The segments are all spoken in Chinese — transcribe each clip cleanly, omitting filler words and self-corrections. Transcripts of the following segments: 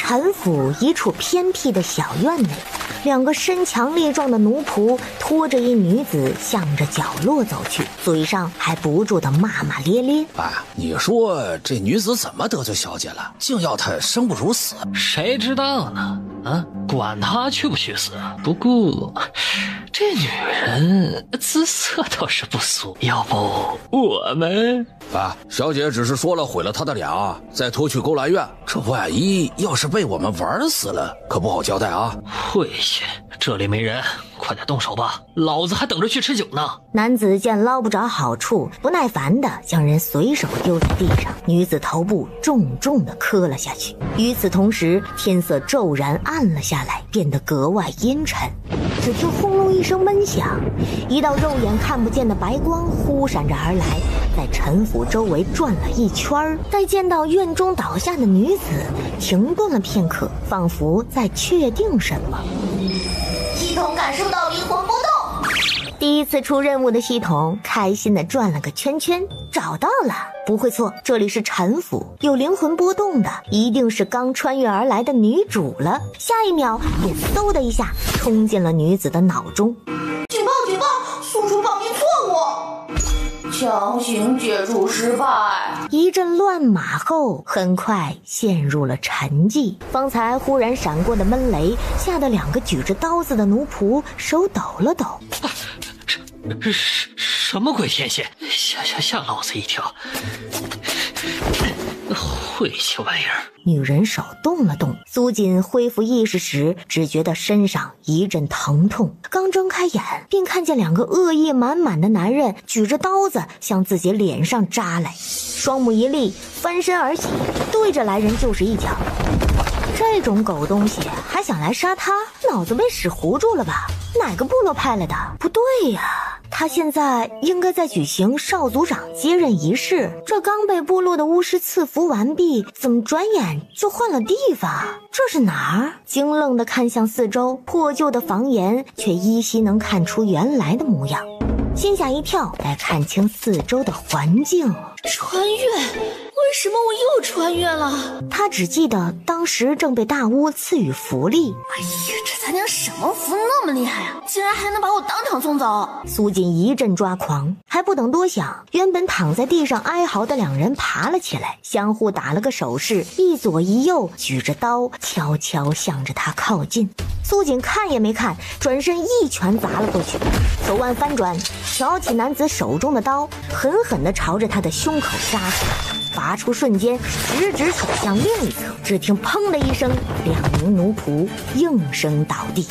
陈府一处偏僻的小院内，两个身强力壮的奴仆拖着一女子向着角落走去，嘴上还不住地骂骂咧咧。哎，你说这女子怎么得罪小姐了，竟要她生不如死？谁知道呢？管她去不去死。不过这女人姿色倒是不俗，要不我们……小姐只是说了毁了她的脸啊，再拖去勾栏院，这万一要是被我们玩死了，可不好交代啊。晦气，这里没人，快点动手吧，老子还等着去吃酒呢。男子见捞不着好处，不耐烦地将人随手丢在地上，女子头部重重地磕了下去。与此同时，天色骤然暗了下来，变得格外阴沉。只听轰隆一声闷响，一道肉眼看不见的白光忽闪着而来，在陈府周围转了一圈，待见到院中倒下的女子，停顿了片刻，仿佛在确定什么。系统感受到灵魂波动。第一次出任务的系统开心地转了个圈圈，找到了，不会错，这里是陈府，有灵魂波动的一定是刚穿越而来的女主了。下一秒也嗖的一下冲进了女子的脑中。举报举报，宿主报名错误，强行解除失败。一阵乱码后，很快陷入了沉寂。方才忽然闪过的闷雷吓得两个举着刀子的奴仆手抖了抖。什么鬼天线，吓老子一跳！晦气玩意儿！女人手动了动，苏锦恢复意识时，只觉得身上一阵疼痛，刚睁开眼，便看见两个恶意满满的男人举着刀子向自己脸上扎来，双目一立，翻身而起，对着来人就是一脚。这种狗东西还想来杀他，脑子被屎糊住了吧？哪个部落派来的？不对呀，他现在应该在举行少族长接任仪式，这刚被部落的巫师赐福完毕，怎么转眼就换了地方？这是哪儿？惊愣地看向四周，破旧的房檐却依稀能看出原来的模样。心下一跳，来看清四周的环境。穿越？为什么我又穿越了？他只记得当时正被大巫赐予符力。哎呀，这参加什么符那么厉害啊，竟然还能把我当场送走。苏锦一阵抓狂，还不等多想，原本躺在地上哀嚎的两人爬了起来，相互打了个手势，一左一右举着刀悄悄向着他靠近。苏锦看也没看，转身一拳砸了过去，手腕翻转，挑起男子手中的刀，狠狠地朝着他的胸口扎去，拔出瞬间直指手向另一侧，只听砰的一声，两名奴仆应声倒地。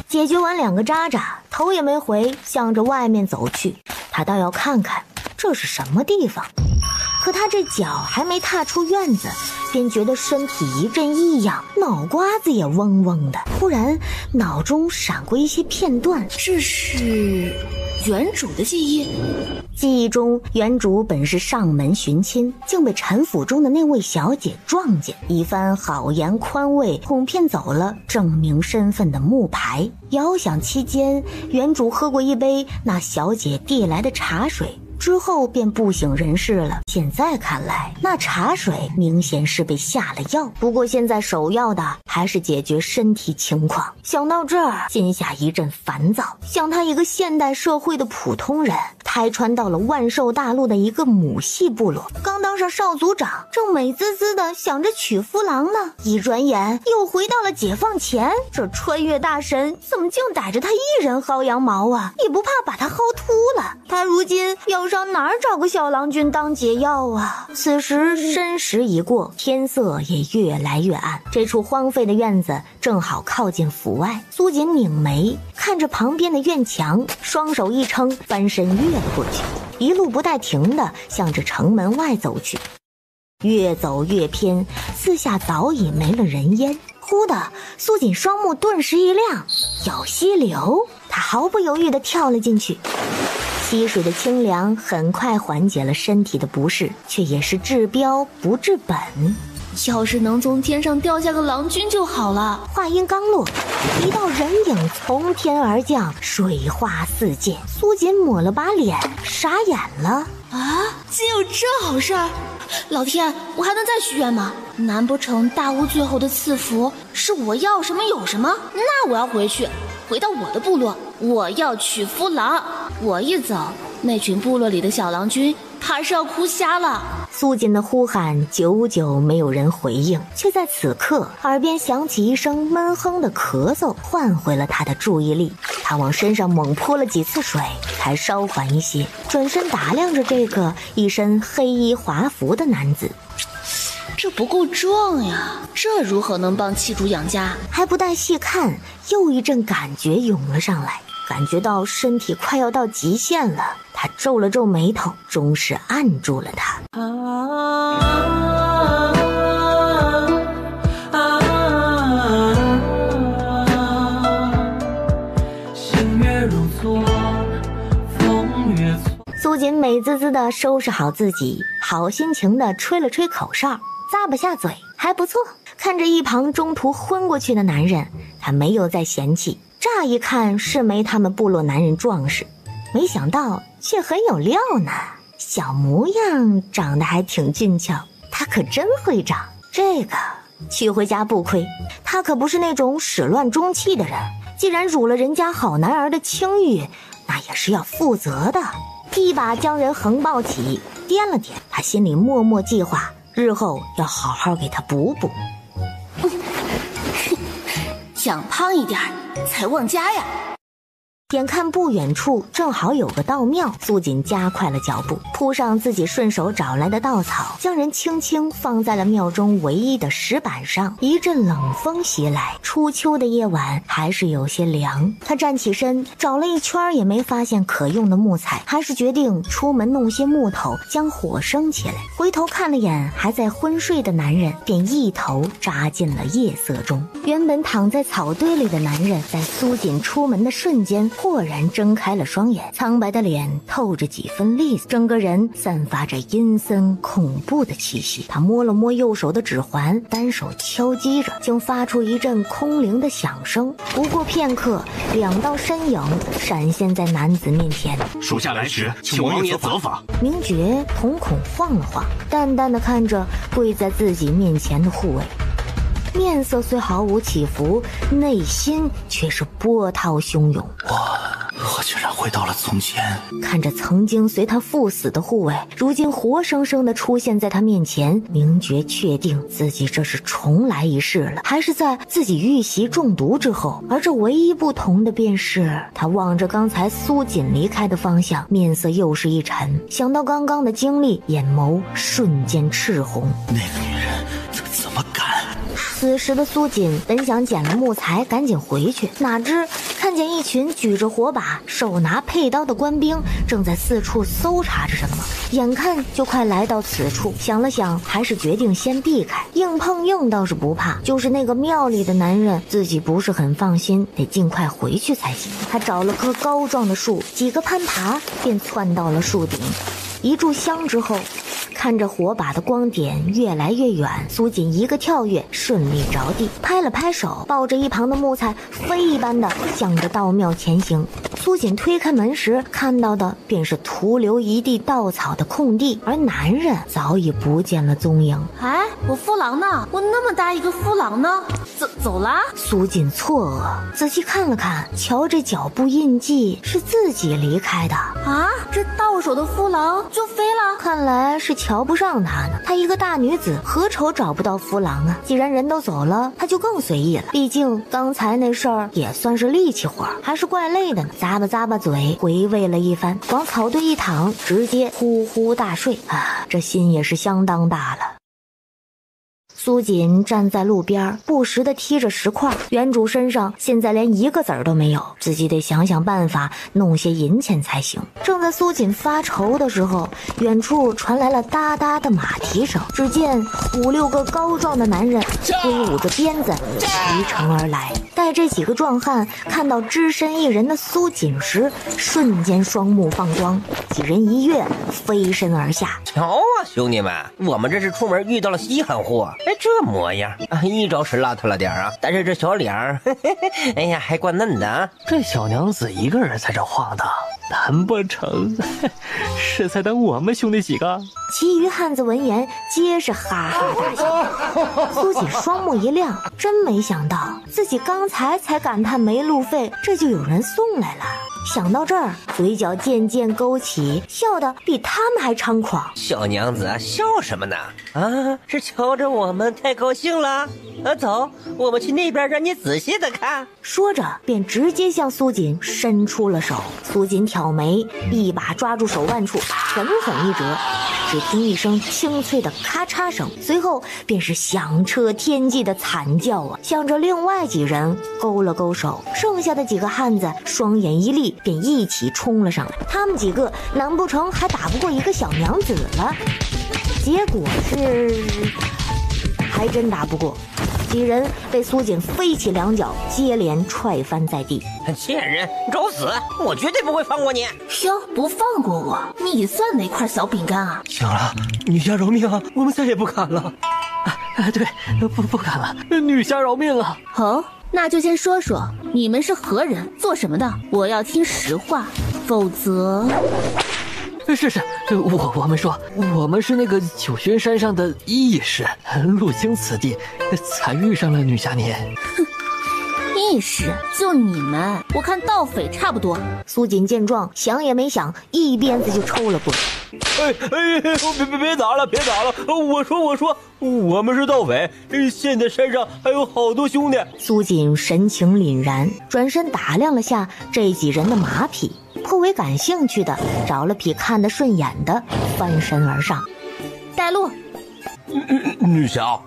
解决完两个渣渣，头也没回，向着外面走去。他倒要看看这是什么地方，可他这脚还没踏出院子，便觉得身体一阵异样，脑瓜子也嗡嗡的。忽然脑中闪过一些片段，这是原主的记忆。记忆中，原主本是上门寻亲，竟被陈府中的那位小姐撞见，一番好言宽慰，哄骗走了证明身份的木牌。遥想期间，原主喝过一杯那小姐递来的茶水，之后便不省人事了。现在看来，那茶水明显是被下了药，不过现在首要的还是解决身体情况。想到这儿，心下一阵烦躁，想他一个现代社会的普通人，胎穿到了万兽大陆的一个母系部落，刚当上少族长，正美滋滋的想着娶夫郎呢，一转眼又回到了解放前。这穿越大神怎么竟逮着他一人薅羊毛啊？也不怕把他薅秃了？他如今要上哪儿找个小郎君当解药啊？此时申时已过，天色也越来越暗，这处荒废的院子正好靠近府外。苏锦拧眉看着旁边的院墙，双手一撑，翻身越了过去，一路不带停的向着城门外走去。越走越偏，四下早已没了人烟。忽的，苏锦双目顿时一亮，有溪流，他毫不犹豫地跳了进去。溪水的清凉很快缓解了身体的不适，却也是治标不治本。要是能从天上掉下个郎君就好了。话音刚落，一道人影从天而降，水花四溅。苏锦抹了把脸，傻眼了。啊，竟有这好事儿！老天，我还能再许愿吗？难不成大巫最后的赐福是我要什么有什么？那我要回到我的部落，我要娶夫郎。我一走，那群部落里的小郎君怕是要哭瞎了。苏锦的呼喊久久没有人回应，却在此刻耳边响起一声闷哼的咳嗽，唤回了他的注意力。他往身上猛泼了几次水，才稍缓一些，转身打量着这个一身黑衣华服的男子。这不够壮呀，这如何能帮弃主养家？还不待细看，又一阵感觉涌了上来，感觉到身体快要到极限了。他皱了皱眉头，终是按住了他。苏锦美滋滋地收拾好自己，好心情地吹了吹口哨，咂巴下嘴，还不错。看着一旁中途昏过去的男人，他没有再嫌弃，乍一看是没他们部落男人壮实，没想到却很有料呢。小模样长得还挺俊俏，他可真会长。这个娶回家不亏，他可不是那种始乱终弃的人，既然辱了人家好男儿的清誉，那也是要负责的。一把将人横抱起，掂了掂，他心里默默计划，日后要好好给他补补。想胖一点才旺家呀。眼看不远处正好有个道庙，苏锦加快了脚步，铺上自己顺手找来的稻草，将人轻轻放在了庙中唯一的石板上。一阵冷风袭来，初秋的夜晚还是有些凉。他站起身，找了一圈也没发现可用的木材，还是决定出门弄些木头将火生起来。回头看了眼还在昏睡的男人，便一头扎进了夜色中。原本躺在草堆里的男人，在苏锦出门的瞬间豁然睁开了双眼，苍白的脸透着几分厉色，整个人散发着阴森恐怖的气息。他摸了摸右手的指环，单手敲击着，竟发出一阵空灵的响声。不过片刻，两道身影闪现在男子面前。属下来迟，请王爷责罚。明觉瞳孔晃了晃，淡淡的看着跪在自己面前的护卫，面色虽毫无起伏，内心却是波涛汹涌。我居然回到了从前。看着曾经随他赴死的护卫，如今活生生的出现在他面前，明觉确定自己这是重来一世了，还是在自己遇袭中毒之后。而这唯一不同的便是，他望着刚才苏锦离开的方向，面色又是一沉，想到刚刚的经历，眼眸瞬间赤红。那个女人怎么敢？此时的苏锦本想捡了木材赶紧回去，哪知看见一群举着火把手拿佩刀的官兵正在四处搜查着什么，眼看就快来到此处，想了想还是决定先避开。硬碰硬倒是不怕，就是那个庙里的男人自己不是很放心，得尽快回去才行。他找了棵高壮的树，几个攀爬便窜到了树顶，一炷香之后，看着火把的光点越来越远，苏锦一个跳跃顺利着地，拍了拍手，抱着一旁的木材飞一般的向着道庙前行。苏锦推开门时看到的便是徒留一地稻草的空地，而男人早已不见了踪影。哎，我夫郎呢？我那么大一个夫郎呢？走啦？苏锦错愕，仔细看了看，瞧这脚步印记是自己离开的啊！这到手的夫郎就飞了？看来是瞧不上他呢。她一个大女子，何愁找不到夫郎啊？既然人都走了，她就更随意了。毕竟刚才那事儿也算是力气活，还是怪累的呢。咂巴嘴，回味了一番，往草堆一躺，直接呼呼大睡啊！这心也是相当大了。苏锦站在路边，不时地踢着石块。原主身上现在连一个子儿都没有，自己得想想办法弄些银钱才行。正在苏锦发愁的时候，远处传来了哒哒的马蹄声。只见5、6个高壮的男人挥舞着鞭子齐成而来。待这几个壮汉看到只身一人的苏锦时，瞬间双目放光，几人一跃飞身而下。瞧啊，兄弟们，我们这是出门遇到了稀罕货。这模样啊，一着实邋遢了点啊，但是这小脸儿，哎呀，还怪嫩的啊。这小娘子一个人在这晃荡，难不成是在等我们兄弟几个？其余汉子闻言皆是哈哈大笑。苏锦双目一亮，真没想到自己刚才才感叹没路费，这就有人送来了。想到这儿，嘴角渐渐勾起，笑得比他们还猖狂。小娘子笑什么呢？啊，是瞧着我们太高兴了？走，我们去那边让你仔细的看。说着便直接向苏锦伸出了手。苏锦挑眉，一把抓住手腕处，狠狠一折，只听一声清脆的咔嚓声，随后便是响彻天际的惨叫啊！向着另外几人勾了勾手，剩下的几个汉子双眼一立，便一起冲了上来。他们几个难不成还打不过一个小娘子了？结果是还真打不过，几人被苏锦飞起两脚，接连踹翻在地。贱人，找死！我绝对不会放过你！哟，不放过我，你算哪块小饼干啊？行了，女侠饶命啊！我们再也不敢了。对，不敢了，女侠饶命啊！哦，那就先说说你们是何人，做什么的？我要听实话，否则……是，我们说，我们是那个九轩山上的义士，路经此地，才遇上了女侠您。义士就你们，我看盗匪差不多。苏锦见状，想也没想，一鞭子就抽了过去。别打了！我说，我们是盗匪，现在山上还有好多兄弟。苏锦神情凛然，转身打量了下这几人的马匹，颇为感兴趣的找了匹看得顺眼的，翻身而上。带路。女侠，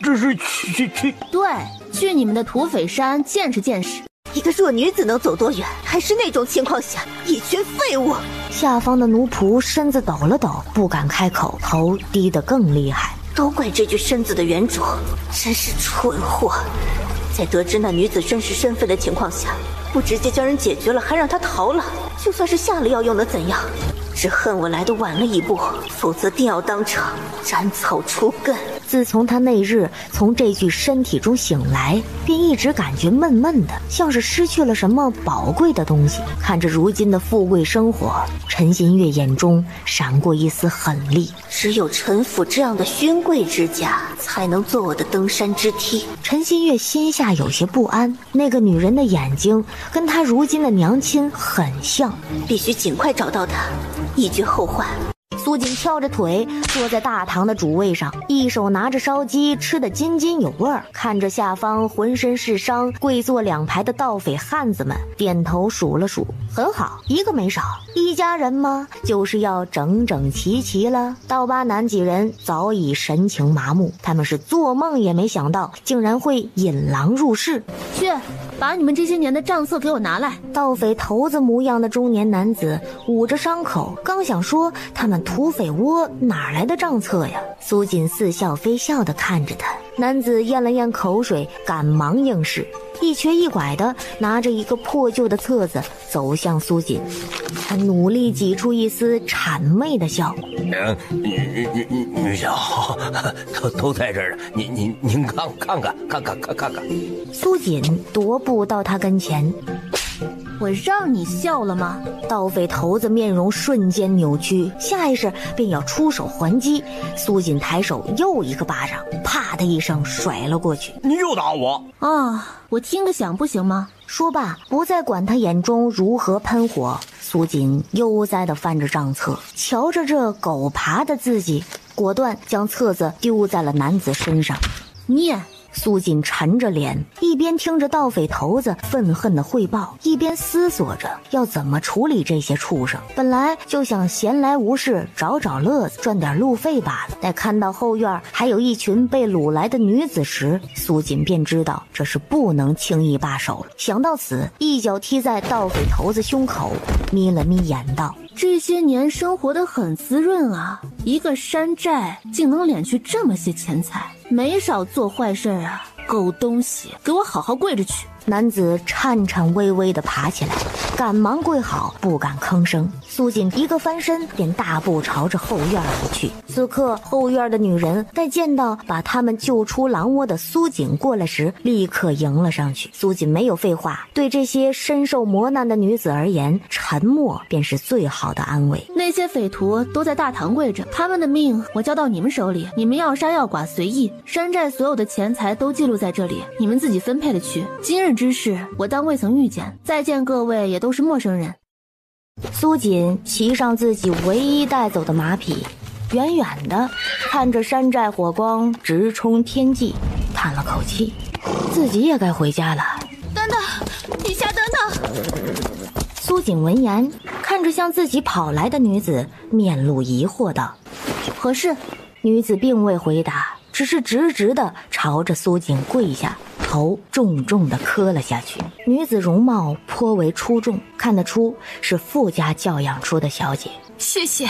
这是去？对，去你们的土匪山见识见识。一个弱女子能走多远？还是那种情况下，一群废物。下方的奴仆身子抖了抖，不敢开口，头低得更厉害。都怪这具身子的原主，真是蠢货！在得知那女子真实身份的情况下，不直接将人解决了，还让她逃了，就算是下了药又能怎样？只恨我来得晚了一步，否则定要当场斩草除根。自从他那日从这具身体中醒来，便一直感觉闷闷的，像是失去了什么宝贵的东西。看着如今的富贵生活，陈新月眼中闪过一丝狠戾。只有陈府这样的勋贵之家，才能做我的登山之梯。陈新月心下有些不安，那个女人的眼睛跟她如今的娘亲很像，必须尽快找到她，以绝后患。苏锦翘着腿坐在大堂的主位上，一手拿着烧鸡，吃得津津有味儿，看着下方浑身是伤跪坐两排的盗匪汉子们，点头数了数，很好，一个没少。一家人嘛，就是要整整齐齐了。刀疤男几人早已神情麻木，他们是做梦也没想到竟然会引狼入室。去，把你们这些年的账册给我拿来。盗匪头子模样的中年男子捂着伤口，刚想说他们土匪窝哪来的账册呀？苏锦似笑非笑地看着他，男子咽了咽口水，赶忙应是，一瘸一拐地拿着一个破旧的册子走向苏锦，他努力挤出一丝谄媚的笑。女侠好，都在这儿呢，您看看。苏锦踱步到他跟前。我让你笑了吗？盗匪头子面容瞬间扭曲，下意识便要出手还击。苏锦抬手又一个巴掌，啪的一声甩了过去。你又打我啊！我听个响不行吗？说罢，不再管他眼中如何喷火，苏锦悠哉地翻着账册，瞧着这狗爬的字迹，果断将册子丢在了男子身上。念。苏锦沉着脸，一边听着盗匪头子愤恨的汇报，一边思索着要怎么处理这些畜生。本来就想闲来无事找乐子，赚点路费罢了。待看到后院还有一群被掳来的女子时，苏锦便知道这是不能轻易罢手了。想到此，一脚踢在盗匪头子胸口，眯了眯眼道：这些年生活得很滋润啊，一个山寨竟能敛去这么些钱财，没少做坏事啊！狗东西，给我好好跪着去！男子颤颤巍巍地爬起来，赶忙跪好，不敢吭声。苏锦一个翻身，便大步朝着后院而去。此刻，后院的女人在见到把他们救出狼窝的苏锦过来时，立刻迎了上去。苏锦没有废话，对这些深受磨难的女子而言，沉默便是最好的安慰。那些匪徒都在大堂跪着，他们的命我交到你们手里，你们要杀要剐随意。山寨所有的钱财都记录在这里，你们自己分配了去。今日之事，我当未曾遇见，再见各位也都是陌生人。苏锦骑上自己唯一带走的马匹，远远的看着山寨火光直冲天际，叹了口气，自己也该回家了。等等，陛下等等！苏锦闻言，看着向自己跑来的女子，面露疑惑道：“何事？”女子并未回答，只是直直的朝着苏锦跪下，头重重地磕了下去。女子容貌颇为出众，看得出是富家教养出的小姐。谢谢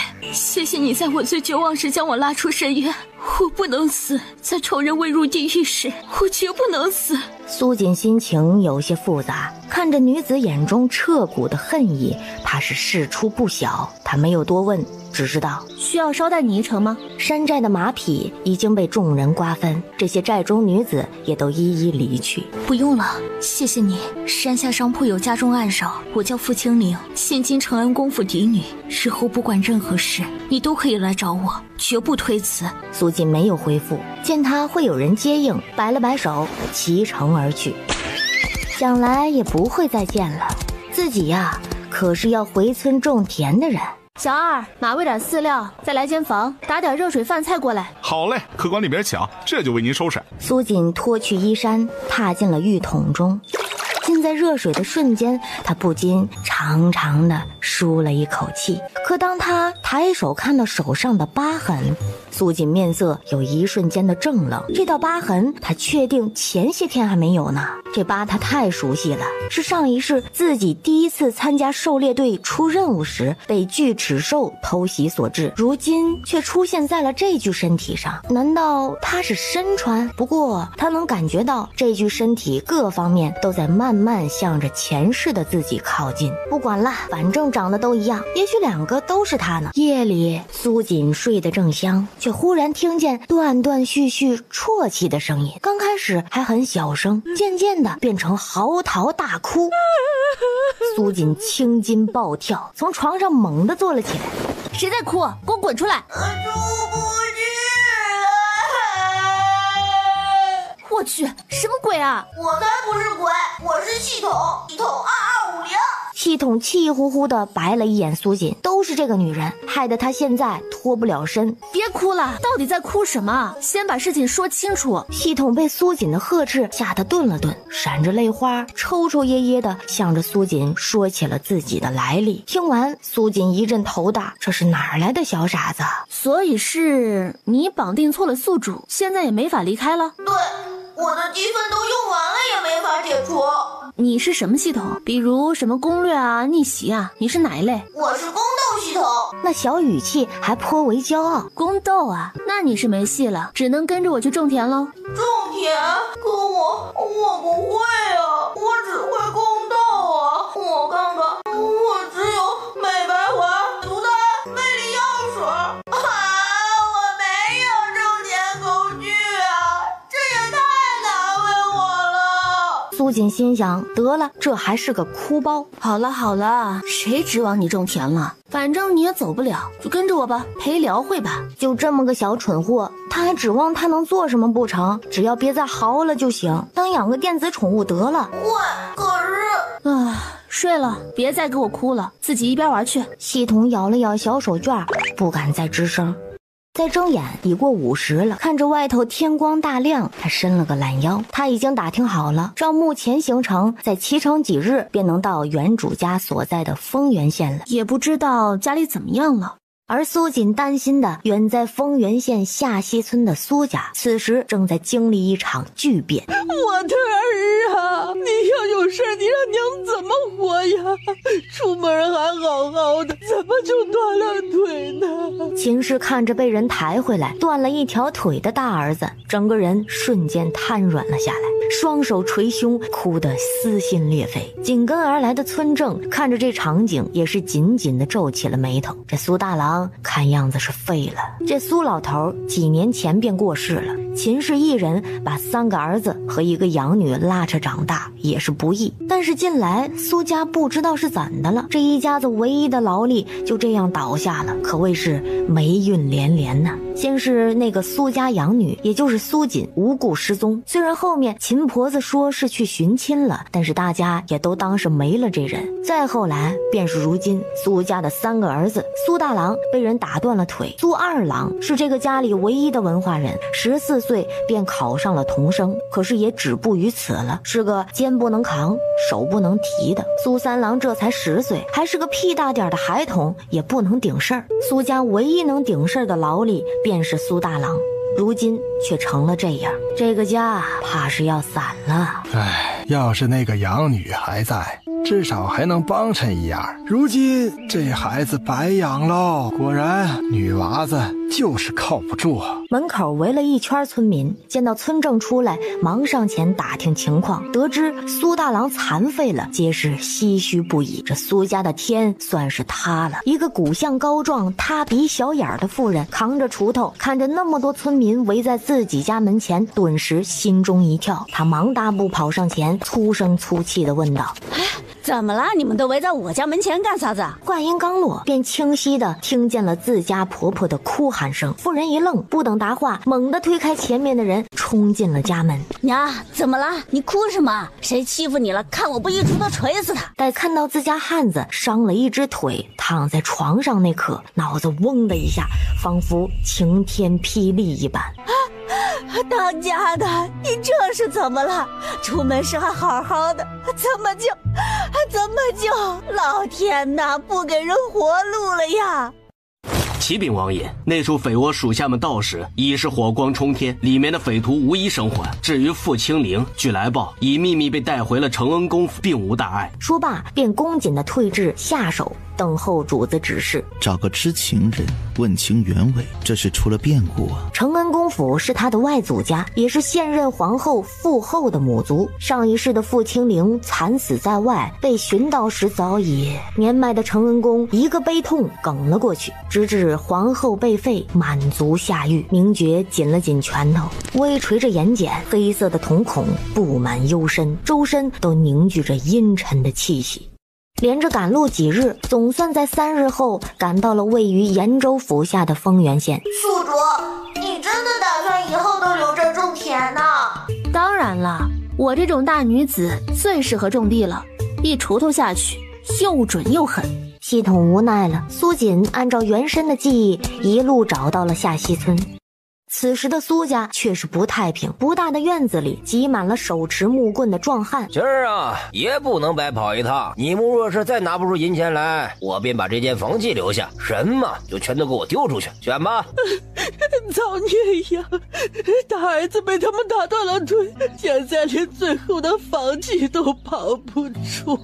你在我最绝望时将我拉出深渊，我不能死，在仇人未入地狱时，我绝不能死。苏锦心情有些复杂，看着女子眼中彻骨的恨意，怕是事出不小。他没有多问，只知道需要捎带你一程吗？山寨的马匹已经被众人瓜分，这些寨中女子也都一一离去。不用了，谢谢你。山下商铺有家中暗哨，我叫傅清灵，现今承安公府嫡女，日后不管任何事，你都可以来找我，绝不推辞。苏锦没有回复，见他会有人接应，摆了摆手，启程而去。想来也不会再见了，自己呀，可是要回村种田的人。小二，马喂点饲料，再来间房，打点热水饭菜过来。好嘞，客官里边请，这就为您收拾。苏锦脱去衣衫，踏进了浴桶中。浸在热水的瞬间，他不禁长长的舒了一口气。可当他抬手看到手上的疤痕，苏锦面色有一瞬间的怔愣。这道疤痕，他确定前些天还没有呢。这疤他太熟悉了，是上一世自己第一次参加狩猎队出任务时被巨齿兽偷袭所致，如今却出现在了这具身体上。难道他是身穿？不过他能感觉到这具身体各方面都在慢慢向着前世的自己靠近。不管了，反正长得都一样，也许两个都是他呢。夜里，苏锦睡得正香，却忽然听见断断续续啜泣的声音。刚开始还很小声，渐渐的变成嚎啕大哭。苏锦青筋暴跳，从床上猛地坐了起来。谁在哭？给我滚出来！我去，什么鬼啊！我才不是鬼，我是系统2250。系统气呼呼地白了一眼苏锦，都是这个女人，害得他现在脱不了身。别哭了，到底在哭什么？先把事情说清楚。系统被苏锦的呵斥吓得顿了顿，闪着泪花，抽抽噎噎地向着苏锦说起了自己的来历。听完，苏锦一阵头大，这是哪儿来的小傻子？所以是你绑定错了宿主，现在也没法离开了？对，我的积分都用完了，也没法解除。你是什么系统？比如什么攻略啊、逆袭啊？你是哪一类？我是宫斗系统。那小语气还颇为骄傲。宫斗啊，那你是没戏了，只能跟着我去种田喽。种田？可我不会啊，我只会宫斗啊。我看看，我只有美白环、毒丹、魅力药水啊，我没有种田工具啊，这也太难为我了。苏锦心想，得了，这还是个哭包。好了，谁指望你种田了？反正你也走不了，就跟着我吧，陪聊会吧。就这么个小蠢货，他还指望他能做什么不成？只要别再嚎了就行，当养个电子宠物得了。喂，可是……睡了，别再给我哭了，自己一边玩去。系统咬了咬小手绢，不敢再吱声。再睁眼已过午时了，看着外头天光大亮，他伸了个懒腰。他已经打听好了，照目前行程，再骑乘几日便能到原主家所在的丰原县了。也不知道家里怎么样了。而苏锦担心的远在丰原县下西村的苏家，此时正在经历一场巨变。我的儿啊，你要有事你让娘怎么活呀？出门还好好的，怎么就断了腿呢？秦氏看着被人抬回来断了一条腿的大儿子，整个人瞬间瘫软了下来，双手捶胸，哭得撕心裂肺。紧跟而来的村正看着这场景，也是紧紧地皱起了眉头。这苏大郎看样子是废了。这苏老头几年前便过世了，秦氏一人把3个儿子和一个养女拉扯长大，也是不易。但是近来苏家不知道是怎的了，这一家子唯一的劳力就这样倒下了，可谓是霉运连连呐。先是那个苏家养女，也就是苏锦无故失踪，虽然后面秦婆子说是去寻亲了，但是大家也都当是没了这人。再后来便是如今苏家的3个儿子，苏大郎被人打断了腿，苏二郎是这个家里唯一的文化人，14岁便考上了童生，可是也止步于此了，是个肩不能扛手不能提的。苏三郎这才10岁，还是个屁大点的孩童，也不能顶事儿。苏家唯一能顶事儿的劳力便是苏大郎，如今却成了这样，这个家怕是要散了。唉，要是那个养女还在，至少还能帮衬一样，如今这孩子白养喽。果然女娃子就是靠不住啊。门口围了一圈村民，见到村正出来，忙上前打听情况，得知苏大郎残废了，皆是唏嘘不已。这苏家的天算是塌了。一个骨相高壮塌鼻小眼的妇人扛着锄头，看着那么多村民围在自己家门前，顿时心中一跳，他忙大步跑上前，粗声粗气地问道：怎么了？你们都围在我家门前干啥子？话音刚落，便清晰地听见了自家婆婆的哭喊声。妇人一愣，不等答话，猛地推开前面的人，冲进了家门。娘，怎么了？你哭什么？谁欺负你了？看我不一锄头锤死他！待看到自家汉子伤了一只腿，躺在床上那刻，脑子嗡的一下，仿佛晴天霹雳一般。当家的，你这是怎么了？出门时还好好的，怎么就老天哪，不给人活路了呀！启禀王爷，那处匪窝属下们到时已是火光冲天，里面的匪徒无一生还。至于傅清灵，据来报已秘密被带回了承恩公府，并无大碍。说罢便恭谨地退至下手，等候主子指示。找个知情人问清原委，这是出了变故啊。承恩公府是他的外祖家，也是现任皇后傅后的母族。上一世的傅清灵惨死在外，被寻到时早已年迈的承恩公一个悲痛梗了过去，直至皇后被废，满族下狱。名爵紧了紧拳头，微垂着眼睑，黑色的瞳孔布满幽深，周身都凝聚着阴沉的气息。连着赶路几日，总算在3日后赶到了位于延州府下的丰原县。宿主，你真的打算以后都留着种田呢？当然了，我这种大女子最适合种地了，一锄头下去又准又狠。系统无奈了，苏锦按照原身的记忆一路找到了下西村。此时的苏家却是不太平，不大的院子里挤满了手持木棍的壮汉。今儿啊，也不能白跑一趟。你们若是再拿不出银钱来，我便把这间房契留下，什么就全都给我丢出去，选吧。造孽呀！大儿子被他们打断了腿，现在连最后的房契都保不住，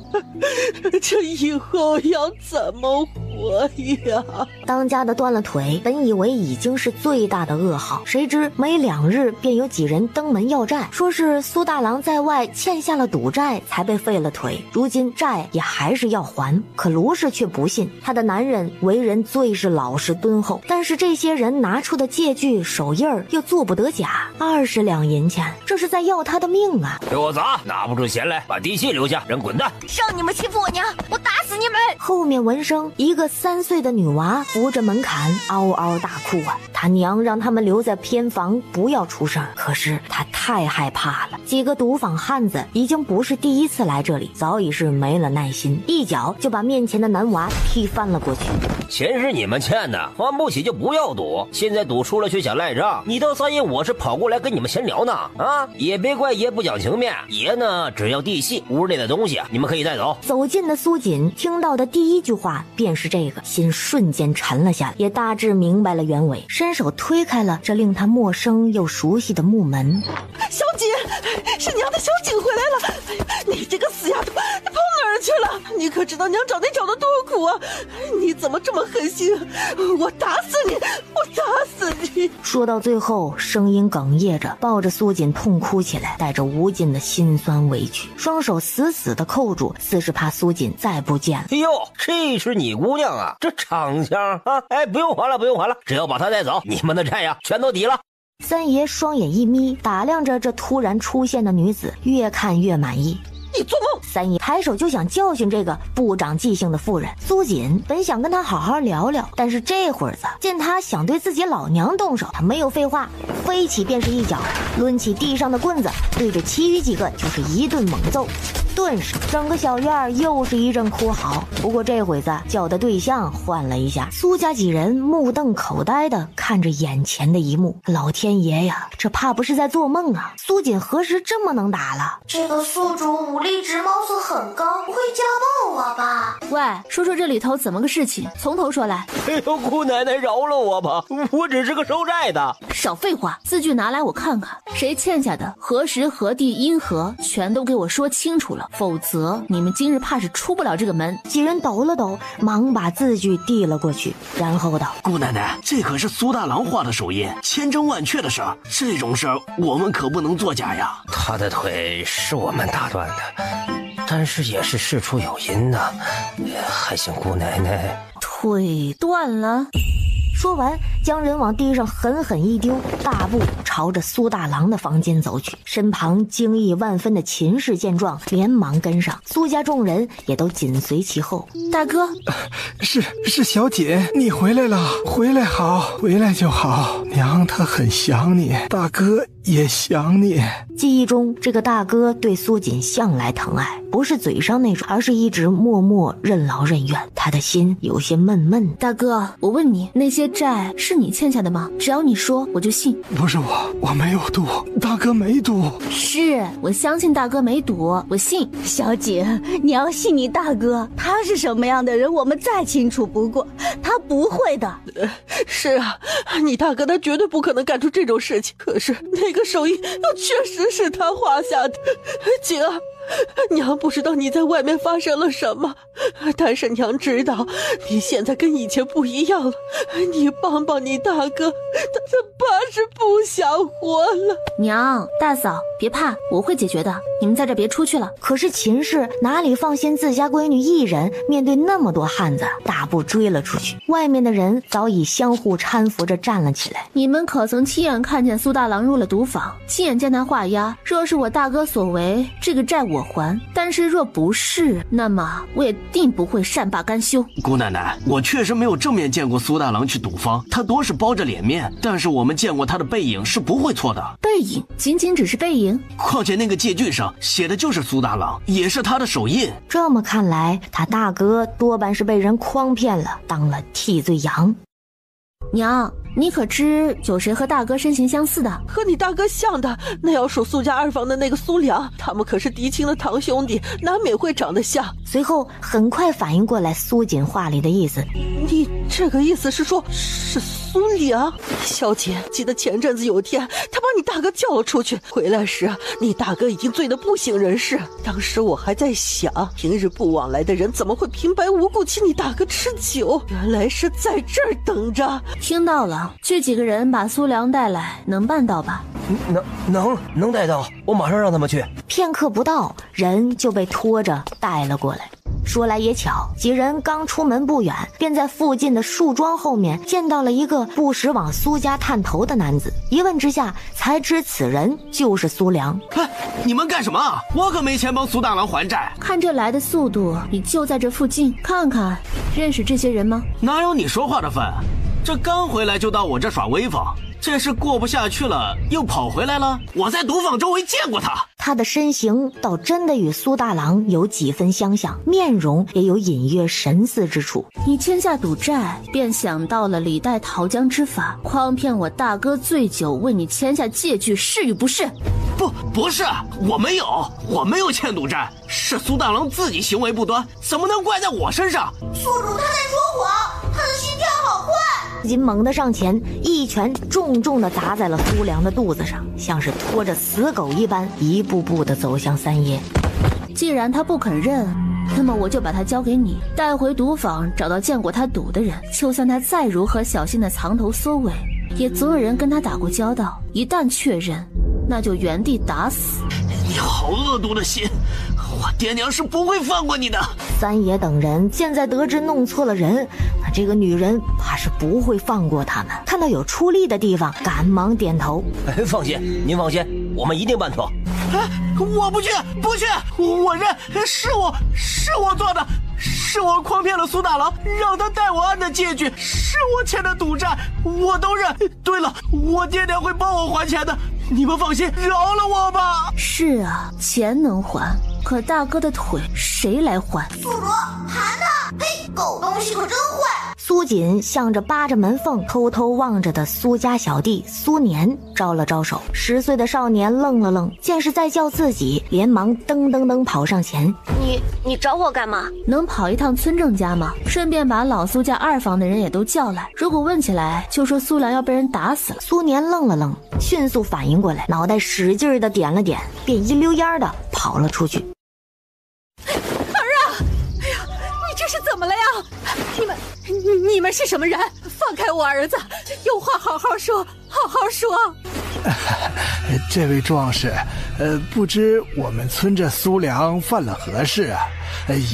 这以后要怎么活呀？当家的断了腿，本以为已经是最大的噩耗，谁知没2日便有几人登门要债，说是苏大郎在外欠下了赌债才被废了腿，如今债也还是要还。可卢氏却不信，他的男人为人最是老实敦厚，但是这些人拿出的借据手印又做不得假，20两银钱，这是在要他的命啊！给我砸！拿不出钱来，把地契留下，人滚蛋！让你们欺负我娘，我打死你们！后面闻声，一个3岁的女娃扶着门槛嗷嗷大哭啊！他娘让他们留在偏房，不要出声，可是他太害怕了。几个赌坊汉子已经不是第一次来这里，早已是没了耐心，一脚就把面前的男娃踢翻了过去。钱是你们欠的，还不起就不要赌，现在赌输了却想赖账，你倒三爷我是跑过来跟你们闲聊呢啊！也别怪爷不讲情面，爷呢只要地契，屋内的东西你们可以带走。走近的苏锦听到的第一句话便是这个，心瞬间沉了下来，也大致明白了原委，伸手推开了这令他陌生又熟悉的木门。小锦，是娘的小锦回来了！你这个死丫头，你跑哪儿去了？你可知道娘找你找的多苦啊？你怎么这么狠心？我打死你！我打死你！说到最后，声音哽咽着，抱着苏锦痛哭起来，带着无尽的心酸委屈，双手死死地扣住，似是怕苏锦再不见了。哎呦，这是你姑娘啊，这长枪啊！哎，不用还了，不用还了，只要把她带走，你们的债呀全都抵了。三爷双眼一眯，打量着这突然出现的女子，越看越满意。你做梦！三爷抬手就想教训这个不长记性的妇人。苏锦本想跟他好好聊聊，但是这会儿子见他想对自己老娘动手，他没有废话，飞起便是一脚，抡起地上的棍子，对着其余几个就是一顿猛揍。顿时整个小院又是一阵哭嚎。不过这回子叫的对象换了一下，苏家几人目瞪口呆的看着眼前的一幕。老天爷呀，这怕不是在做梦啊！苏锦何时这么能打了？这个宿主武力值貌似很高，不会家暴我吧？喂，说说这里头怎么个事情，从头说来。哎呦，姑奶奶饶了我吧，我只是个收债的。少废话，字据拿来我看看，谁欠下的，何时何地因何，全都给我说清楚了，否则你们今日怕是出不了这个门。几人抖了抖，忙把字据递了过去，然后道：姑奶奶，这可是苏大郎画的手印，千真万确的事儿，这种事儿我们可不能作假呀。他的腿是我们打断的，但是也是事出有因呐，还请姑奶奶。腿断了。说完，将人往地上狠狠一丢，大步朝着苏大郎的房间走去。身旁惊异万分的秦氏见状，连忙跟上，苏家众人也都紧随其后。大哥，是小锦，你回来了，回来好，回来就好。娘她很想你，大哥也想你。记忆中，这个大哥对苏锦向来疼爱，不是嘴上那种，而是一直默默任劳任怨。他的心有些闷闷。大哥，我问你，那些债是你欠下的吗？只要你说，我就信。不是我没有赌，大哥没赌。是，我相信大哥没赌，我信。小锦，你要信你大哥，他是什么样的人，我们再清楚不过，他不会的。是啊，你大哥他绝对不可能干出这种事情。可是那个手印又确实是他画下的。锦儿，娘不知道你在外面发生了什么，但是娘知道你现在跟以前不一样了。你帮帮你大哥，他怕是不想活了。娘，大嫂别怕，我会解决的，你们在这别出去了。可是秦氏哪里放心自家闺女一人面对那么多汉子，大步追了出去。外面的人早已相互搀扶着站了起来。你们可曾亲眼看见苏大郎入了赌坊，亲眼见他画押？若是我大哥所为，这个债我还，但是若不是，那么我也定不会善罢甘休。姑奶奶，我确实没有正面见过苏大郎去赌坊，他多是包着脸面，但是我们见过他的背影是不会错的。背影？仅仅只是背影？况且那个借据上写的就是苏大郎，也是他的手印。这么看来，他大哥多半是被人诓骗了，当了替罪羊。娘，你可知有谁和大哥身形相似的？和你大哥像的，那要数苏家二房的那个苏良，他们可是嫡亲的堂兄弟，难免会长得像。随后很快反应过来苏锦话里的意思，你这个意思是说是苏良？小锦，记得前阵子有天他把你大哥叫了出去，回来时你大哥已经醉得不省人事。当时我还在想，平日不往来的人怎么会平白无故请你大哥吃酒？原来是在这儿等着。听到了，去几个人把苏良带来，能办到吧？能带到，我马上让他们去。片刻不到，人就被拖着带了过来。说来也巧，几人刚出门不远，便在附近的树桩后面见到了一个不时往苏家探头的男子。一问之下，才知此人就是苏良。你们干什么？我可没钱帮苏大郎还债。看这来的速度，你就在这附近看看，认识这些人吗？哪有你说话的份？这刚回来就到我这耍威风，这是过不下去了又跑回来了？我在赌坊周围见过他。他的身形倒真的与苏大郎有几分相像，面容也有隐约神似之处。你欠下赌债，便想到了李代桃僵之法，诓骗我大哥醉酒为你签下借据，是与不是？不是，我没有欠赌债，是苏大郎自己行为不端，怎么能怪在我身上？宿主他在说我，他的心跳好快。苏锦猛地上前，一拳重重地砸在了苏良的肚子上，像是拖着死狗一般，一步步地走向三爷。既然他不肯认，那么我就把他交给你，带回赌坊，找到见过他赌的人，就算他再如何小心地藏头缩尾，也总有人跟他打过交道，一旦确认，那就原地打死。你好恶毒的心，我爹娘是不会放过你的。三爷等人现在得知弄错了人，那这个女人怕是不会放过他们。看到有出力的地方，赶忙点头。放心，您放心，我们一定办妥。我不去，不去，我认，是我做的，是我诓骗了苏大郎，让他带我按的借据，是我欠的赌债，我都认。对了，我爹娘会帮我还钱的，你们放心，饶了我吧。是啊，钱能还，可大哥的腿谁来还？苏罗，盘他！嘿，狗东西可真坏！苏锦向着扒着门缝偷偷望着的苏家小弟苏年招了招手。10岁的少年愣了愣，见是在叫自己，连忙噔噔噔跑上前。你找我干嘛？能跑一趟村正家吗？顺便把老苏家2房的人也都叫来，如果问起来就说苏良要被人打死了。苏年愣了愣，迅速反应过来，脑袋使劲的点了点，便一溜烟的跑了出去。儿啊！哎呀，你这是怎么了呀？你们是什么人？放开我儿子！有话好好说，好好说。这位壮士，不知我们村这苏良犯了何事啊？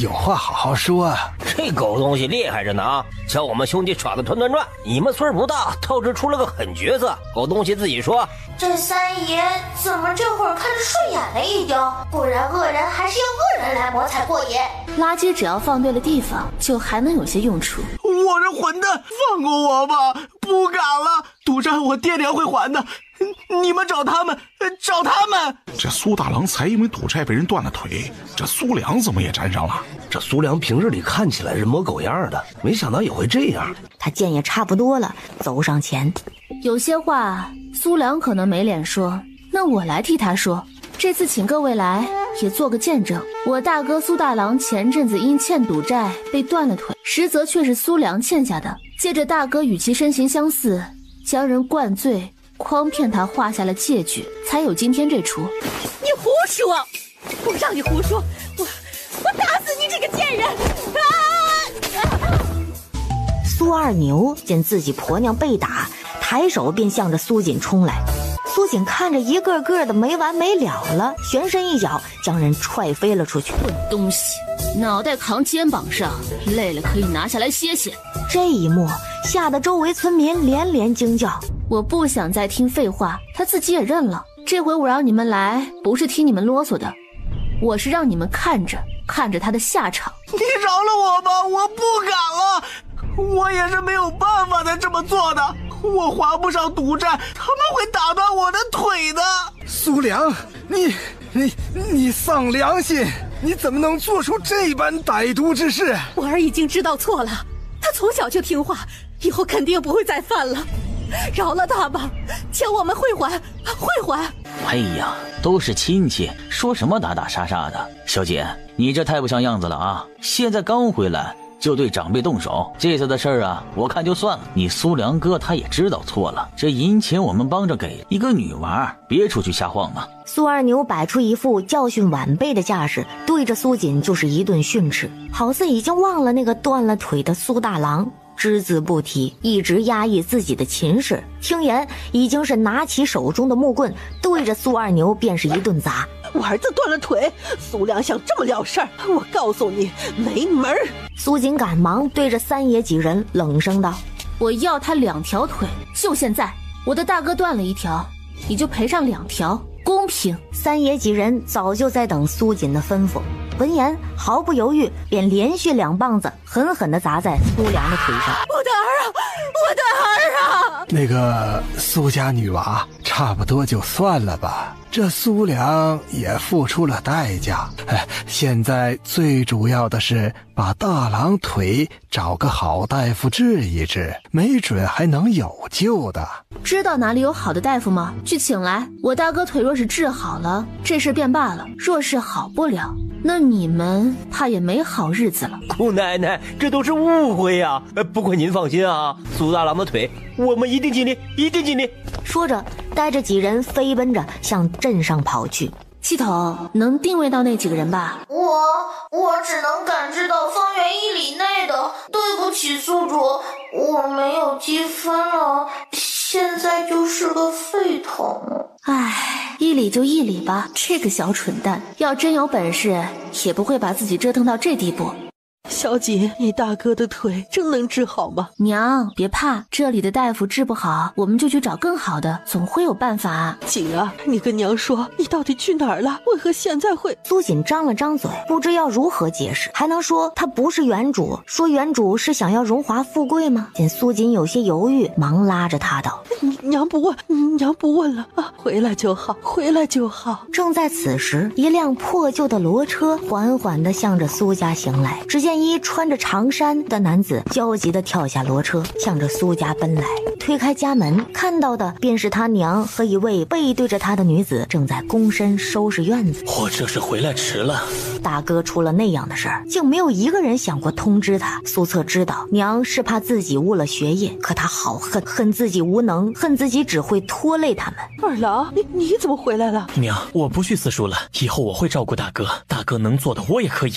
有话好好说啊！这狗东西厉害着呢啊，将我们兄弟耍得团团转。你们村不大，透支出了个狠角色。狗东西自己说，这三爷怎么这会儿看着顺眼了一丢？不然恶人还是要恶人来磨才过瘾。垃圾只要放对了地方，就还能有些用处。我这混蛋，放过我吧！不敢了，赌债我爹娘会还的。你们找他们，找他们！这苏大郎才因为赌债被人断了腿，这苏良怎么也沾上了？这苏良平日里看起来人模狗样的，没想到也会这样。他见也差不多了，走上前。有些话苏良可能没脸说，那我来替他说。这次请各位来，也做个见证。我大哥苏大郎前阵子因欠赌债被断了腿，实则却是苏良欠下的。借着大哥与其身形相似，将人灌醉，诓骗他画下了借据，才有今天这出。你胡说！我让你胡说！我打死你这个贱人！苏二牛见自己婆娘被打，抬手便向着苏锦冲来。苏锦看着一个个的没完没了了，旋身一脚将人踹飞了出去。混东西，脑袋扛肩膀上，累了可以拿下来歇歇。这一幕吓得周围村民连连惊叫。我不想再听废话，他自己也认了。这回我让你们来，不是听你们啰嗦的，我是让你们看着他的下场。你饶了我吧，我不敢了，我也是没有办法才这么做的。我还不上赌债，他们会打断我的腿的。苏良，你丧良心，你怎么能做出这般歹毒之事？我儿已经知道错了，他从小就听话，以后肯定不会再犯了。饶了他吧，请我们会还。哎呀，都是亲戚，说什么打打杀杀的。小姐，你这太不像样子了啊！现在刚回来就对长辈动手，这次的事儿啊，我看就算了。你苏良哥他也知道错了，这银钱我们帮着给一个女娃，别出去瞎晃啊。苏二牛摆出一副教训晚辈的架势，对着苏锦就是一顿训斥，好似已经忘了那个断了腿的苏大郎，只字不提，一直压抑自己的情绪。听言已经是拿起手中的木棍，对着苏二牛便是一顿砸。我儿子断了腿，苏良想这么了事儿，我告诉你没门儿。苏锦赶忙对着三爷几人冷声道：我要他2条腿，就现在。我的大哥断了1条，你就赔上2条，公平。三爷几人早就在等苏锦的吩咐，闻言毫不犹豫便连续2棒子狠狠地砸在苏良的腿上。我的儿啊，我的儿啊！那个苏家女娃差不多就算了吧，这苏良也付出了代价。现在最主要的是把大郎腿找个好大夫治一治，没准还能有救的。知道哪里有好的大夫吗？去请来。我大哥腿若是治好了，这事便罢了；若是好不了，那你们怕也没好日子了。姑奶奶，这都是误会呀！不过您放心啊，苏大郎的腿我们一定尽力，一定尽力。说着，带着几人飞奔着向镇上跑去。系统能定位到那几个人吧？我只能感知到方圆1里内的。对不起，宿主，我没有积分了，现在就是个废桶。唉，1里就1里吧，这个小蠢蛋，要真有本事，也不会把自己折腾到这地步。小锦，你大哥的腿真能治好吗？娘，别怕，这里的大夫治不好，我们就去找更好的，总会有办法。锦啊，你跟娘说，你到底去哪儿了？为何现在会……苏锦张了张嘴，不知要如何解释，还能说他不是原主？说原主是想要荣华富贵吗？见苏锦有些犹豫，忙拉着他道：“娘不问了啊，回来就好，回来就好。”正在此时，一辆破旧的骡车缓缓地向着苏家行来，只见一穿着长衫的男子焦急地跳下骡车，向着苏家奔来。推开家门，看到的便是他娘和一位背对着他的女子正在躬身收拾院子。我这是回来迟了。大哥出了那样的事儿，竟没有一个人想过通知他。苏策知道娘是怕自己误了学业，可他好恨自己无能，恨自己只会拖累他们。二郎，你怎么回来了？娘，我不去四书了，以后我会照顾大哥，大哥能做的我也可以。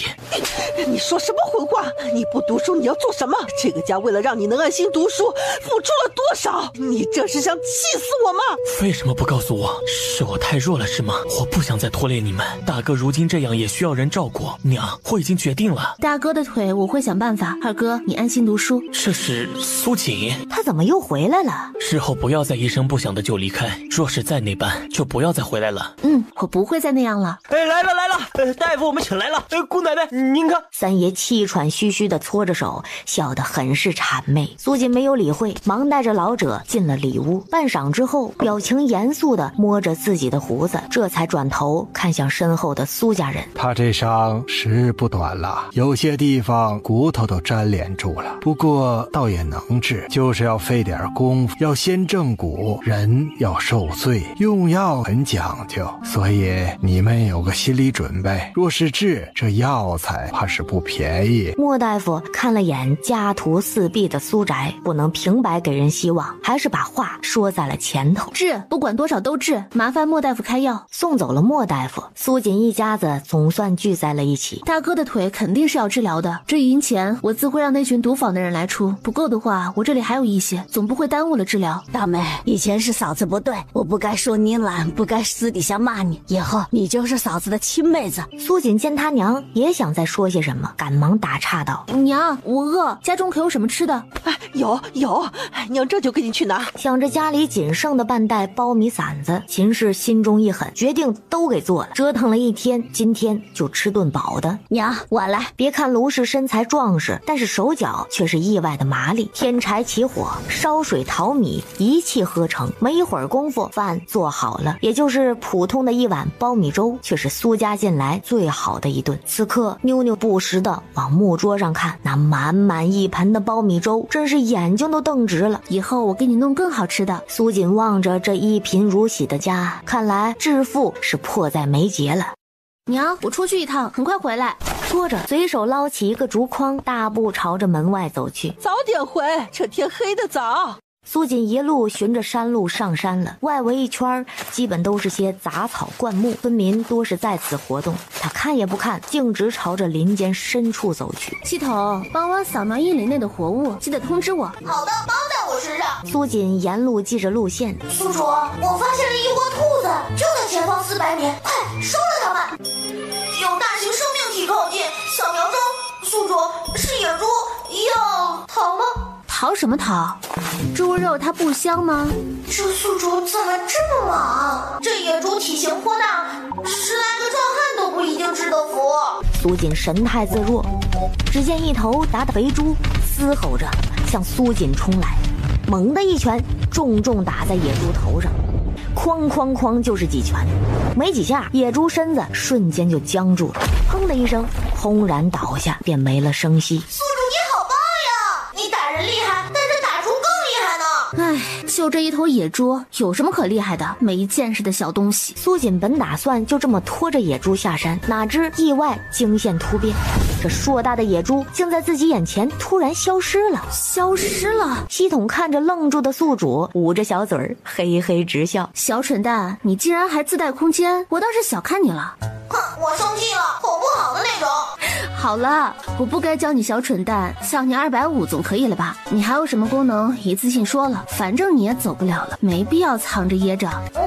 你说什么混话？你不读书你要做什么？这个家为了让你能安心读书，付出了多少？你这是想气死我吗？为什么不告诉我？是我太弱了是吗？我不想再拖累你们，大哥如今这样也需要人照顾。娘，我已经决定了，大哥的腿我会想办法。二哥，你安心读书。这是苏锦，他怎么又回来了？日后不要再一声不响的就离开，若是再那般，就不要再回来了。我不会再那样了。来了，大夫，我们请来了。姑奶奶，您看。三爷气喘吁吁地搓着手，笑得很是谄媚。苏锦没有理会，忙带着老者进了里屋。半晌之后，表情严肃地摸着自己的胡子，这才转头看向身后的苏家人。他这伤时不短了，有些地方骨头都粘连住了，不过倒也能治，就是要费点功夫，要先正骨，人要受罪，用药很讲究，所以你们有个心理准备，若是治，这药材怕是不便宜。莫大夫看了眼家徒四壁的苏宅，不能平白给人希望，还是把话说在了前头。治，不管多少都治，麻烦莫大夫开药。送走了莫大夫，苏锦一家子总算聚在了一起。大哥的腿肯定是要治疗的，至于银钱，我自会让那群毒坊的人来出，不够的话，我这里还有一些，总不会耽误了治疗。大妹，以前是嫂子不对，我不该说你懒，不该私底下骂你，以后你就是嫂子的亲妹子。苏锦见他娘也想再说些什么，赶忙打岔道：娘，我饿，家中可有什么吃的？有，娘这就给你去拿。想着家里仅剩的半袋苞米馓子，秦氏心中一狠，决定都给做了。折腾了一天，今天就吃顿饱的。娘，我来。别看卢氏身材壮实，但是手脚却是意外的麻利。添柴起火，烧水淘米，一气呵成。没一会儿功夫，饭做好了，也就是普通的一碗苞米粥，却是苏家近来最好的一顿。此刻妞妞不时的往木桌上看，那满满一盆的苞米粥，真是眼睛都瞪直了。以后我给你弄更好吃的。苏锦望着这一贫如洗的家，看来致富是迫在眉睫了。娘，我出去一趟，很快回来。说着，随手捞起一个竹筐，大步朝着门外走去。早点回，这天黑得早。苏锦一路循着山路上山了，外围一圈基本都是些杂草灌木，村民多是在此活动。他看也不看，径直朝着林间深处走去。系统，帮我扫描1里内的活物，记得通知我。好的，包在我身上。苏锦沿路记着路线。宿主，我发现了一窝兔子，就在前方400米，快收了它们！有大型生命体靠近，扫描中。宿主，是野猪，要逃吗？逃什么逃？猪肉它不香吗？这宿主怎么这么莽？这野猪体型颇大，10来个壮汉都不一定治得服。苏锦神态自若，只见一头大的肥猪嘶吼着向苏锦冲来，猛的一拳重重打在野猪头上，哐哐哐就是几拳，没几下，野猪身子瞬间就僵住了，砰的一声轰然倒下，便没了声息。宿主你好棒呀！你打人厉害，但是打猪更厉害呢。唉，就就这一头野猪，有什么可厉害的？没见识的小东西。苏锦本打算就这么拖着野猪下山，哪知意外惊现突变，这硕大的野猪竟在自己眼前突然消失了。系统看着愣住的宿主，捂着小嘴儿，嘿嘿直笑。小蠢蛋，你竟然还自带空间，我倒是小看你了。哼，我生气了，口不好的那种。好了，我不该叫你小蠢蛋，叫你250总可以了吧？你还有什么功能，一次性说了，反正你也走不了了，没必要藏着掖着。我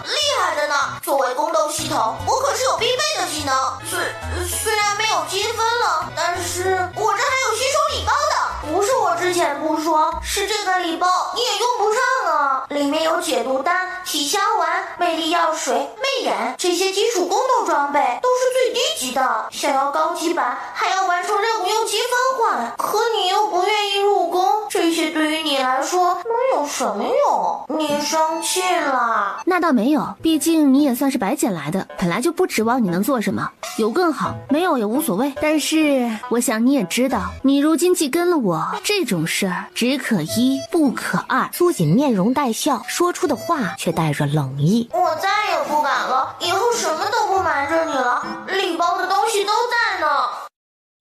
厉害着呢，作为宫斗系统，我可是有必备的技能。虽然没有积分了，但是我这还有新手礼包的。不是我之前不说，是这个礼包你也用不上啊。里面有解毒丹、体香丸、魅力药水、媚眼，这些基础宫斗装备都是最低级的。想要高级版，还要完成任务用积分换。可你又不愿意入宫，这些对于你来说能有什么用？你生气了？那倒没有，毕竟你也算是白捡来的，本来就不指望你能做什么，有更好，没有也无所谓。但是我想你也知道，你如今既跟了我，这种事儿只可一不可二。苏锦面容带笑，说出的话却带着冷意。我再也不敢了，以后什么都不瞒着你了，礼包的东西都在呢。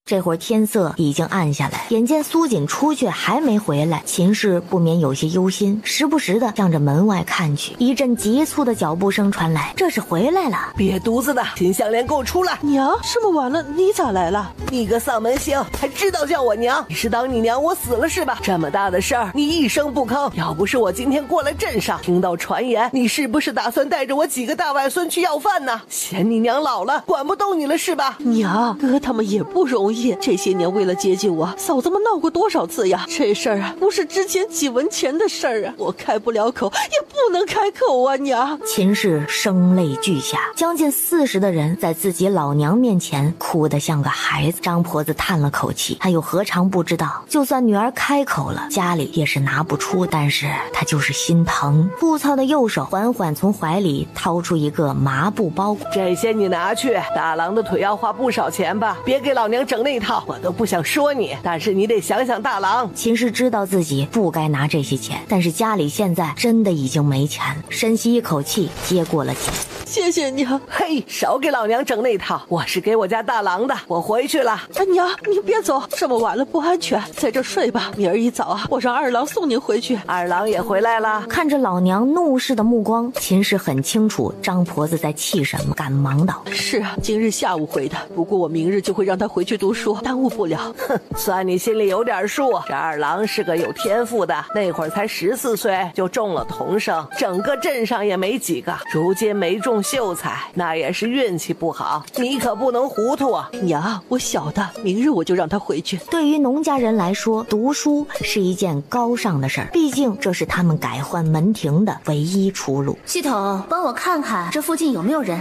这会儿天色已经暗下来，眼见苏锦出去还没回来，秦氏不免有些忧心，时不时的向着门外看去。一阵急促的脚步声传来，这是回来了。瘪犊子的，秦香莲，给我出来！娘，这么晚了，你咋来了？你个丧门星，还知道叫我娘？你是当你娘我死了是吧？这么大的事儿，你一声不吭。要不是我今天过来镇上，听到传言，你是不是打算带着我几个大外孙去要饭呢？嫌你娘老了，管不动你了是吧？娘，哥他们也不容易，这些年为了接近我，嫂子们闹过多少次呀？这事儿啊，不是之前几文钱的事儿啊，我开不了口，也不能开口啊，娘。秦氏声泪俱下，将近40的人在自己老娘面前哭得像个孩子。张婆子叹了口气，她又何尝不知道，就算女儿开口了，家里也是拿不出，但是她就是心疼。粗糙的右手缓缓从怀里掏出一个麻布包裹，这些你拿去，大郎的腿要花不少钱吧？别给老娘整那套，我都不想说你，但是你得想想大郎。秦氏知道自己不该拿这些钱，但是家里现在真的已经没钱了，深吸一口气接过了钱。谢谢娘。嘿，少给老娘整那套，我是给我家大郎的，我回去了。娘，你别走，这么晚了不安全，在这睡吧，明儿一早啊，我让二郎送您回去。二郎也回来了。看着老娘怒视的目光，秦氏很清楚张婆子在气什么，赶忙道：是啊，今日下午回的，不过我明日就会让他回去读书，耽误不了。哼，算你心里有点数。这二郎是个有天赋的，那会儿才14岁就中了童生，整个镇上也没几个，如今没中秀才，那也是运气不好，你可不能糊涂啊。娘，我晓得，明日我就让他回去。对于农家人来说，读书是一件高尚的事儿，毕竟这是他们改换门庭的唯一出路。系统，帮我看看这附近有没有人。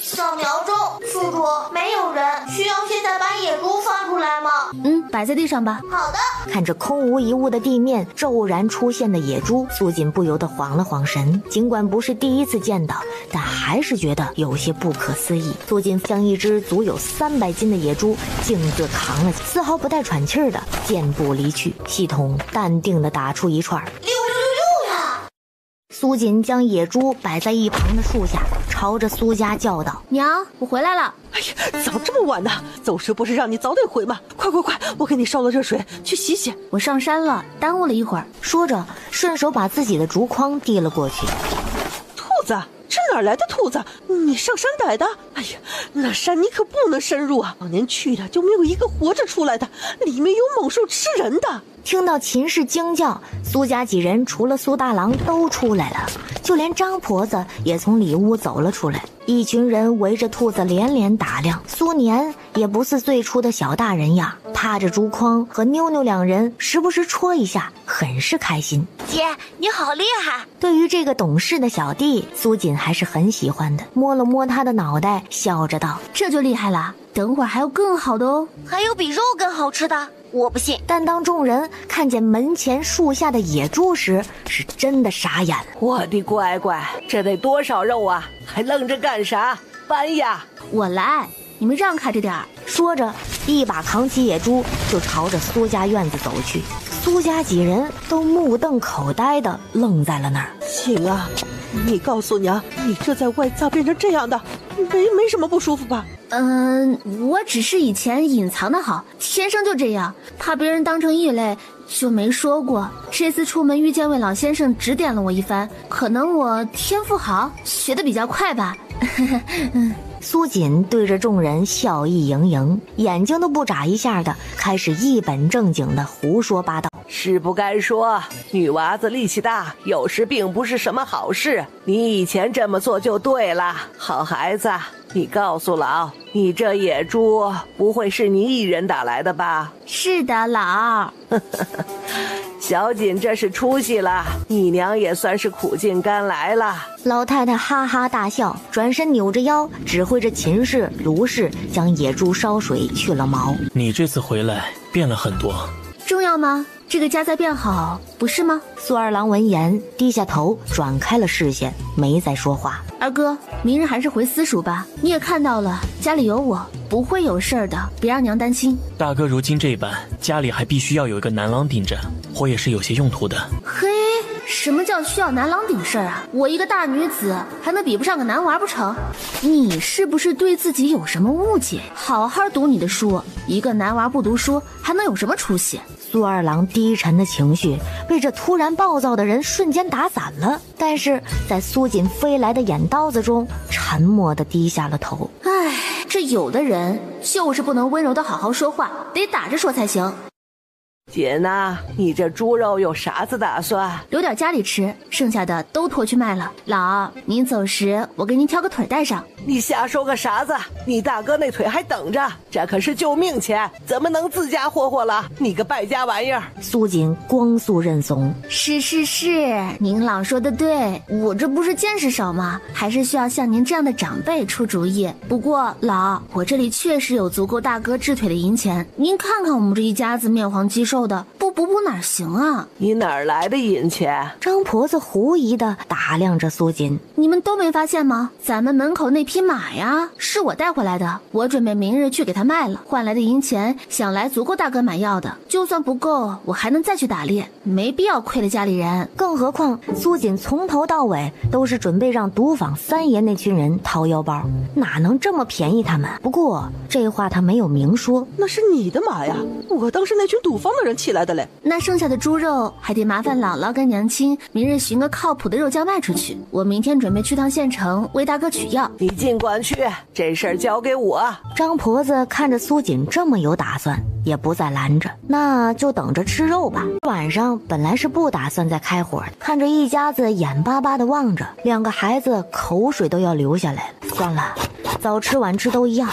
扫描中，宿主没有人，需要现在把野猪放出来吗？摆在地上吧。好的。看着空无一物的地面，骤然出现的野猪，苏锦不由得晃了晃神。尽管不是第一次见到，但还是觉得有些不可思议。苏锦将一只足有300斤的野猪径自扛了起，丝毫不带喘气儿的健步离去。系统淡定地打出一串666呀！苏锦将野猪摆在一旁的树下，朝着苏家叫道：娘，我回来了。哎呀，怎么这么晚呢？走时不是让你早点回吗？快，我给你烧了热水，去洗洗。我上山了，耽误了一会儿。说着顺手把自己的竹筐递了过去。兔子，这哪来的兔子？你上山逮的？哎呀，那山你可不能深入啊！往年去的就没有一个活着出来的，里面有猛兽吃人的。听到秦氏惊叫，苏家几人除了苏大郎都出来了，就连张婆子也从里屋走了出来。一群人围着兔子连连打量，苏年也不似最初的小大人样，踏着竹筐和妞妞两人时不时戳一下，很是开心。姐，你好厉害！对于这个懂事的小弟，苏锦还是很喜欢的，摸了摸他的脑袋，笑着道：这就厉害了，等会儿还有更好的哦。还有比肉更好吃的？我不信。但当众人看见门前树下的野猪时，是真的傻眼了。我的乖乖，这得多少肉啊？还愣着干啥？搬呀！我来，你们让开着点儿。说着，一把扛起野猪就朝着苏家院子走去。苏家几人都目瞪口呆的愣在了那儿。景啊，你告诉娘，你这在外咋变成这样的？没什么不舒服吧？我只是以前隐藏的好，天生就这样，怕别人当成异类，就没说过。这次出门遇见位老先生指点了我一番，可能我天赋好，学得比较快吧。苏锦对着众人笑意盈盈，眼睛都不眨一下的开始一本正经的胡说八道。是不该说，女娃子力气大，有时并不是什么好事。你以前这么做就对了，好孩子。你告诉老，你这野猪不会是你一人打来的吧？是的，老。小锦这是出息了，你娘也算是苦尽甘来了。老太太哈哈大笑，转身扭着腰，指挥着秦氏、卢氏将野猪烧水去了毛。你这次回来变了很多，重要吗？这个家在变好，不是吗？苏二郎闻言低下头，转开了视线，没再说话。二哥，明日还是回私塾吧。你也看到了，家里有我，不会有事儿的，别让娘担心。大哥如今这般，家里还必须要有一个男郎顶着，我也是有些用途的。嘿，什么叫需要男郎顶事儿啊？我一个大女子，还能比不上个男娃不成？你是不是对自己有什么误解？好好读你的书，一个男娃不读书，还能有什么出息？苏二郎低沉的情绪被这突然暴躁的人瞬间打散了，但是在苏锦飞来的眼刀子中，沉默地低下了头。唉，这有的人就是不能温柔地好好说话，得打着说才行。锦呐，你这猪肉有啥子打算？留点家里吃，剩下的都拖去卖了。老，您走时我给您挑个腿带上。你瞎说个啥子？你大哥那腿还等着，这可是救命钱，怎么能自家霍霍了？你个败家玩意儿！苏锦光速认怂。是，您老说的对，我这不是见识少吗？还是需要像您这样的长辈出主意。不过老，我这里确实有足够大哥治腿的银钱，您看看我们这一家子面黄肌瘦的，不补补哪行啊？你哪儿来的银钱？张婆子狐疑地打量着苏锦。你们都没发现吗？咱们门口那匹马呀，是我带回来的，我准备明日去给他卖了，换来的银钱想来足够大哥买药的，就算不够，我还能再去打猎，没必要亏了家里人。更何况苏锦从头到尾都是准备让毒坊三爷那群人掏腰包，哪能这么便宜他们？不过这话他没有明说。那是你的马呀，我当是那群赌坊的人起来的嘞。那剩下的猪肉还得麻烦姥姥跟娘亲明日寻个靠谱的肉酱卖出去，我明天准备去趟县城为大哥取药。你尽管去，这事儿交给我。张婆子看着苏锦这么有打算，也不再拦着，那就等着吃肉吧。晚上本来是不打算再开火的，看着一家子眼巴巴的望着，两个孩子口水都要流下来了。算了，早吃晚吃都一样，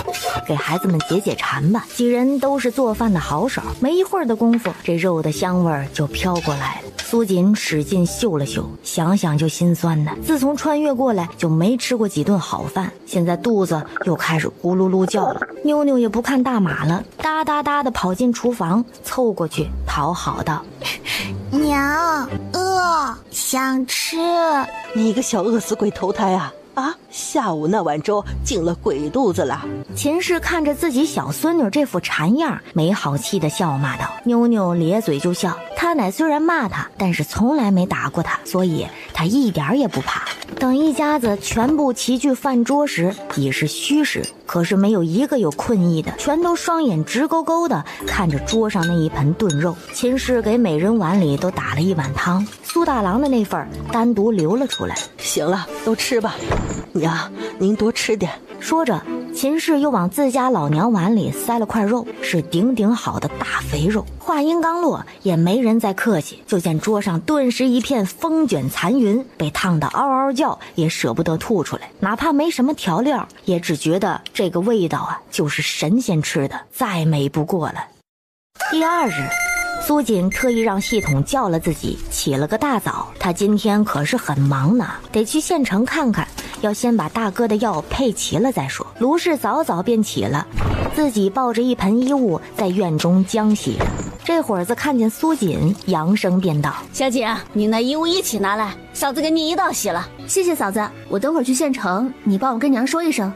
给孩子们解解馋吧。几人都是做饭的好手，没一会儿的功夫，这肉的香味儿就飘过来了。苏锦使劲嗅了嗅，想想就心酸呢。自从穿越过来就没吃过几顿好饭，现在肚子又开始咕噜噜叫了。妞妞也不看大马了，哒哒哒的跑进厨房，凑过去讨好道：娘，饿，想吃。你个小饿死鬼投胎啊！下午那碗粥进了鬼肚子了。秦氏看着自己小孙女这副馋样，没好气的笑骂道。妞妞咧嘴就笑，她奶虽然骂她，但是从来没打过她，所以她一点也不怕。等一家子全部齐聚饭桌时，已是虚实，可是没有一个有困意的，全都双眼直勾勾的看着桌上那一盆炖肉。秦氏给每人碗里都打了一碗汤，苏大郎的那份单独留了出来。行了，都吃吧。娘，您多吃点。说着，秦氏又往自家老娘碗里塞了块肉，是顶顶好的大肥肉。话音刚落，也没人再客气，就见桌上顿时一片风卷残云，被烫得嗷嗷叫，也舍不得吐出来。哪怕没什么调料，也只觉得这个味道就是神仙吃的，再美不过了。第二日，苏锦特意让系统叫了自己，起了个大早。他今天可是很忙呢，得去县城看看，要先把大哥的药配齐了再说。卢氏早早便起了，自己抱着一盆衣物在院中浆洗着。这会儿子看见苏锦，扬声便道：小姐，你那衣物一起拿来，嫂子给你一道洗了。谢谢嫂子，我等会儿去县城，你帮我跟娘说一声。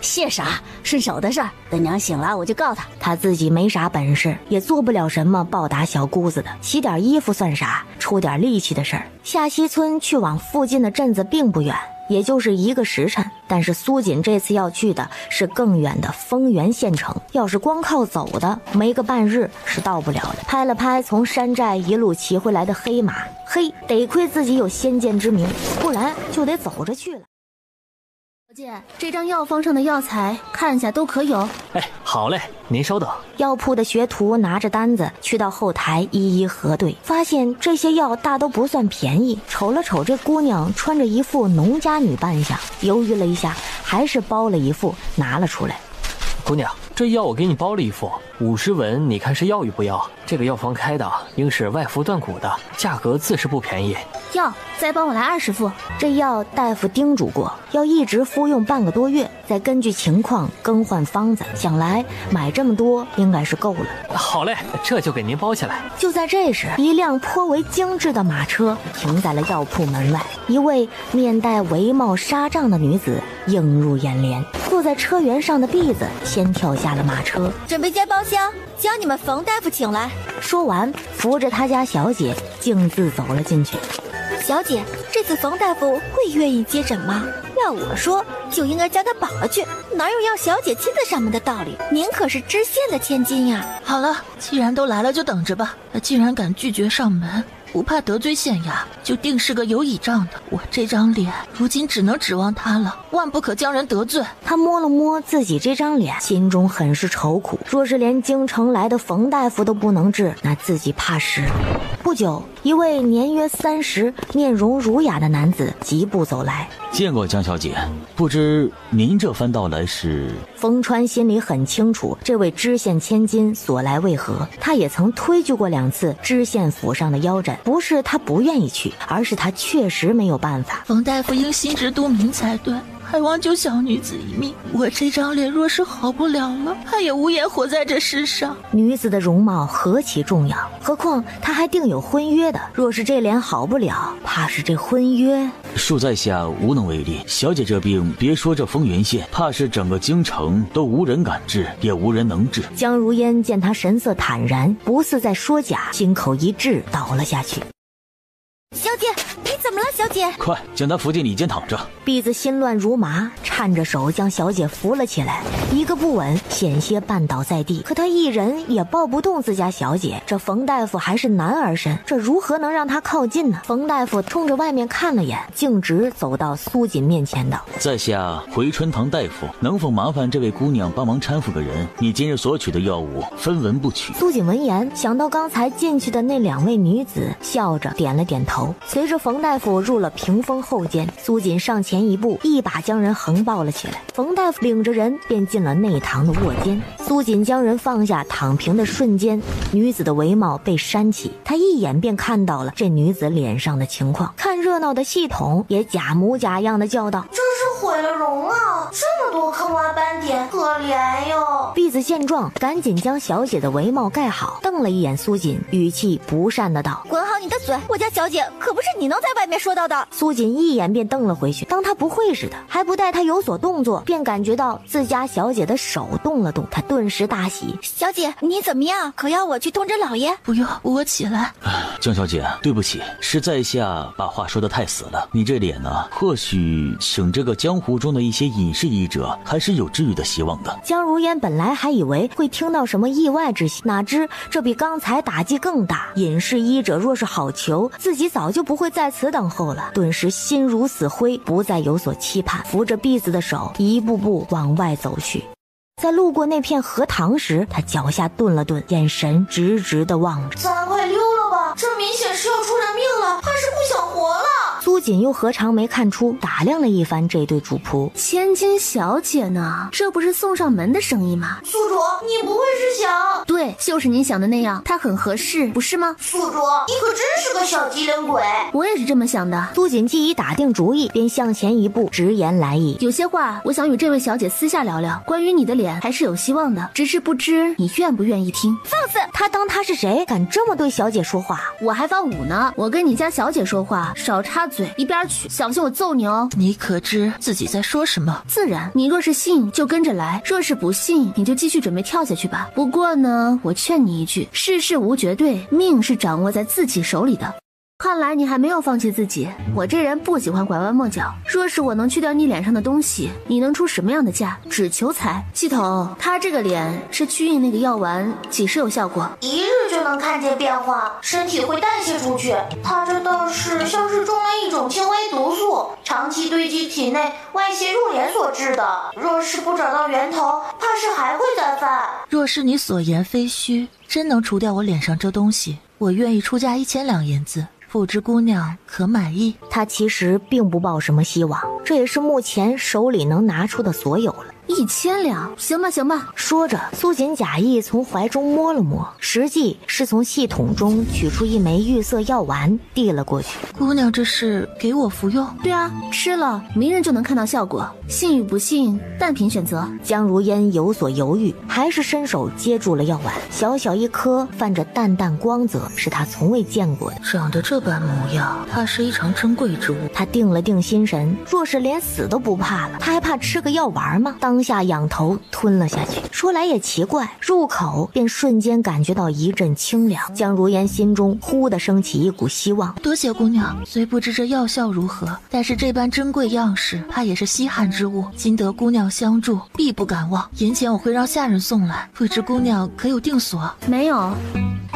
谢啥？顺手的事儿，等娘醒了我就告他。他自己没啥本事，也做不了什么报答小姑子的，洗点衣服算啥？出点力气的事儿。下西村去往附近的镇子并不远，也就是1个时辰，但是苏锦这次要去的是更远的丰原县城，要是光靠走的，没个半日是到不了的。拍了拍从山寨一路骑回来的黑马，嘿，得亏自己有先见之明，不然就得走着去了。小姐，这张药方上的药材看下都可有。哎，好嘞，您稍等。药铺的学徒拿着单子去到后台一一核对，发现这些药大都不算便宜。瞅了瞅这姑娘穿着一副农家女扮相，犹豫了一下，还是包了一副拿了出来。姑娘，这药我给你包了一副，50文，你看是要与不要？这个药方开的应是外服断骨的，价格自是不便宜。药，再帮我来20副。这药大夫叮嘱过，要一直服用半个多月，再根据情况更换方子。想来买这么多应该是够了。好嘞，这就给您包起来。就在这时，一辆颇为精致的马车停在了药铺门外，一位面戴围帽纱帐的女子映入眼帘。坐在车辕上的婢子先跳下了马车，准备接包厢，将你们冯大夫请来。说完，扶着他家小姐径自走了进去。小姐，这次冯大夫会愿意接诊吗？要我说，就应该将他绑了去，哪有要小姐亲自上门的道理？您可是知县的千金呀！好了，既然都来了，就等着吧。他既然敢拒绝上门，不怕得罪县衙，就定是个有倚仗的。我这张脸如今只能指望他了，万不可将人得罪。他摸了摸自己这张脸，心中很是愁苦。若是连京城来的冯大夫都不能治，那自己怕是。不久，一位年约30、面容儒雅的男子疾步走来。见过江小姐，不知您这番到来是？冯川心里很清楚，这位知县千金所来为何。他也曾推举过2次知县府上的腰斩，不是他不愿意去，而是他确实没有办法。冯大夫应心知肚明才对，还望救小女子一命。我这张脸若是好不了了，她也无颜活在这世上。女子的容貌何其重要，何况她还定有婚约的。若是这脸好不了，怕是这婚约……恕在下无能为力。小姐这病，别说这丰原县，怕是整个京城都无人敢治，也无人能治。江如烟见他神色坦然，不似在说假，心口一滞，倒了下去。小姐，你怎么了？小姐，快将她扶进里间躺着。婢子心乱如麻，颤着手将小姐扶了起来，一个不稳，险些绊倒在地。可他一人也抱不动自家小姐，这冯大夫还是男儿身，这如何能让他靠近呢？冯大夫冲着外面看了眼，径直走到苏锦面前道：“在下回春堂大夫，能否麻烦这位姑娘帮忙搀扶个人？你今日所取的药物，分文不取。”苏锦闻言，想到刚才进去的那2位女子，笑着点了点头。随着冯大夫入了屏风后间，苏锦上前一步，一把将人横抱了起来。冯大夫领着人便进了内堂的卧间。苏锦将人放下躺平的瞬间，女子的帷帽被扇起，他一眼便看到了这女子脸上的情况。看热闹的系统也假模假样的叫道：“这是毁了容啊！这么多坑洼斑点，可怜哟！”婢子见状，赶紧将小姐的帷帽盖好，瞪了一眼苏锦，语气不善的道：“管好你的嘴，我家小姐可不是你能在外面说到的。”苏锦一眼便瞪了回去，当他不会似的，还不待他有所动作，便感觉到自家小姐的手动了动，他顿时大喜：“小姐，你怎么样？可要我去通知老爷？”“不用，我起来。”江小姐，对不起，是在下把话说得太死了。你这脸呢，或许请这个江湖中的一些隐士医者，还是有治愈的希望的。江如烟本来还以为会听到什么意外之喜，哪知这比刚才打击更大。隐士医者若是好求，自己早就不会在此等候了。顿时心如死灰，不再有所期盼，扶着婢子的手一步步往外走去。在路过那片荷塘时，他脚下顿了顿，眼神直直地望着。咱快溜了吧，这明显是要出人命了，怕是不想活了。苏锦又何尝没看出，打量了一番这对主仆。千金小姐呢？这不是送上门的生意吗？宿主，你不会是想……对，就是你想的那样，她很合适，不是吗？宿主，你可真是个小机灵鬼。我也是这么想的。苏锦既已打定主意，便向前一步，直言来意。有些话我想与这位小姐私下聊聊，关于你的脸还是有希望的，只是不知你愿不愿意听。放肆！他当他是谁，敢这么对小姐说话？我还放5呢，我跟你家小姐说话少插嘴，嘴，一边去！小心我揍你哦！你可知自己在说什么？自然，你若是信就跟着来，若是不信，你就继续准备跳下去吧。不过呢，我劝你一句，世事无绝对，命是掌握在自己手里的。看来你还没有放弃自己，我这人不喜欢拐弯抹角。若是我能去掉你脸上的东西，你能出什么样的价？只求财。系统，他这个脸是驱印那个药丸几时有效果？1日就能看见变化，身体会代谢出去。他这倒是像是中了一种轻微毒素，长期堆积体内，外泄入脸所致的。若是不找到源头，怕是还会再犯。若是你所言非虚，真能除掉我脸上这东西，我愿意出价1000两银子。不知姑娘可满意？他其实并不抱什么希望，这也是目前手里能拿出的所有了。1000两，行吧行吧。说着，苏锦假意从怀中摸了摸，实际是从系统中取出一枚玉色药丸递了过去。姑娘这是给我服用？对啊，吃了明日就能看到效果，信与不信但凭选择。江如烟有所犹豫，还是伸手接住了药丸，小小一颗，泛着淡淡光泽，是他从未见过的。长得这般模样，它是一场珍贵之物。他定了定心神，若是连死都不怕了，他还怕吃个药丸吗？当下仰头吞了下去。说来也奇怪，入口便瞬间感觉到一阵清凉。江如烟心中忽地升起一股希望。多谢姑娘，虽不知这药效如何，但是这般珍贵样式，怕也是稀罕之物。今得姑娘相助，必不敢忘。银钱我会让下人送来，不知姑娘可有定所？没有，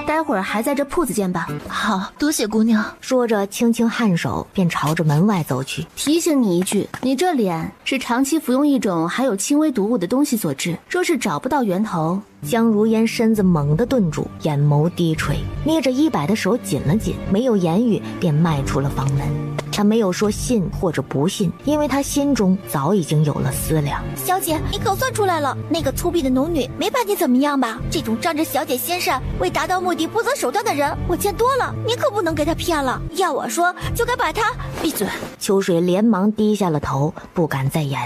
待会儿还在这铺子见吧。好，多谢姑娘。说着轻轻颔首，便朝着门外走去。提醒你一句，你这脸是长期服用一种含有轻微毒物的东西所致，若是找不到源头。江如烟身子猛地顿住，眼眸低垂，捏着衣摆的手紧了紧，没有言语便迈出了房门。他没有说信或者不信，因为他心中早已经有了思量。小姐，你可算出来了，那个粗鄙的农女没把你怎么样吧？这种仗着小姐心善，为达到目的不择手段的人，我见多了，你可不能给他骗了。要我说，就该把他……闭嘴！秋水连忙低下了头，不敢再言。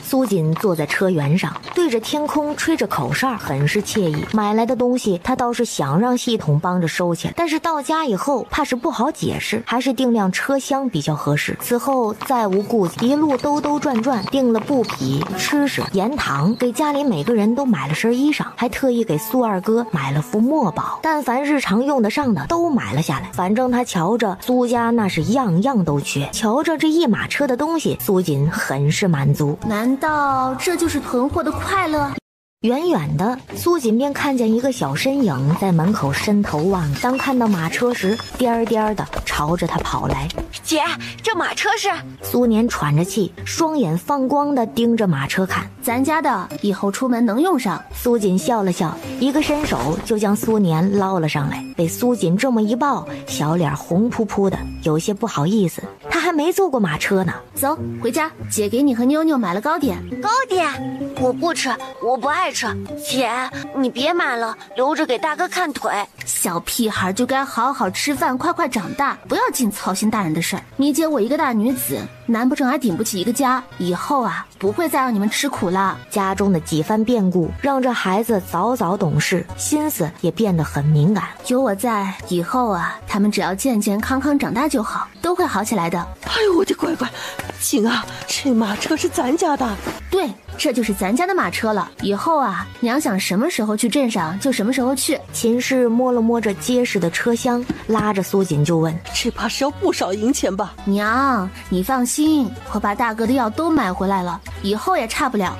苏锦坐在车辕上，对着天空吹着口哨，很是惬意。买来的东西他倒是想让系统帮着收起来，但是到家以后怕是不好解释，还是订辆车厢比较合适。此后再无顾忌，一路兜兜转转，订了布匹、吃食、盐糖，给家里每个人都买了身衣裳，还特意给苏二哥买了副墨宝，但凡日常用得上的都买了下来。反正他瞧着苏家那是样样都缺，瞧着这一马车的东西，苏锦很是满足。难道这就是囤货的快乐？远远的，苏锦便看见一个小身影在门口伸头望。当看到马车时，颠颠的朝着他跑来。姐，这马车是……苏年喘着气，双眼放光的盯着马车看。咱家的，以后出门能用上。苏锦笑了笑，一个伸手就将苏年捞了上来。被苏锦这么一抱，小脸红扑扑的，有些不好意思。他还没坐过马车呢。走，回家，姐给你和妞妞买了糕点。糕点？我不吃，我不爱吃。姐，你别买了，留着给大哥看腿。小屁孩就该好好吃饭，快快长大，不要净操心大人的事儿。你姐我一个大女子，难不成还顶不起一个家？以后啊，不会再让你们吃苦了。家中的几番变故，让这孩子早早懂事，心思也变得很敏感。有我在，以后啊，他们只要健健康康长大就好，都会好起来的。哎呦，我的乖乖，景啊，这马车是咱家的。对，这就是咱家的马车了。以后啊，娘想什么时候去镇上就什么时候去。秦氏摸了摸着结实的车厢，拉着苏锦就问：这怕是要不少银钱吧？娘，你放心，我把大哥的药都买回来了，以后也差不了。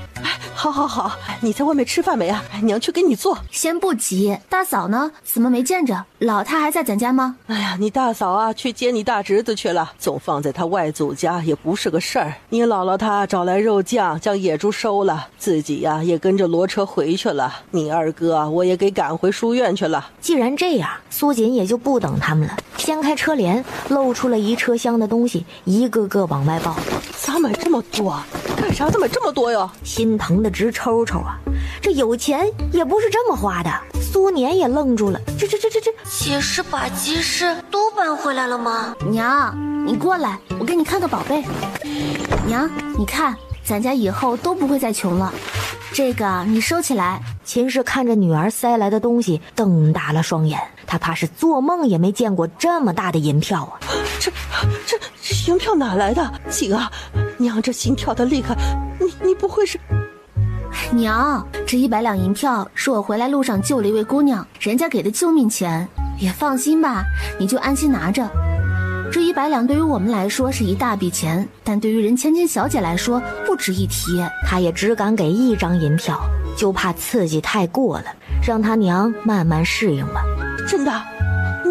好好好，你在外面吃饭没啊？娘去给你做。先不急，大嫂呢？怎么没见着？老太还在咱家吗？哎呀，你大嫂啊，去接你大侄子去了，总放在他外祖家也不是个事儿。你姥姥她找来肉酱，将野猪收了，自己呀也跟着骡车回去了。你二哥我也给赶回书院去了。既然这样，苏锦也就不等他们了，掀开车帘，露出了一车厢的东西，一个个往外抱。咋买这么多？干啥咋买这么多哟？心疼的直抽抽啊！这有钱也不是这么花的。苏年也愣住了，这，姐是把鸡翅都搬回来了吗？娘，你过来，我给你看个宝贝。娘，你看，咱家以后都不会再穷了。这个你收起来。秦氏看着女儿塞来的东西，瞪大了双眼。他他怕是做梦也没见过这么大的银票啊！这银票哪来的？景啊，娘这心跳的厉害，你不会是……娘，这100两银票是我回来路上救了一位姑娘，人家给的救命钱。也放心吧，你就安心拿着。这100两对于我们来说是一大笔钱，但对于任芊芊小姐来说不值一提。她也只敢给1张银票，就怕刺激太过了，让她娘慢慢适应吧。真的？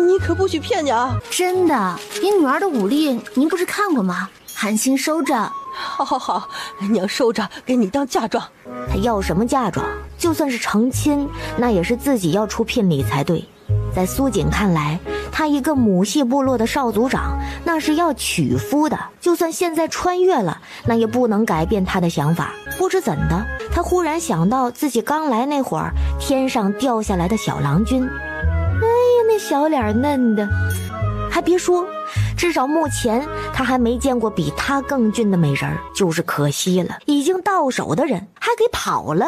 你可不许骗娘！真的，您女儿的武力您不是看过吗？安心收着。好，娘收着，给你当嫁妆。她要什么嫁妆？就算是成亲，那也是自己要出聘礼才对。在苏锦看来，他一个母系部落的少族长，那是要娶夫的。就算现在穿越了，那也不能改变他的想法。不知怎的，他忽然想到自己刚来那会儿，天上掉下来的小郎君。哎呀，那小脸嫩的，还别说，至少目前他还没见过比他更俊的美人，就是可惜了，已经到手的人还给跑了。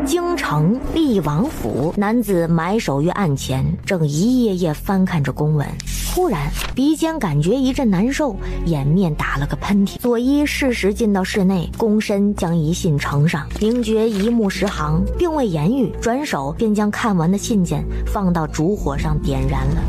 京城厉王府，男子埋首于案前，正一页页翻看着公文。忽然鼻尖感觉一阵难受，掩面打了个喷嚏。佐伊适时进到室内，躬身将一信呈上，名爵一目十行，并未言语，转手便将看完的信件放到烛火上点燃了。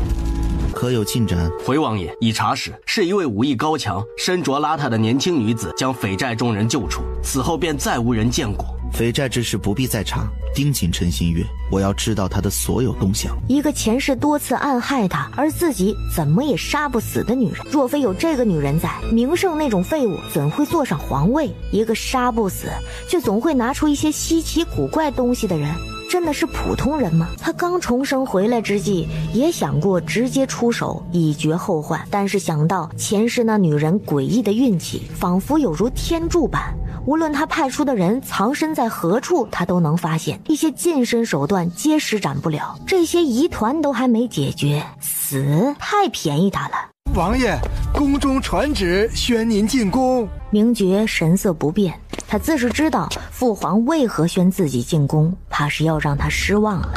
可有进展？回王爷，已查实，是一位武艺高强、身着邋遢的年轻女子将匪寨中人救出，此后便再无人见过。匪寨之事不必再查，盯紧陈新月，我要知道他的所有动向。一个前世多次暗害他，而自己怎么也杀不死的女人，若非有这个女人在，明胜那种废物怎会坐上皇位？一个杀不死，却总会拿出一些稀奇古怪东西的人，真的是普通人吗？他刚重生回来之际，也想过直接出手以绝后患，但是想到前世那女人诡异的运气，仿佛有如天助般，无论他派出的人藏身在何处，他都能发现，一些近身手段皆施展不了。这些疑团都还没解决，死太便宜他了。王爷，宫中传旨宣您进宫。名爵神色不变，他自是知道父皇为何宣自己进宫，怕是要让他失望了。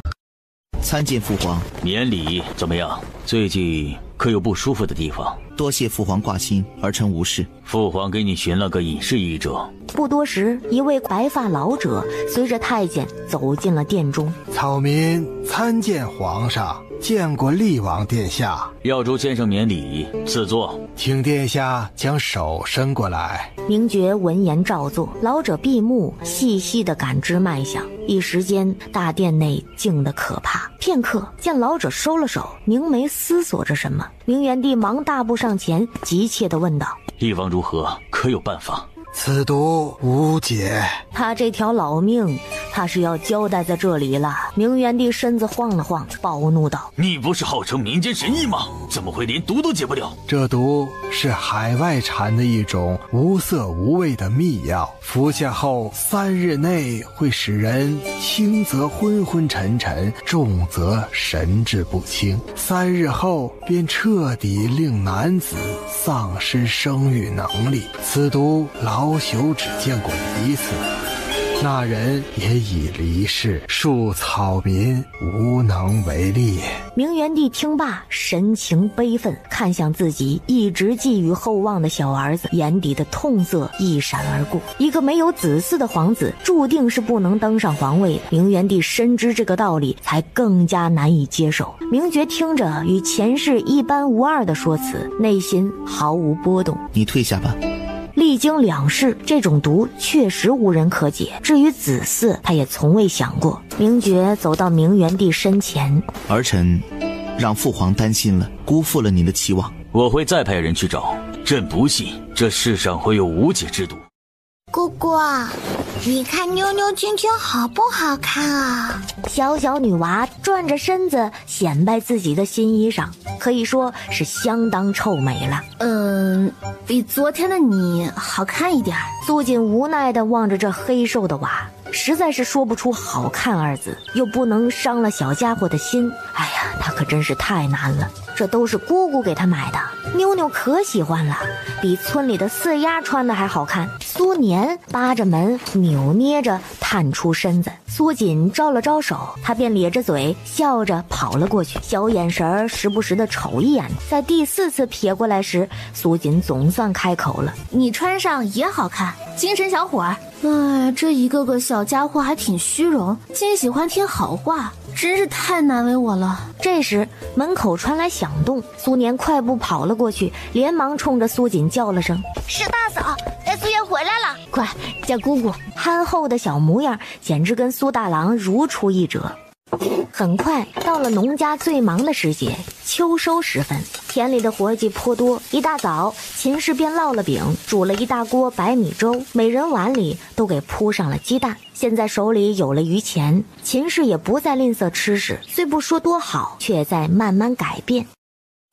参见父皇。免礼怎么样？最近可有不舒服的地方？多谢父皇挂心，儿臣无事。父皇给你寻了个隐士医者。不多时，一位白发老者随着太监走进了殿中。草民参见皇上，见过厉王殿下。耀竹先生免礼，赐座。请殿下将手伸过来。名爵闻言照做，老者闭目，细细地感知脉象。一时间，大殿内静得可怕。片刻，见老者收了手，凝眉思索着什么。明元帝忙大步上前，急切地问道：地方如何？可有办法？此毒无解。他这条老命怕是要交代在这里了。明元帝身子晃了晃，暴怒道：你不是号称民间神医吗？怎么会连毒都解不了？这毒是海外产的一种无色无味的秘药，服下后3日内会使人轻则昏昏沉沉，重则神志不清，3日后便彻底令男子丧失生育能力。此毒老朽只见过1次，那人也已离世，恕草民无能为力。明元帝听罢，神情悲愤，看向自己一直寄予厚望的小儿子，眼底的痛色一闪而过。一个没有子嗣的皇子，注定是不能登上皇位的。明元帝深知这个道理，才更加难以接受。明爵听着与前世一般无二的说辞，内心毫无波动。你退下吧。历经2世，这种毒确实无人可解。至于子嗣，他也从未想过。明爵走到明元帝身前：儿臣让父皇担心了，辜负了您的期望。我会再派人去找。朕不信这世上会有无解之毒。姑姑，你看妞妞芊芊好不好看啊？小小女娃转着身子显摆自己的新衣裳，可以说是相当臭美了。比昨天的你好看一点。苏锦无奈地望着这黑瘦的娃，实在是说不出好看二字，又不能伤了小家伙的心。哎呀，他可真是太难了。这都是姑姑给她买的。妞妞可喜欢了，比村里的四丫穿的还好看。苏年扒着门扭捏着探出身子，苏锦招了招手，他便咧着嘴笑着跑了过去，小眼神时不时的瞅一眼。在第4次瞥过来时，苏锦总算开口了：你穿上也好看，精神小伙儿。哎，这一个个小家伙还挺虚荣，竟喜欢听好话，真是太难为我了。这时门口传来响动，苏年快步跑了过去，连忙冲着苏锦叫了声：是大嫂，苏妍回来了，快叫姑姑。憨厚的小模样简直跟苏大郎如出一辙。很快到了农家最忙的时节，秋收时分，田里的活计颇多。一大早，秦氏便烙了饼，煮了一大锅白米粥，每人碗里都给铺上了鸡蛋。现在手里有了余钱，秦氏也不再吝啬吃食，虽不说多好，却也在慢慢改变。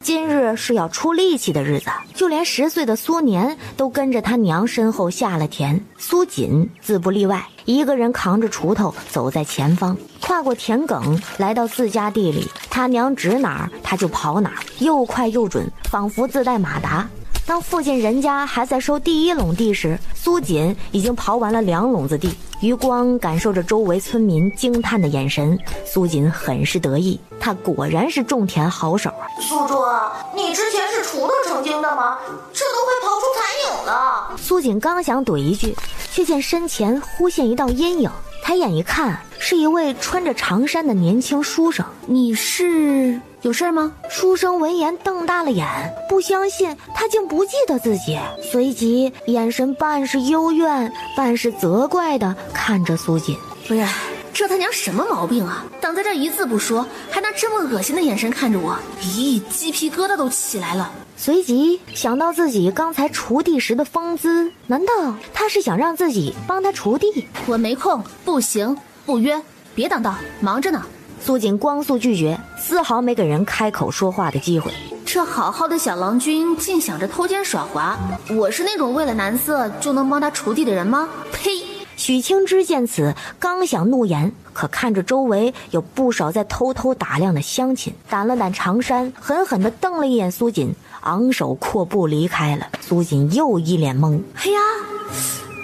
今日是要出力气的日子，就连10岁的苏年都跟着他娘身后下了田，苏锦自不例外，一个人扛着锄头走在前方，跨过田埂来到自家地里，他娘指哪儿他就跑哪儿，又快又准，仿佛自带马达。当附近人家还在收第1垄地时，苏锦已经刨完了2垄子地。余光感受着周围村民惊叹的眼神，苏锦很是得意，他果然是种田好手啊。苏卓，你之前是锄头成精的吗？这都快刨出残影了。苏锦刚想怼一句，却见身前忽现一道阴影，抬眼一看，是一位穿着长衫的年轻书生。你是有事吗？书生闻言瞪大了眼，不相信他竟不记得自己，随即眼神半是幽怨半是责怪的看着苏锦。不是，这他娘什么毛病啊？挡在这一字不说，还拿这么恶心的眼神看着我，咦，鸡皮疙瘩都起来了。随即想到自己刚才锄地时的风姿，难道他是想让自己帮他锄地？我没空，不行，不约，别挡道，忙着呢。苏锦光速拒绝，丝毫没给人开口说话的机会。这好好的小郎君竟想着偷奸耍滑，我是那种为了男色就能帮他锄地的人吗？呸！许清之见此，刚想怒言，可看着周围有不少在偷偷打量的乡亲，掸了掸长衫，狠狠地瞪了一眼苏锦，昂首阔步离开了。苏锦又一脸懵，哎呀，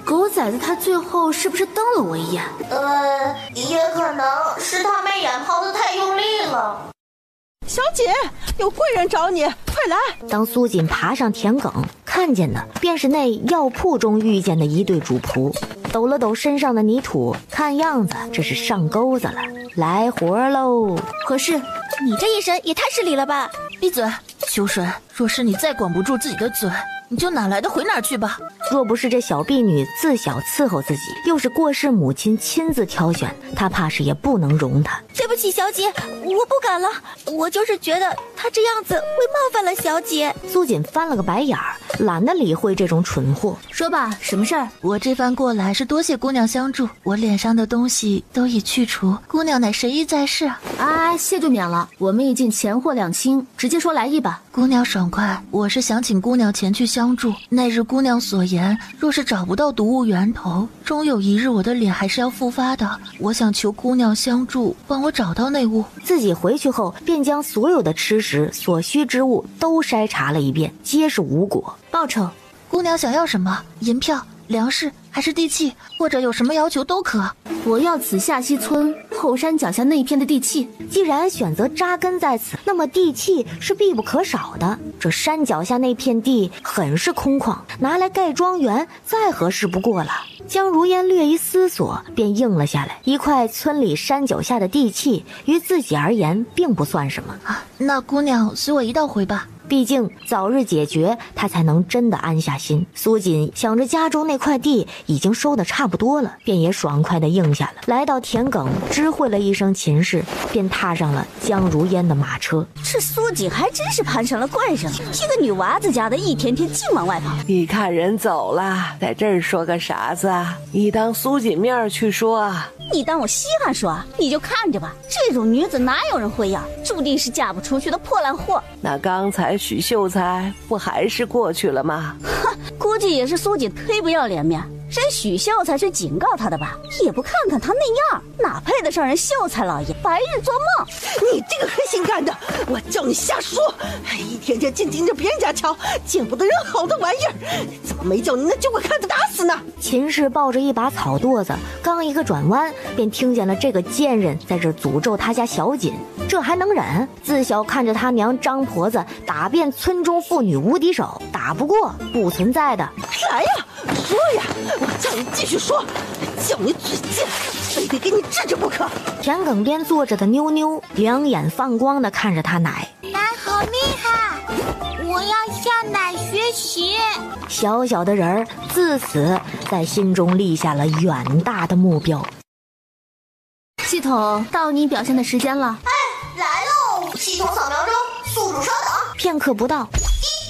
狗崽子他最后是不是瞪了我一眼？也可能是他媚眼抛得太用力了。小姐，有贵人找你，快来！当苏锦爬上田埂，看见的便是那药铺中遇见的一对主仆，抖了抖身上的泥土，看样子这是上钩子了，来活喽。可是你这一身也太失礼了吧！闭嘴，秋水，若是你再管不住自己的嘴，你就哪来的回哪去吧。若不是这小婢女自小伺候自己，又是过世母亲亲自挑选，她怕是也不能容她。对不起，小姐，我不敢了，我就是觉得她这样子会冒犯了小姐。苏锦翻了个白眼儿，懒得理会这种蠢货。说吧，什么事儿？我这番过来是多谢姑娘相助，我脸上的东西都已去除，姑娘乃神医在世啊，谢就免了，我们已经钱货两清，直接说来意吧。姑娘爽快，我是想请姑娘前去相助。那日姑娘所言，若是找不到毒物源头，终有一日我的脸还是要复发的。我想求姑娘相助，帮我找到那物。自己回去后，便将所有的吃食所需之物都筛查了一遍，皆是无果。报酬，姑娘想要什么？银票、粮食还是地契，或者有什么要求都可。我要此下西村后山脚下那一片的地契。既然选择扎根在此，那么地契是必不可少的。这山脚下那片地很是空旷，拿来盖庄园再合适不过了。江如烟略一思索，便应了下来。一块村里山脚下的地契，于自己而言并不算什么啊。那姑娘随我一道回吧。毕竟早日解决，他才能真的安下心。苏锦想着家中那块地已经收得差不多了，便也爽快地应下了。来到田埂，知会了一声秦氏，便踏上了江如烟的马车。这苏锦还真是攀上了怪上，一个女娃子家的，一天天净往外跑。你看人走了，在这儿说个啥子啊？你当苏锦面去说啊？你当我稀罕说？你就看着吧，这种女子哪有人会要，注定是嫁不出去的破烂货。那刚才许秀才不还是过去了吗？哼，估计也是苏锦忒不要脸面，这许秀才去警告他的吧，也不看看他那样，哪配得上人秀才老爷？白日做梦！你这个黑心干的，我叫你瞎说！一天天净盯着别人家瞧，见不得人好的玩意儿，怎么没叫你那酒鬼看着打死呢？秦氏抱着一把草垛子，刚一个转弯，便听见了这个贱人在这诅咒他家小锦，这还能忍？自小看着他娘张婆子打遍村中妇女无敌手，打不过不存在的。来呀，说呀，我叫你继续说，叫你嘴贱，非得给你治治不可。田埂边坐着的妞妞两眼放光地看着他奶，奶好厉害，我要向奶学习。小小的人儿自此在心中立下了远大的目标。系统，到你表现的时间了。哎，来喽！系统扫描中，宿主稍等。片刻不到，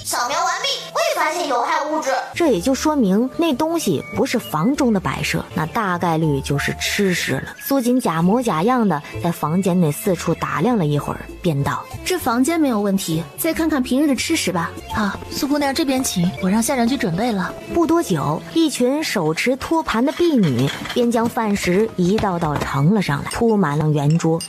扫描完毕，未发现有害物质。这也就说明那东西不是房中的摆设，那大概率就是吃食了。苏锦假模假样的在房间内四处打量了一会儿，便道：这房间没有问题，再看看平日的吃食吧。好，苏姑娘这边请，我让下人去准备了。不多久，一群手持托盘的婢女便将饭食一道道盛了上来，铺满了圆桌。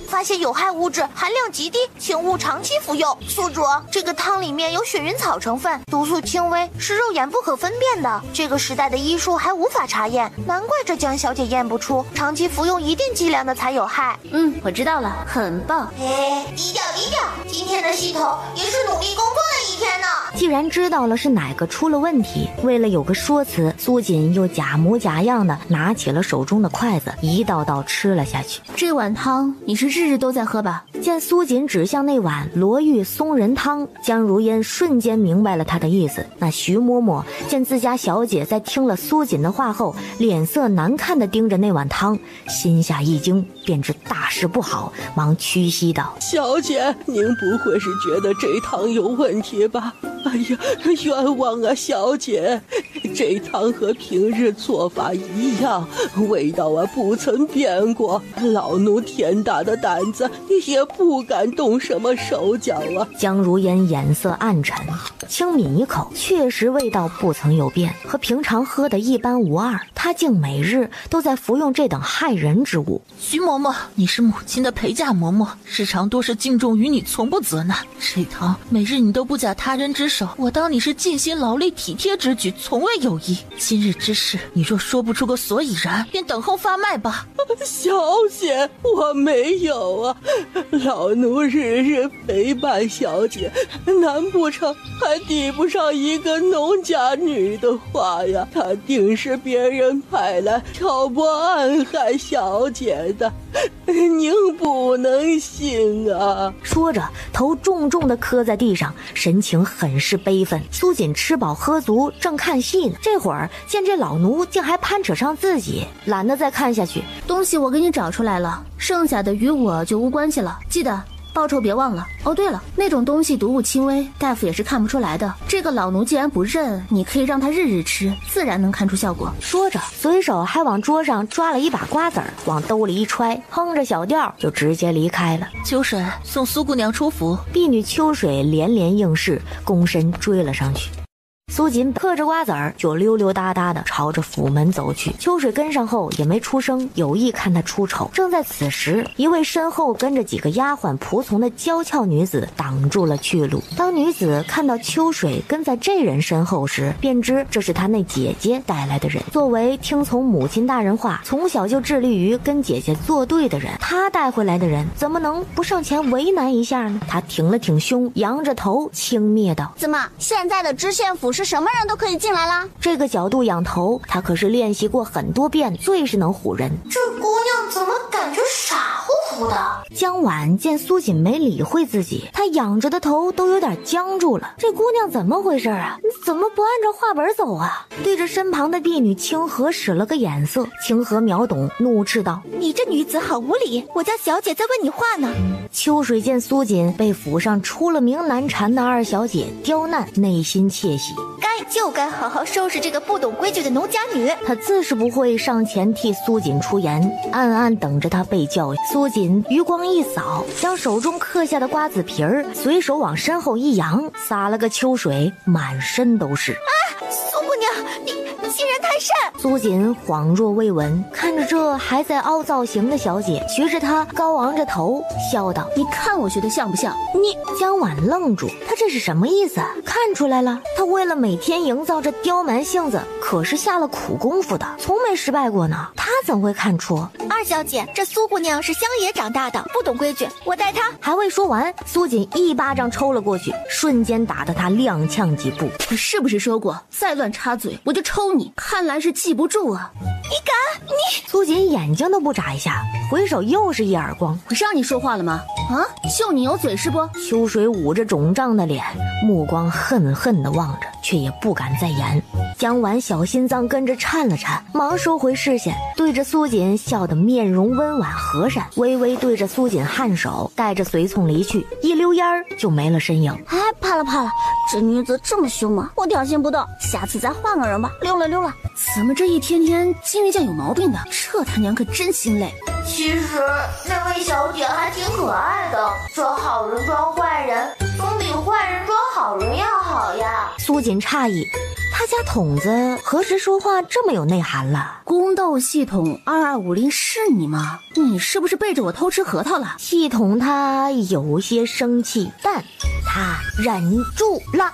发现有害物质，含量极低，请勿长期服用。宿主，这个汤里面有雪云草成分，毒素轻微，是肉眼不可分辨的。这个时代的医术还无法查验，难怪这江小姐验不出，长期服用一定剂量的才有害。我知道了，很棒。低调低调，今天的系统也是努力工作的一天呢。既然知道了是哪个出了问题，为了有个说辞，苏锦又假模假样的拿起了手中的筷子，一道道吃了下去。这碗汤你是日日都在喝吧？见苏锦指向那碗罗玉松仁汤，江如烟瞬间明白了他的意思。那徐嬷嬷见自家小姐在听了苏锦的话后，脸色难看地盯着那碗汤，心下一惊，便知大事不好，忙屈膝道：小姐，您不会是觉得这汤有问题吧？哎呀，冤枉啊，小姐！这汤和平日做法一样，味道啊不曾变过。老奴天大的胆子，也不敢动什么手脚啊。江如烟眼色暗沉，轻抿一口，确实味道不曾有变，和平常喝的一般无二。她竟每日都在服用这等害人之物。徐嬷嬷，你是母亲的陪嫁嬷嬷，日常多是敬重于你，从不责难。这汤每日你都不假他人之手，我当你是尽心劳力体贴之举，从未有异。今日之事，你若说不出个所以然，便等候发卖吧。小姐，我没有啊，老奴日日陪伴小姐，难不成还抵不上一个农家女的话呀？她定是别人派来挑拨暗害小姐的，您不能信啊！说着，头重重地磕在地上，神情很是悲愤。苏锦吃饱喝足，正看戏呢，这会儿见这老奴竟还攀扯上自己，懒得再看下去。东西我给你找出来了，剩下的与我就无关系了，记得报酬别忘了。哦对了，那种东西毒物轻微，大夫也是看不出来的。这个老奴既然不认，你可以让他日日吃，自然能看出效果。说着，随手还往桌上抓了一把瓜子儿，往兜里一揣，哼着小调就直接离开了。秋水，送苏姑娘出府。婢女秋水连连应是，躬身追了上去。苏锦嗑着瓜子儿，就溜溜达达地朝着府门走去。秋水跟上后也没出声，有意看他出丑。正在此时，一位身后跟着几个丫鬟仆从的娇俏女子挡住了去路。当女子看到秋水跟在这人身后时，便知这是她那姐姐带来的人。作为听从母亲大人话，从小就致力于跟姐姐作对的人，她带回来的人怎么能不上前为难一下呢？她挺了挺胸，扬着头轻蔑道：怎么，现在的知县府是什么人都可以进来啦？这个角度仰头，他可是练习过很多遍，最是能唬人。这姑娘怎么感觉傻乎乎的？江晚见苏锦没理会自己，他仰着的头都有点僵住了。这姑娘怎么回事啊？你怎么不按照话本走啊？对着身旁的婢女清河使了个眼色，清河秒懂，怒斥道：你这女子好无礼，我家小姐在问你话呢。秋水见苏锦被府上出了名难缠的二小姐刁难，内心窃喜，该好好收拾这个不懂规矩的农家女。他自是不会上前替苏锦出言，暗暗等着他被教。苏锦余光一扫，将手中嗑下的瓜子皮儿随手往身后一扬，撒了个秋水，满身都是。苏姑娘，你信任太甚。苏锦恍若未闻，看着这还在凹造型的小姐，学着她高昂着头笑道：“你看我学的像不像？”你江婉愣住，她这是什么意思？看出来了，她为了每天营造这刁蛮性子，可是下了苦功夫的，从没失败过呢。她怎会看出？二小姐，这苏姑娘是乡野长大的，不懂规矩，我带她。还未说完，苏锦一巴掌抽了过去，瞬间打得她踉跄几步。我是不是说过，再乱插嘴我就抽你？看来是记不住啊！你敢？你……苏锦眼睛都不眨一下，回手又是一耳光。我让你说话了吗？啊，就你有嘴是不？秋水捂着肿胀的脸，目光恨恨地望着，却也不敢再言。江婉小心脏跟着颤了颤，忙收回视线，对着苏锦笑得面容温婉和善，微微对着苏锦颔首，带着随从离去，一溜烟儿就没了身影。哎，怕了，这女子这么凶吗？我调心不动，下次再换个人吧。溜了。怎么这一天天金鱼酱有毛病的？这他娘可真心累。其实那位小姐还挺可爱的，这好人装坏人，总比坏人装好人要好呀。苏锦诧异，他家筒子何时说话这么有内涵了？宫斗系统2250是你吗？你是不是背着我偷吃核桃了？系统他有些生气，但他忍住了。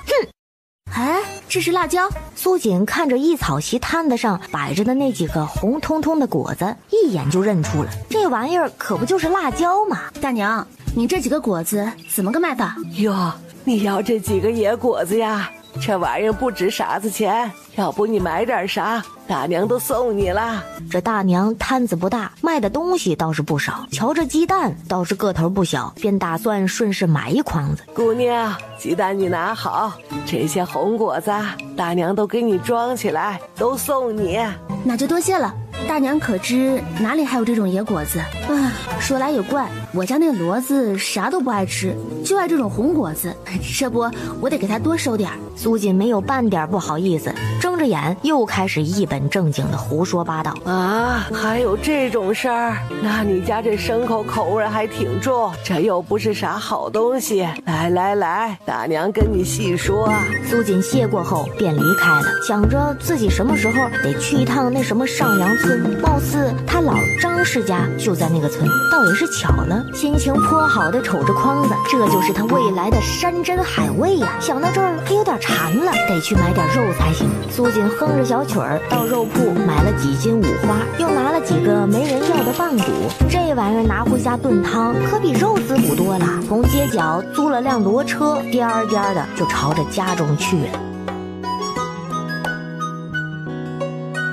哎，这是辣椒。苏锦看着一草席摊子上摆着的那几个红彤彤的果子，一眼就认出了，这玩意儿可不就是辣椒吗？大娘，你这几个果子怎么个卖法？哟，你要这几个野果子呀？这玩意儿不值啥子钱，要不你买点啥，大娘都送你了。这大娘摊子不大，卖的东西倒是不少，瞧这鸡蛋倒是个头不小，便打算顺势买一筐子。姑娘，鸡蛋你拿好，这些红果子大娘都给你装起来，都送你。那就多谢了。大娘可知哪里还有这种野果子啊？说来也怪，我家那骡子啥都不爱吃，就爱这种红果子。这不，我得给他多收点。苏锦没有半点不好意思，睁着眼又开始一本正经的胡说八道。啊，还有这种事儿？那你家这牲口口味还挺重，这又不是啥好东西。来，大娘跟你细说。苏锦谢过后便离开了，想着自己什么时候得去一趟那什么上阳村，貌似他老张氏家就在那个村，倒也是巧了。心情颇好的瞅着筐子，这就是他未来的山珍海味呀。想到这儿，他有点馋了，得去买点肉才行。苏锦哼着小曲儿到肉铺买了几斤五花，又拿了几个没人要的棒骨。这玩意儿拿回家炖汤，可比肉滋补多了。从街角租了辆骡车，颠儿颠儿的就朝着家中去了。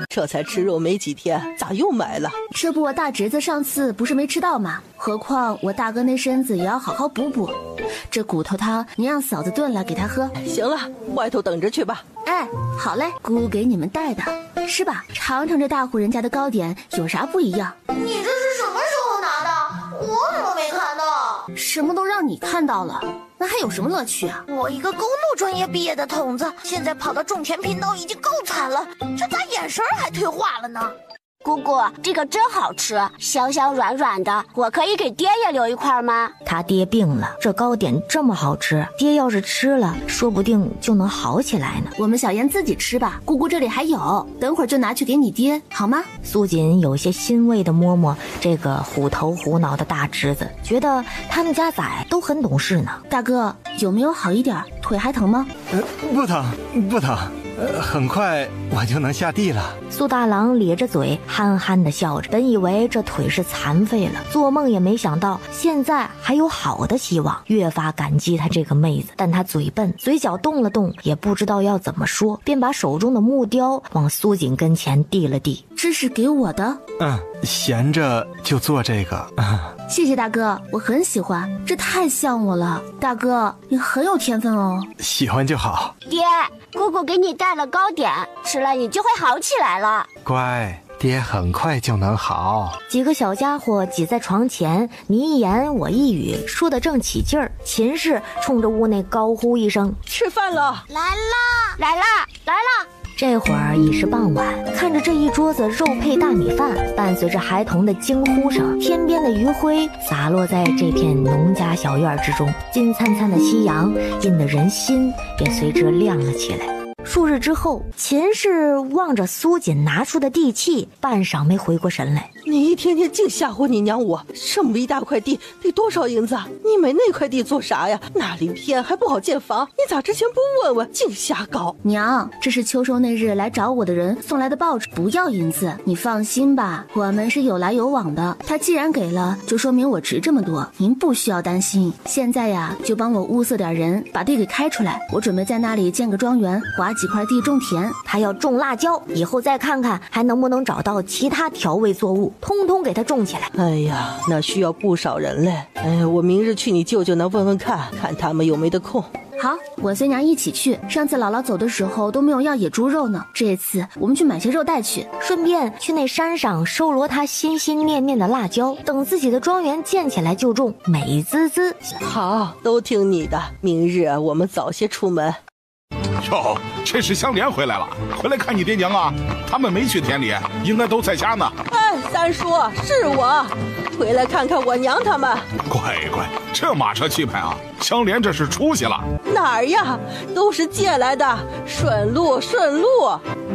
这才吃肉没几天，咋又买了？这不，我大侄子上次不是没吃到吗？何况我大哥那身子也要好好补补。这骨头汤你让嫂子炖了给他喝。行了，外头等着去吧。哎，好嘞，姑给你们带的，吃吧，尝尝这大户人家的糕点有啥不一样。你这是什么时候拿的？我怎么没看到？什么都让你看到了，那还有什么乐趣啊？我一个公路专业毕业的筒子，现在跑到种田频道已经够惨了，这咋眼神还退化了呢？姑姑，这个真好吃，香香软软的，我可以给爹也留一块吗？他爹病了，这糕点这么好吃，爹要是吃了，说不定就能好起来呢。我们小妍自己吃吧，姑姑这里还有，等会儿就拿去给你爹，好吗？苏锦有些欣慰地摸摸这个虎头虎脑的大侄子，觉得他们家崽都很懂事呢。大哥，有没有好一点？腿还疼吗？不疼，很快我就能下地了。苏大郎咧着嘴憨憨地笑着，本以为这腿是残废了，做梦也没想到现在还有好的希望，越发感激他这个妹子。但他嘴笨，嘴角动了动，也不知道要怎么说，便把手中的木雕往苏锦跟前递了递。这是给我的？闲着就做这个。谢谢大哥，我很喜欢，这太像我了。大哥，你很有天分哦。喜欢就好。爹，姑姑给你带了糕点，吃了你就会好起来了。乖，爹很快就能好。几个小家伙挤在床前，你一言我一语，说得正起劲儿。秦氏冲着屋内高呼一声：“吃饭了！”来啦！这会儿已是傍晚，看着这一桌子肉配大米饭，伴随着孩童的惊呼声，天边的余晖洒落在这片农家小院之中，金灿灿的夕阳映得人心也随之亮了起来。数日之后，秦氏望着苏锦拿出的地契，半晌没回过神来。你一天天净吓唬你娘我，这么一大块地得多少银子？你买那块地做啥呀？那里偏还不好建房，你咋之前不问问，净瞎搞？娘，这是秋收那日来找我的人送来的报纸，不要银子，你放心吧，我们是有来有往的。他既然给了，就说明我值这么多，您不需要担心。现在呀，就帮我物色点人，把地给开出来，我准备在那里建个庄园，划几块地种田。他要种辣椒，以后再看看还能不能找到其他调味作物，通通给他种起来。哎呀，那需要不少人嘞。我明日去你舅舅那问问看，看他们有没得空。好，我随娘一起去。上次姥姥走的时候都没有要野猪肉呢，这次我们去买些肉带去，顺便去那山上收罗他心心念念的辣椒，等自己的庄园建起来就种，美滋滋。好，都听你的。明日我们早些出门。哟，这是香莲回来了，回来看你爹娘啊。他们没去田里，应该都在家呢。三叔，是我，回来看看我娘他们。乖，这马车气派啊！香莲这是出息了。哪儿呀？都是借来的，顺路。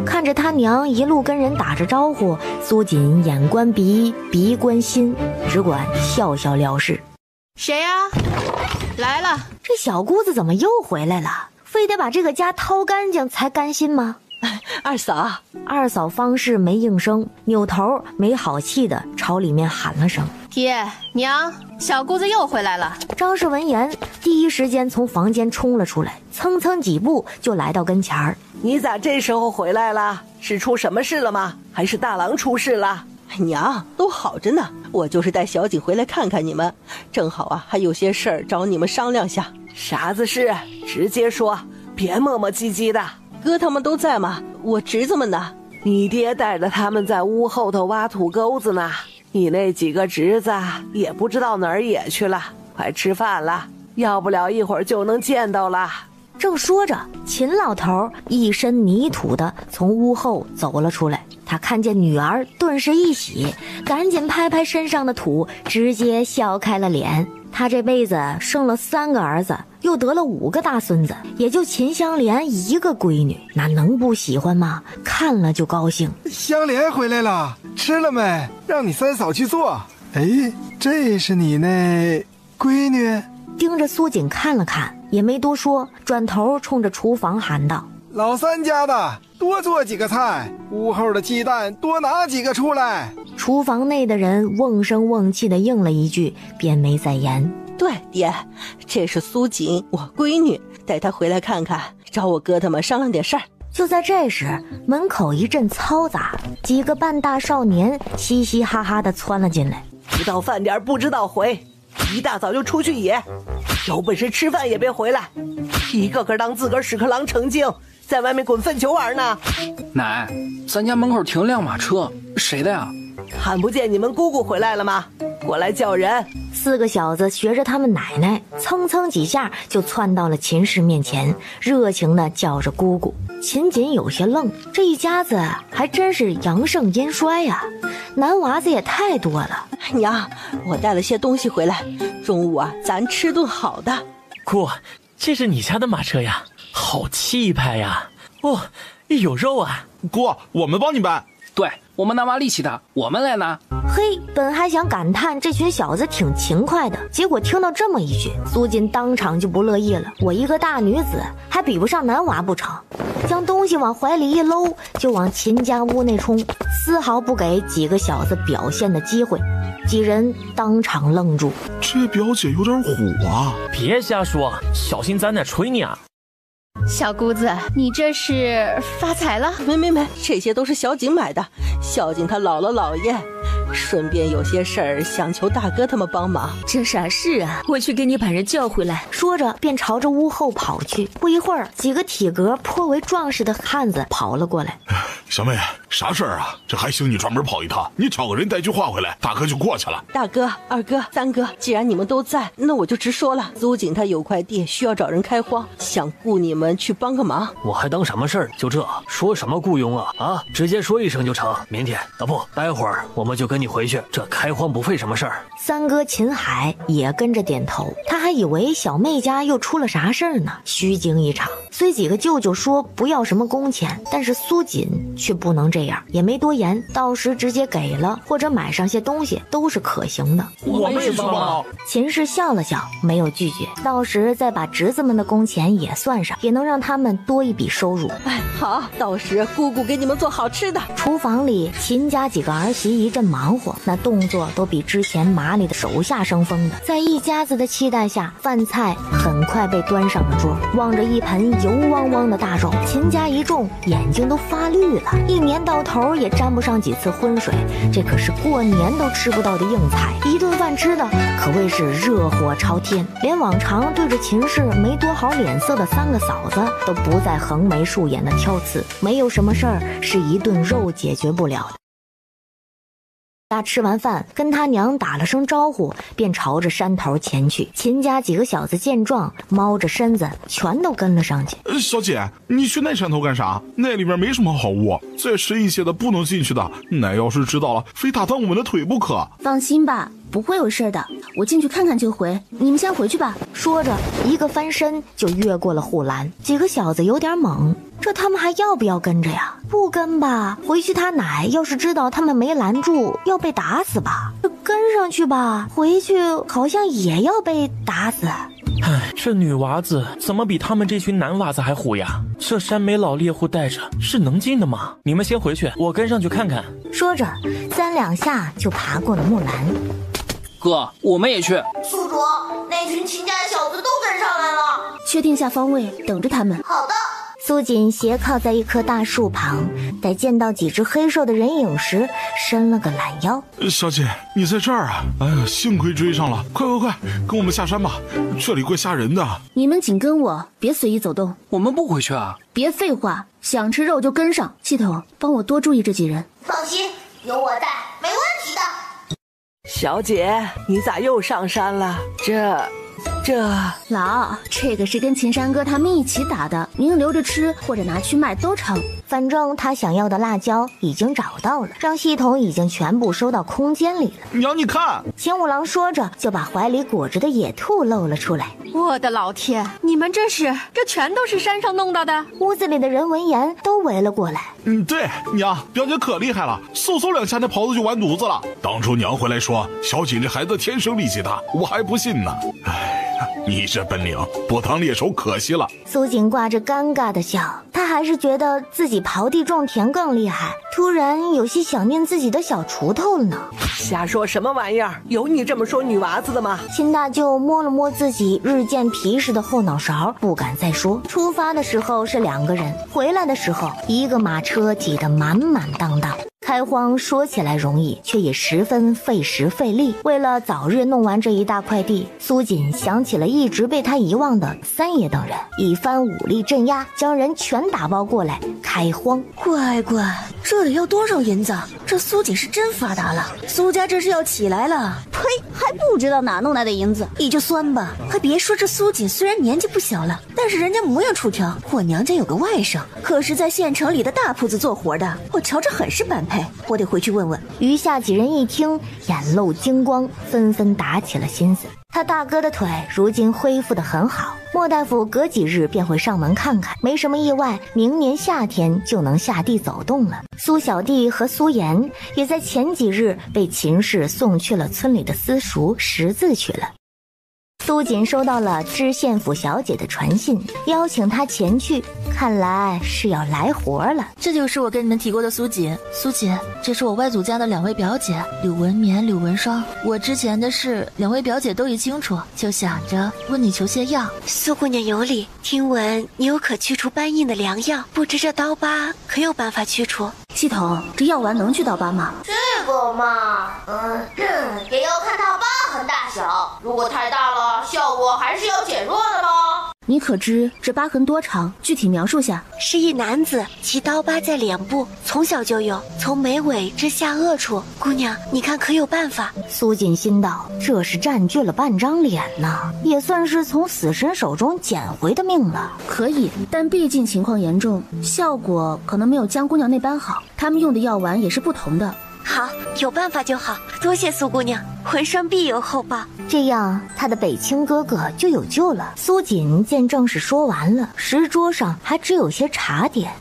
看着他娘一路跟人打着招呼，苏锦眼观鼻，鼻观心，只管笑笑了事。谁呀？来了。这小姑子怎么又回来了？非得把这个家掏干净才甘心吗？二嫂方氏没应声，扭头没好气的朝里面喊了声：爹娘，小姑子又回来了。张氏闻言第一时间从房间冲了出来，蹭蹭几步就来到跟前儿。你咋这时候回来了？是出什么事了吗？还是大郎出事了？娘，都好着呢，我就是带小景回来看看你们，正好啊，还有些事儿找你们商量下。啥子事？直接说，别磨磨唧唧的。哥他们都在吗？我侄子们呢？你爹带着他们在屋后头挖土沟子呢，你那几个侄子也不知道哪儿也去了。快吃饭了，要不了一会儿就能见到了。正说着，秦老头一身泥土的从屋后走了出来，他看见女儿顿时一喜，赶紧拍拍身上的土，直接笑开了脸。他这辈子生了3个儿子，又得了5个大孙子，也就秦香莲1个闺女，那能不喜欢吗？看了就高兴。香莲回来了，吃了没？让你三嫂去做。这是你那闺女？盯着苏锦看了看，也没多说，转头冲着厨房喊道：老三家的，多做几个菜，屋后的鸡蛋多拿几个出来。厨房内的人瓮声瓮气地应了一句，便没再言。对，爹，这是苏锦，我闺女，带她回来看看，找我哥他们商量点事儿。就在这时，门口一阵嘈杂，几个半大少年嘻嘻哈哈地窜了进来。不到饭点不知道回，一大早就出去野，有本事吃饭也别回来，一个个当自个儿屎壳郎成精，在外面滚粪球玩呢。奶，咱家门口停辆马车，谁的呀？看不见你们姑姑回来了吗？过来叫人。4个小子学着他们奶奶，蹭蹭几下就窜到了秦氏面前，热情地叫着姑姑。秦锦有些愣，这一家子还真是阳盛阴衰呀，男娃子也太多了。娘，我带了些东西回来，中午啊，咱吃顿好的。姑，这是你家的马车呀，好气派呀！哦，有肉啊！姑，我们帮你搬。对，我们拿娃力气的，我们来拿。嘿，本还想感叹这群小子挺勤快的，结果听到这么一句，苏锦当场就不乐意了。我一个大女子，还比不上男娃不成？将东西往怀里一搂，就往秦家屋内冲，丝毫不给几个小子表现的机会。几人当场愣住。这表姐有点虎啊！别瞎说，小心咱奶捶你啊！小姑子，你这是发财了？没，这些都是小景买的，孝敬他姥姥姥爷，顺便有些事儿想求大哥他们帮忙。这啥事啊？我去给你把人叫回来。说着便朝着屋后跑去。不一会儿，几个体格颇为壮实的汉子跑了过来。小妹，啥事儿啊？这还兴你专门跑一趟？你找个人带句话回来，大哥就过去了。大哥、二哥、三哥，既然你们都在，那我就直说了。苏锦他有块地需要找人开荒，想雇你们去帮个忙。我还当什么事儿？就这，说什么雇佣啊？直接说一声就成。明天不，待会儿我们就跟你回去，这开荒不费什么事儿。三哥秦海也跟着点头，他还以为小妹家又出了啥事儿呢，虚惊一场。虽几个舅舅说不要什么工钱，但是苏锦却不能这样，也没多言，到时直接给了或者买上些东西都是可行的。我们也帮忙。秦氏笑了笑，没有拒绝，到时再把侄子们的工钱也算上，也能让他们多一笔收入。哎，好，到时姑姑给你们做好吃的。厨房里，秦家几个儿媳一阵忙活，那动作都比之前麻利的手下生风的。在一家子的期待下，饭菜很快被端上了桌。望着一盆油汪汪的大肉，秦家一众眼睛都发绿了。一年到头也沾不上几次浑水，这可是过年都吃不到的硬菜。一顿饭吃的可谓是热火朝天，连往常对着秦氏没多好脸色的三个嫂子都不再横眉竖眼的挑刺。没有什么事儿是一顿肉解决不了的。他吃完饭跟他娘打了声招呼，便朝着山头前去。秦家几个小子见状，猫着身子全都跟了上去。小姐，你去那山头干啥？那里边没什么好物，再深一些的不能进去的，奶要是知道了，非打断我们的腿不可。放心吧，不会有事的，我进去看看就回，你们先回去吧。说着，一个翻身就越过了护栏。几个小子有点懵，这他们还要不要跟着呀？不跟吧，回去他奶要是知道他们没拦住，要被打死吧。跟上去吧，回去好像也要被打死。唉，这女娃子怎么比他们这群男娃子还虎呀？这山没老猎户带着，是能进的吗？你们先回去，我跟上去看看。说着，三两下就爬过了木栏。哥，我们也去。宿主，那群秦家小子都跟上来了。确定下方位，等着他们。好的。苏锦斜靠在一棵大树旁，待见到几只黑兽的人影时，伸了个懒腰。小姐，你在这儿啊？哎呀，幸亏追上了！快，跟我们下山吧，这里怪吓人的。你们紧跟我，别随意走动。我们不回去啊！别废话，想吃肉就跟上。系统，帮我多注意这几人。放心，有我在，没问题的。小姐，你咋又上山了？老，这个是跟秦山哥他们一起打的，您留着吃或者拿去卖都成。反正他想要的辣椒已经找到了，让系统已经全部收到空间里了。娘，你看！秦五郎说着，就把怀里裹着的野兔露了出来。我的老天，你们这全都是山上弄到的？屋子里的人闻言都围了过来。对，娘，表姐可厉害了，嗖两下那袍子就完犊子了。当初娘回来说小锦这孩子天生力气大，我还不信呢。你这本领不当猎手可惜了。苏锦挂着尴尬的笑，他还是觉得自己刨地种田更厉害，突然有些想念自己的小锄头了呢。瞎说什么玩意儿？有你这么说女娃子的吗？秦大舅摸了摸自己日渐皮实的后脑勺，不敢再说。出发的时候是2个人，回来的时候一个马车挤得满满当当。开荒说起来容易，却也十分费时费力。为了早日弄完这一大块地，苏锦想起了一直被他遗忘的三爷等人，一番武力镇压，将人全打包过来开荒。乖，这里要多少银子？这苏锦是真发达了，苏家这是要起来了。呸，还不知道哪弄来的银子，也就算吧。还别说这苏锦虽然年纪不小了，但是人家模样出挑。我娘家有个外甥，可是在县城里的大铺子做活的，我瞧着很是般配。我得回去问问。余下几人一听，眼露精光，纷纷打起了心思。他大哥的腿如今恢复得很好，莫大夫隔几日便会上门看看，没什么意外，明年夏天就能下地走动了。苏小弟和苏妍也在前几日被秦氏送去了村里的私塾识字去了。苏锦收到了知县府小姐的传信，邀请他前去，看来是要来活了。这就是我跟你们提过的苏锦。苏锦，这是我外祖家的2位表姐，柳文绵、柳文霜。我之前的事2位表姐都已清楚，就想着问你求些药。苏姑娘有理，听闻你有可去除斑印的良药，不知这刀疤可有办法去除？系统，这药丸能去刀疤吗？这个嘛，也要看它疤痕大小，如果太大了，效果还是要减弱的咯。你可知这疤痕多长？具体描述下。是一男子，其刀疤在脸部，从小就有，从眉尾至下颚处。姑娘，你看可有办法？苏锦心道，这是占据了半张脸呢，也算是从死神手中捡回的命了。可以，但毕竟情况严重，效果可能没有江姑娘那般好。他们用的药丸也是不同的，好，有办法就好。多谢苏姑娘，回声必有厚报。这样，他的北清哥哥就有救了。苏锦见正事说完了，石桌上还只有些茶点。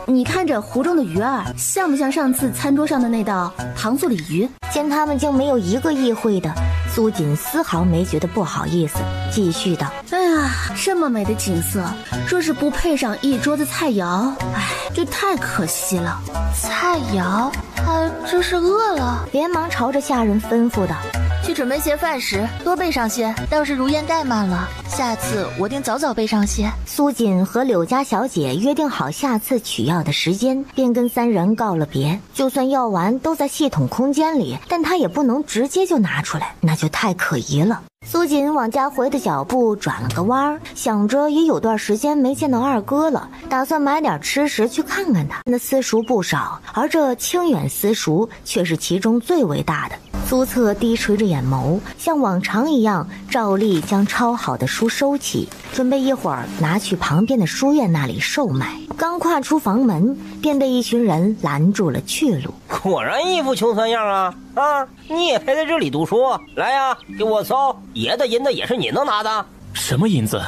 你看这壶中的鱼儿，像不像上次餐桌上的那道糖醋鲤鱼？见他们竟没有一个意会的，苏锦丝毫没觉得不好意思，继续道：“哎呀，这么美的景色，若是不配上一桌子菜肴，哎，就太可惜了。”菜肴，他这是饿了，连忙朝着下人吩咐道：“去准备些饭食，多备上些。倒是如烟怠慢了，下次我定早早备上些。”苏锦和柳家小姐约定好下次取药的时间，便跟三人告了别。就算药丸都在系统空间里，但他也不能直接就拿出来，那就太可疑了。苏锦往家回的脚步转了个弯，想着也有段时间没见到二哥了，打算买点吃食去看看他。那私塾不少，而这清远私塾却是其中最为大的。苏策低垂着眼眸，像往常一样照例将抄好的书收起，准备一会儿拿去旁边的书院那里售卖。刚跨出房门，便被一群人拦住了去路。果然一副穷酸样啊！你也配在这里读书？来呀，给我搜！爷的银子也是你能拿的？什么银子？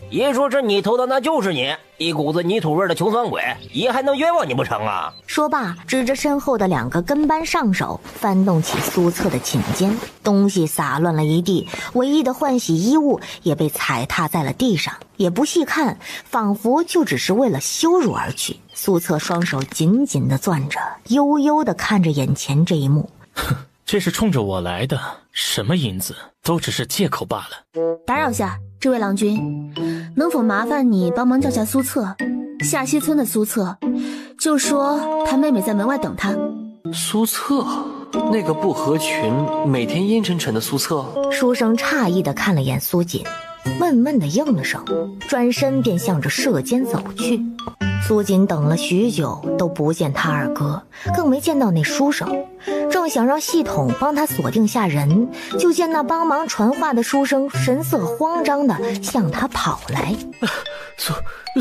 爷说是你偷的，那就是你，一股子泥土味的穷酸鬼，爷还能冤枉你不成啊？说罢，指着身后的2个跟班上手，翻动起苏策的寝间，东西洒乱了一地，唯一的换洗衣物也被踩踏在了地上，也不细看，仿佛就只是为了羞辱而去。苏策双手紧紧地攥着，悠悠地看着眼前这一幕。哼，这是冲着我来的，什么银子都只是借口罢了。打扰下，这位郎君，能否麻烦你帮忙叫下苏策，下西村的苏策，就说他妹妹在门外等他。苏策，那个不合群、每天阴沉沉的苏策。书生诧异地看了眼苏锦，闷闷地应了声，转身便向着舍间走去。苏锦等了许久都不见他二哥，更没见到那书生，正想让系统帮他锁定下人，就见那帮忙传话的书生神色慌张地向他跑来。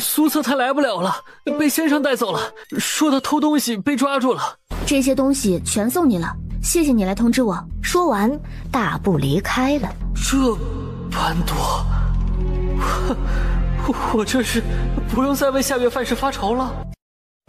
苏策他来不了了，被先生带走了，说他偷东西被抓住了。这些东西全送你了，谢谢你来通知我。说完大步离开了。这般多，我这是不用再为下月饭食发愁了。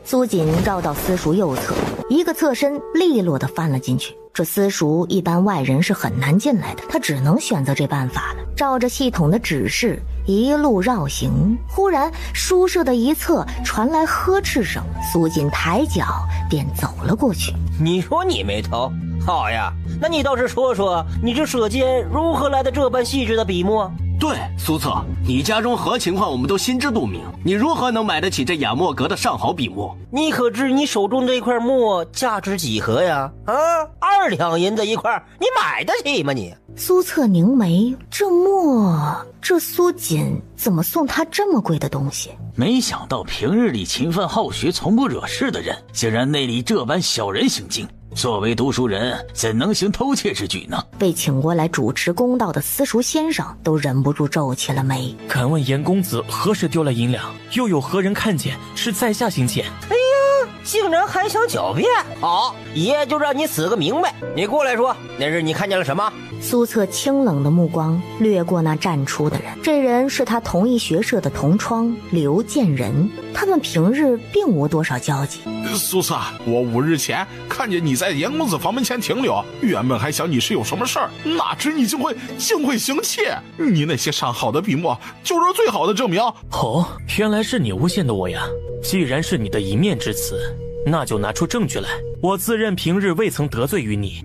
苏锦绕到私塾右侧，一个侧身利落地翻了进去。这私塾一般外人是很难进来的，他只能选择这办法了。照着系统的指示一路绕行，忽然书舍的一侧传来呵斥声，苏锦抬脚便走了过去。你说你没偷？好呀，那你倒是说说，你这舍间如何来的这般细致的笔墨？对，苏策，你家中何情况我们都心知肚明，你如何能买得起这雅墨阁的上好笔墨？你可知你手中这块墨价值几何呀？2两银子一块，你买得起吗你？苏策凝眉，这墨，这苏锦怎么送他这么贵的东西？没想到平日里勤奋好学、从不惹事的人，竟然内里这般小人行径。作为读书人，怎能行偷窃之举呢？被请过来主持公道的私塾先生都忍不住皱起了眉。敢问严公子何时丢了银两？又有何人看见是在下行窃？哎呀，竟然还想狡辩！好，爷就让你死个明白。你过来说，那日你看见了什么？苏策清冷的目光掠过那站出的人，这人是他同一学社的同窗刘建仁，他们平日并无多少交集。苏策，我5日前看见你在严公子房门前停留，原本还想你是有什么事儿，哪知你竟会行窃。你那些上好的笔墨就是最好的证明。哦，原来是你诬陷的我呀！既然是你的一面之词，那就拿出证据来，我自认平日未曾得罪于你。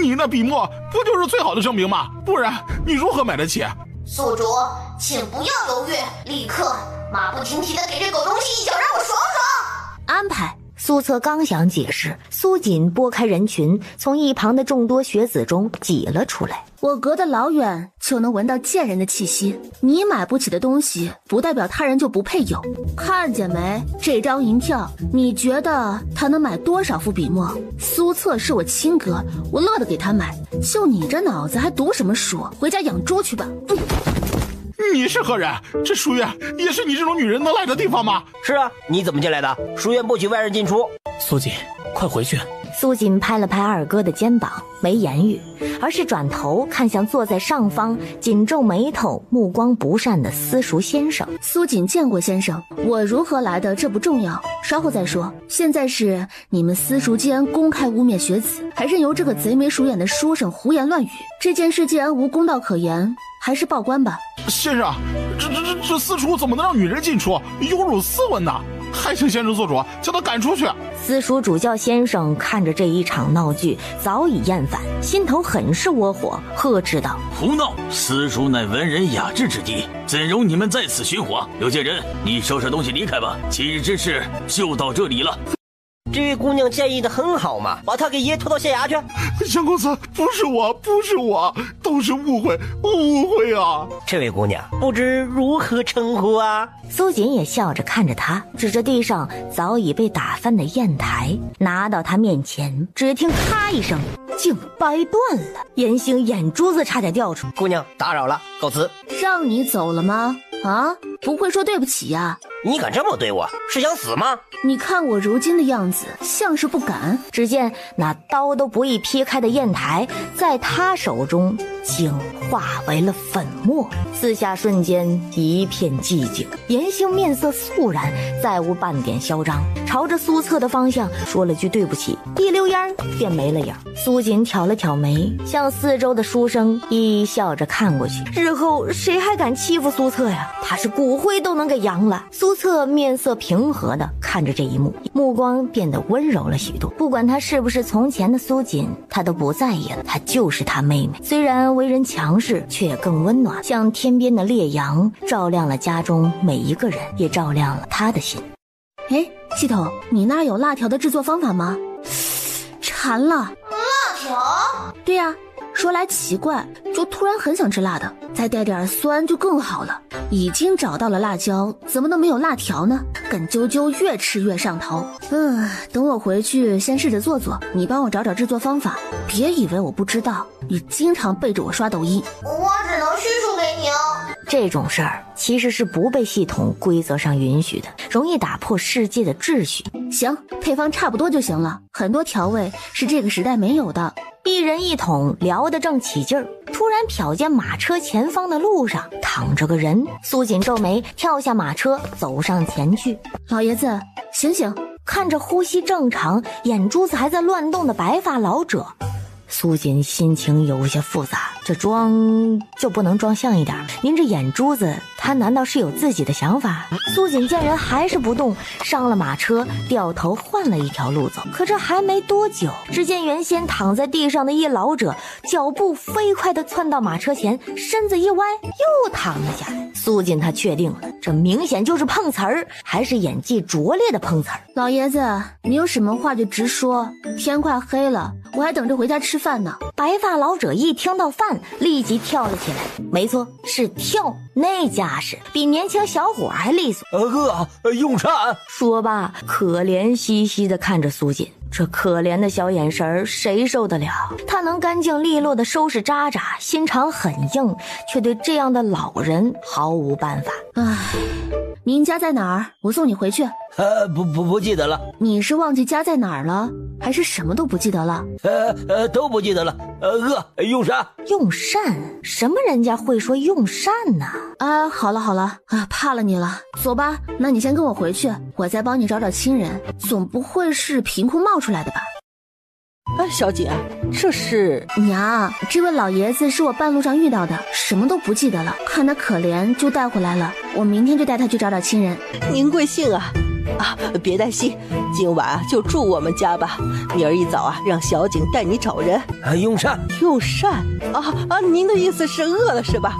你那笔墨不就是最好的证明吗？不然你如何买得起？宿主，请不要犹豫，立刻马不停蹄地给这狗东西一脚，让我爽爽。安排。苏策刚想解释，苏锦拨开人群，从一旁的众多学子中挤了出来。我隔得老远就能闻到贱人的气息，你买不起的东西，不代表他人就不配有。看见没？这张银票，你觉得他能买多少副笔墨？苏策是我亲哥，我乐得给他买。就你这脑子还读什么书？回家养猪去吧。你是何人？这书院也是你这种女人能来的地方吗？是啊，你怎么进来的？书院不许外人进出。苏锦，快回去。苏锦拍了拍二哥的肩膀，没言语，而是转头看向坐在上方紧皱眉头目光不善的私塾先生。苏锦见过先生，我如何来的这不重要，稍后再说。现在是你们私塾间公开污蔑学子，还任由这个贼眉鼠眼的书生胡言乱语，这件事既然无公道可言，还是报官吧。先生，这私塾怎么能让女人进出，有辱斯文呢？还请先生做主，将他赶出去。私塾主教先生看着这一场闹剧，早已厌烦，心头很是窝火，呵斥道：胡闹！私塾乃文人雅致之地，怎容你们在此寻火？刘介人，你收拾东西离开吧，今日之事就到这里了。这位姑娘建议的很好嘛，把她给爷拖到县衙去。杨公子，不是我，都是误会啊！这位姑娘不知如何称呼啊？苏锦也笑着看着他，指着地上早已被打翻的砚台，拿到他面前，只听咔一声，竟掰断了，严星眼珠子差点掉出。姑娘打扰了，告辞。让你走了吗？啊，不会说对不起呀？你敢这么对我，是想死吗？你看我如今的样子，像是不敢。只见那刀都不易劈开的砚台，在他手中竟化为了粉末，四下瞬间一片寂静。严星面色肃然，再无半点嚣张，朝着苏策的方向说了句对不起，一溜烟便没了影。苏锦挑了挑眉，向四周的书生一一笑着看过去。日后谁还敢欺负苏策呀？他是骨灰都能给扬了。苏策面色平和地看着这一幕，目光变得温柔了许多。不管他是不是从前的苏锦，他都不在意了，他就是他妹妹。虽然为人强势，却也更温暖，像天边的烈阳，照亮了家中每一个人，也照亮了他的心。哎，系统，你那儿有辣条的制作方法吗？馋了。辣条？对呀，说来奇怪，就突然很想吃辣的，再带点酸就更好了。已经找到了辣椒，怎么能没有辣条呢？梗啾啾越吃越上头。等我回去先试着做做，你帮我找找制作方法，别以为我不知道，你经常背着我刷抖音。我只能叙述给你哦。这种事儿其实是不被系统规则上允许的，容易打破世界的秩序。行，配方差不多就行了，很多调味是这个时代没有的。一人一桶聊得正起劲儿，突然瞟见马车前方的路上躺着个人。苏锦皱眉，跳下马车走上前去。老爷子，醒醒！看着呼吸正常，眼珠子还在乱动的白发老者，苏锦心情有些复杂。这装就不能装像一点？您这眼珠子，他难道是有自己的想法？苏锦见人还是不动，上了马车，掉头换了一条路走。可这还没多久，只见原先躺在地上的一老者，脚步飞快地窜到马车前，身子一歪，又躺了下来。苏锦他确定了，这明显就是碰瓷儿，还是演技拙劣的碰瓷儿。老爷子，你有什么话就直说，天快黑了，我还等着回家吃饭呢。白发老者一听到饭，立即跳了起来。没错，是跳，那架势比年轻小伙还利索。用膳。说罢，可怜兮兮地看着苏锦。这可怜的小眼神谁受得了？他能干净利落地收拾渣渣，心肠很硬，却对这样的老人毫无办法。唉，您家在哪儿？我送你回去。不记得了。你是忘记家在哪儿了，还是什么都不记得了？都不记得了。用膳。用膳？什么人家会说用膳呢？好了，怕了你了。走吧，那你先跟我回去，我再帮你找找亲人，总不会是凭空冒出来的吧？小姐，这是娘，这位老爷子是我半路上遇到的，什么都不记得了，看他可怜就带回来了，我明天就带他去找找亲人。您贵姓啊？别担心，今晚就住我们家吧。明儿一早让小景带你找人。用膳。用膳？您的意思是饿了是吧？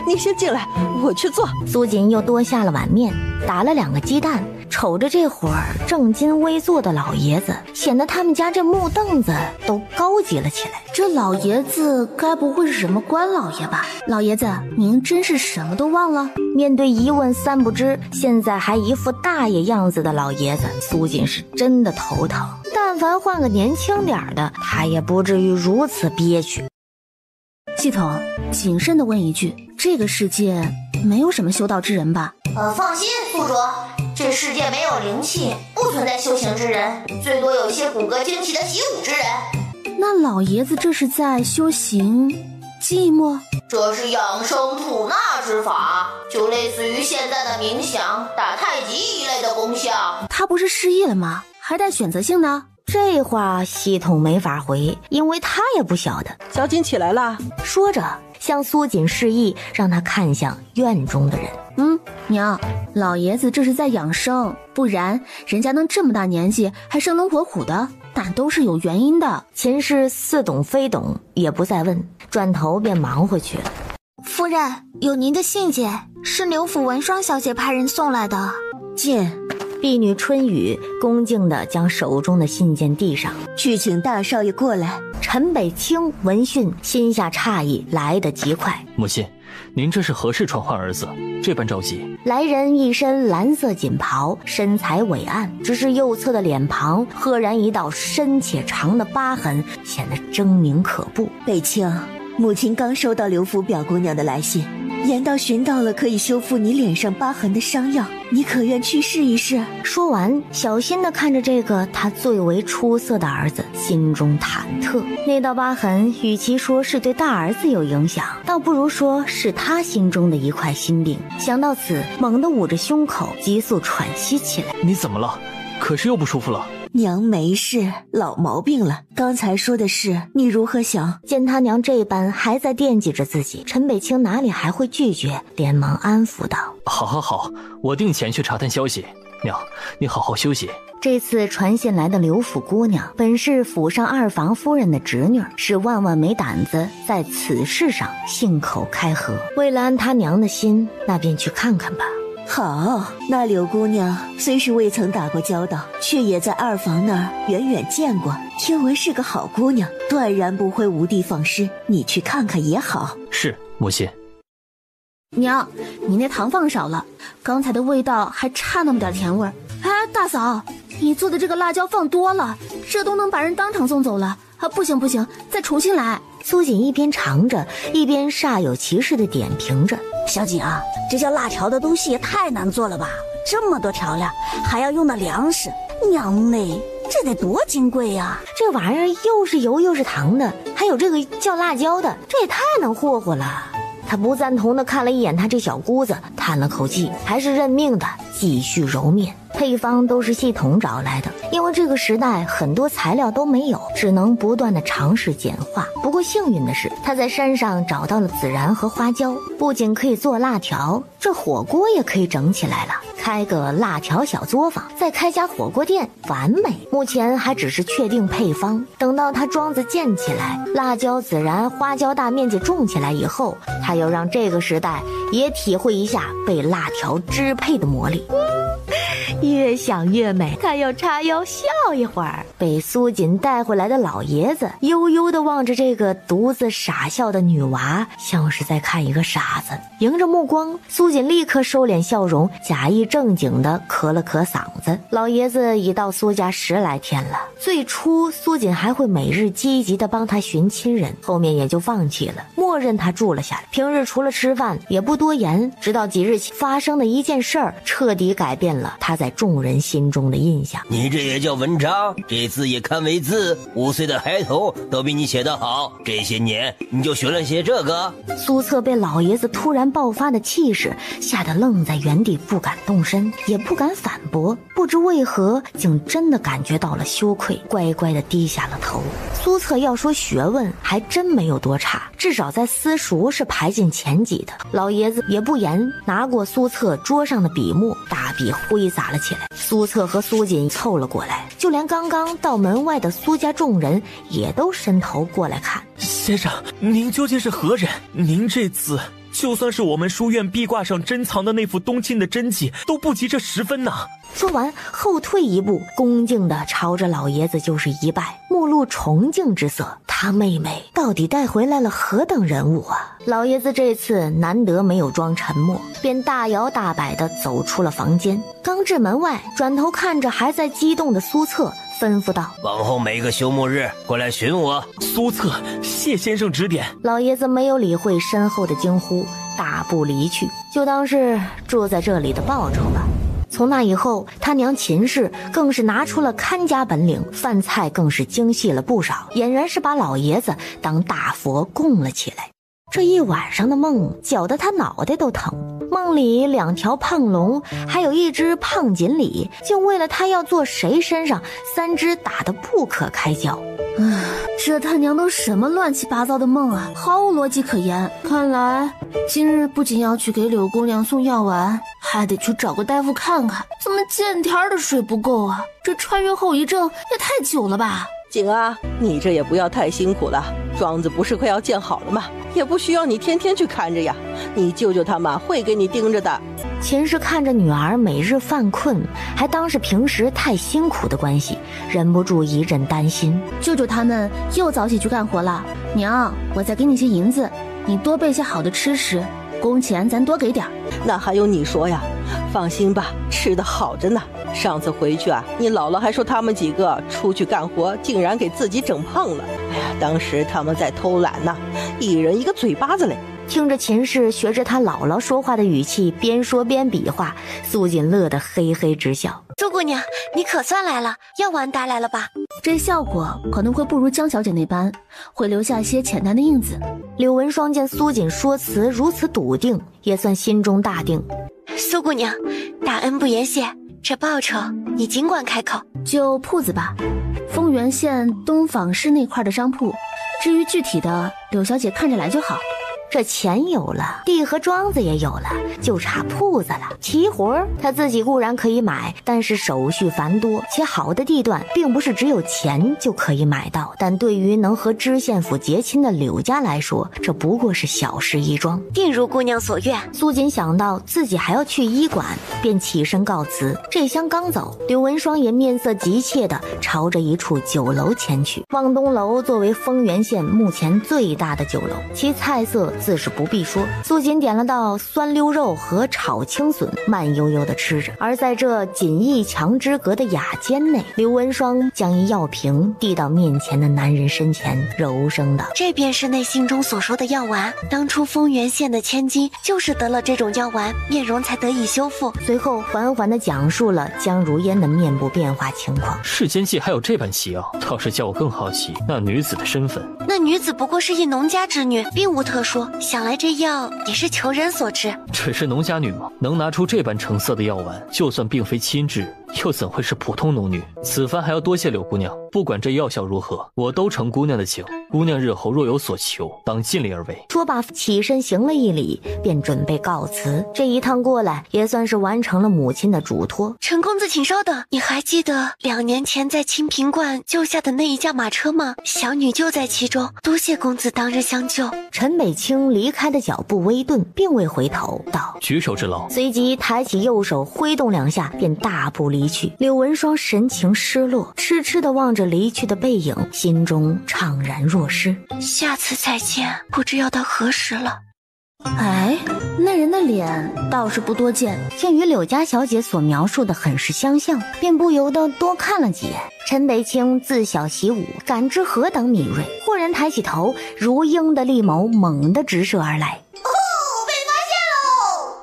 你先进来，我去做。苏锦又多下了碗面，打了2个鸡蛋。瞅着这会儿正襟危坐的老爷子，显得他们家这木凳子都高级了起来。这老爷子该不会是什么官老爷吧？老爷子，您真是什么都忘了？面对一问三不知，现在还一副大爷样子的老爷子，苏锦是真的头疼。但凡换个年轻点的，他也不至于如此憋屈。系统，谨慎地问一句，这个世界没有什么修道之人吧？放心，宿主，这世界没有灵气，不存在修行之人，最多有些骨骼精奇的习武之人。那老爷子这是在修行寂寞？这是养生吐纳之法，就类似于现在的冥想、打太极一类的功效。他不是失忆了吗？还带选择性呢？这话系统没法回，因为他也不晓得。小锦起来了，说着向苏锦示意，让他看向院中的人。娘，老爷子这是在养生，不然人家能这么大年纪还生龙活虎的，但都是有原因的。秦氏似懂非懂，也不再问，转头便忙回去了。夫人，有您的信件，是刘府文霜小姐派人送来的。进。婢女春雨恭敬地将手中的信件递上，去请大少爷过来。陈北清闻讯心下诧异，来得极快。母亲，您这是何事传唤儿子？这般着急。来人一身蓝色锦袍，身材伟岸，只是右侧的脸庞赫然一道深且长的疤痕，显得狰狞可怖。北清，母亲刚收到刘府表姑娘的来信，言道寻到了可以修复你脸上疤痕的伤药，你可愿去试一试？说完，小心地看着这个他最为出色的儿子，心中忐忑。那道疤痕与其说是对大儿子有影响，倒不如说是他心中的一块心病。想到此，猛地捂着胸口，急速喘息起来。你怎么了？可是又不舒服了？娘没事，老毛病了。刚才说的是你如何想？见他娘这般还在惦记着自己，陈北清哪里还会拒绝，连忙安抚道：好，我定前去查探消息。娘，你好好休息。这次传信来的刘府姑娘，本是府上二房夫人的侄女，是万万没胆子在此事上信口开河。为了安他娘的心，那便去看看吧。好，那柳姑娘虽是未曾打过交道，却也在二房那儿远远见过，听闻是个好姑娘，断然不会无的放矢。你去看看也好。是，母亲。娘，你那糖放少了，刚才的味道还差那么点甜味儿。哎，大嫂，你做的这个辣椒放多了，这都能把人当场送走了。不行，再重新来。苏锦一边尝着，一边煞有其事地点评着：小锦啊，这叫辣条的东西也太难做了吧，这么多调料，还要用到粮食，娘嘞，这得多金贵呀！这玩意儿又是油又是糖的，还有这个叫辣椒的，这也太能霍霍了。他不赞同地看了一眼他这小姑子，叹了口气，还是认命的继续揉面。配方都是系统找来的，因为这个时代很多材料都没有，只能不断的尝试简化。不过幸运的是，他在山上找到了孜然和花椒，不仅可以做辣条，这火锅也可以整起来了。开个辣条小作坊，再开家火锅店，完美。目前还只是确定配方，等到他庄子建起来，辣椒、孜然、花椒大面积种起来以后，他要让这个时代也体会一下被辣条支配的魔力。越想越美，他又叉腰笑一会儿。被苏锦带回来的老爷子悠悠地望着这个独自傻笑的女娃，像是在看一个傻子。迎着目光，苏锦立刻收敛笑容，假意正经地咳了咳嗓子。老爷子已到苏家10来天了，最初苏锦还会每日积极地帮他寻亲人，后面也就放弃了，默认他住了下来。平日除了吃饭也不多言，直到几日前发生的一件事儿，彻底改变了他在众人心中的印象。你这也叫文章？这字也堪为字？5岁的孩童都比你写得好，这些年你就学了些这个？苏策被老爷子突然爆发的气势吓得愣在原地，不敢动身，也不敢反驳。不知为何，竟真的感觉到了羞愧，乖乖地低下了头。苏策要说学问，还真没有多差，至少在私塾是排进前几的。老爷子也不言，拿过苏策桌上的笔墨，大笔挥洒了起来。苏策和苏锦凑了过来，就连刚刚到门外的苏家众人也都伸头过来看。先生，您究竟是何人？您这字就算是我们书院壁挂上珍藏的那幅东晋的真迹，都不及这10分呐。说完后退一步，恭敬地朝着老爷子就是一拜，目露崇敬之色。他妹妹到底带回来了何等人物啊！老爷子这次难得没有装沉默，便大摇大摆地走出了房间。刚至门外，转头看着还在激动的苏策，吩咐道：往后每个休沐日过来寻我。苏策，谢先生指点。老爷子没有理会身后的惊呼，大步离去，就当是住在这里的报酬吧。从那以后，他娘秦氏更是拿出了看家本领，饭菜更是精细了不少，俨然是把老爷子当大佛供了起来。这一晚上的梦搅得他脑袋都疼，梦里2条胖龙还有1只胖锦鲤，竟为了他要做谁身上3只打得不可开交。这他娘都什么乱七八糟的梦啊，毫无逻辑可言。看来今日不仅要去给柳姑娘送药丸，还得去找个大夫看看，怎么见天的睡不够啊？这穿越后遗症也太久了吧。景啊，你这也不要太辛苦了，庄子不是快要建好了吗？也不需要你天天去看着呀，你舅舅他们会给你盯着的。秦氏看着女儿每日犯困，还当是平时太辛苦的关系，忍不住一阵担心。舅舅他们又早起去干活了，娘，我再给你些银子，你多备些好的吃食，工钱咱多给点。那还用你说呀？放心吧，吃的好着呢。上次回去啊，你姥姥还说他们几个出去干活，竟然给自己整胖了。哎呀，当时他们在偷懒呢，一人一个嘴巴子嘞。听着秦氏学着他姥姥说话的语气，边说边比划，苏锦乐得嘿嘿直笑。周姑娘，你可算来了，药丸带来了吧？这效果可能会不如江小姐那般，会留下些浅淡的印子。柳文双见苏锦说辞如此笃定，也算心中大定。苏姑娘，大恩不言谢，这报酬你尽管开口。就铺子吧，丰原县东坊市那块的商铺，至于具体的，柳小姐看着来就好。这钱有了，地和庄子也有了，就差铺子了。齐活他自己固然可以买，但是手续繁多，且好的地段并不是只有钱就可以买到。但对于能和知县府结亲的柳家来说，这不过是小事一桩。定如姑娘所愿。苏锦想到自己还要去医馆，便起身告辞。这厢刚走，柳文双也面色急切地朝着一处酒楼前去。望东楼作为丰原县目前最大的酒楼，其菜色自是不必说。苏锦点了道酸溜肉和炒青笋，慢悠悠地吃着。而在这仅一墙之隔的雅间内，刘文双将一药瓶递到面前的男人身前，柔声道：“这便是内心中所说的药丸。当初丰原县的千金就是得了这种药丸，面容才得以修复。”随后缓缓地讲述了江如烟的面部变化情况。世间既还有这般奇药，倒是叫我更好奇那女子的身份。那女子不过是一农家之女，并无特殊。想来这药也是求人所制。只是农家女吗？能拿出这般成色的药丸，就算并非亲制，又怎会是普通农女？此番还要多谢柳姑娘，不管这药效如何，我都承姑娘的情。姑娘日后若有所求，当尽力而为。说罢起身行了一礼，便准备告辞。这一趟过来，也算是完成了母亲的嘱托。陈公子请稍等，你还记得2年前在清平观救下的那一架马车吗？小女就在其中，多谢公子当日相救。陈北清离开的脚步微顿，并未回头，道：“举手之劳。”随即抬起右手挥动2下，便大步离去。柳文双神情失落，痴痴地望着离去的背影，心中怅然若失。下次再见，不知要到何时了。哎，那人的脸倒是不多见，竟与柳家小姐所描述的很是相像，便不由得多看了几眼。陈北清自小习武，感知何等敏锐，忽然抬起头，如鹰的利眸猛地直射而来。被发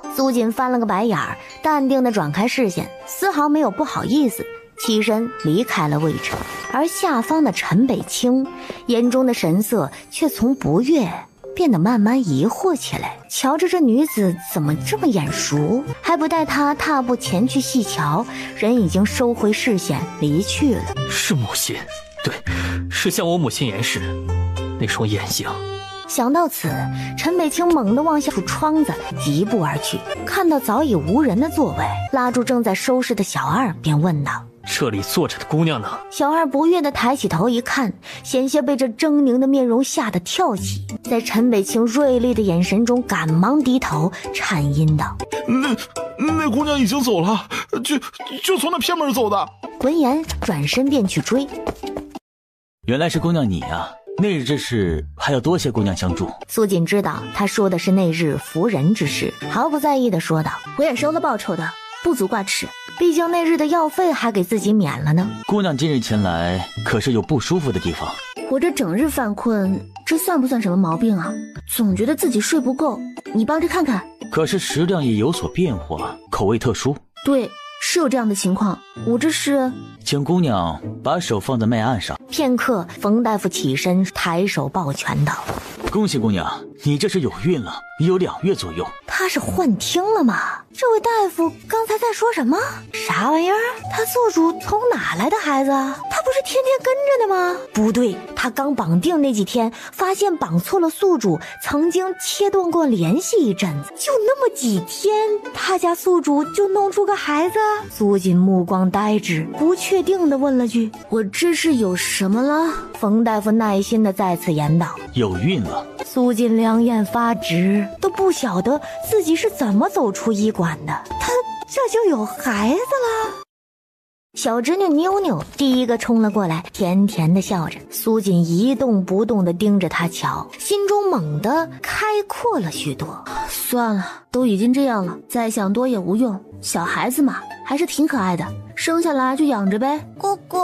现喽！苏锦翻了个白眼儿，淡定地转开视线，丝毫没有不好意思，起身离开了位置。而下方的陈北清眼中的神色却从不悦变得慢慢疑惑起来，瞧着这女子怎么这么眼熟，还不待他踏步前去细瞧，人已经收回视线离去了。是母亲，对，是像我母亲严氏那双眼睛。想到此，陈北清猛地望向窗子，疾步而去，看到早已无人的座位，拉住正在收拾的小二，便问道：“这里坐着的姑娘呢？”小二不悦地抬起头一看，险些被这狰狞的面容吓得跳起，在陈北清锐利的眼神中赶忙低头，颤音道：“那姑娘已经走了，就从那偏门走的。”闻言转身便去追。原来是姑娘你啊！那日之事还要多谢姑娘相助。苏锦知道他说的是那日扶人之事，毫不在意地说道：“我也收了报酬的，不足挂齿。毕竟那日的药费还给自己免了呢。”姑娘今日前来，可是有不舒服的地方？我这整日犯困，这算不算什么毛病啊？总觉得自己睡不够，你帮着看看。可是食量也有所变化，口味特殊。对，是有这样的情况，我这是……请姑娘把手放在脉案上。片刻，冯大夫起身，抬手抱拳道：“恭喜姑娘，你这是有孕了，有2月左右。”他是幻听了吗？这位大夫刚才在说什么？啥玩意儿？他宿主从哪来的孩子？他不是天天跟着的吗？不对，他刚绑定那几天，发现绑错了宿主，曾经切断过联系一阵子，就那么几天，他家宿主就弄出个孩子。苏锦目光呆滞，不确定地问了句：“我这是有什么了？”冯大夫耐心地再次言道：“有孕了。”苏锦两眼发直，都不晓得自己是怎么走出医馆的，他这就有孩子了。小侄女妞妞第一个冲了过来，甜甜的笑着。苏锦一动不动地盯着她瞧，心中猛地开阔了许多。算了，都已经这样了，再想多也无用。小孩子嘛，还是挺可爱的，生下来就养着呗。姑姑，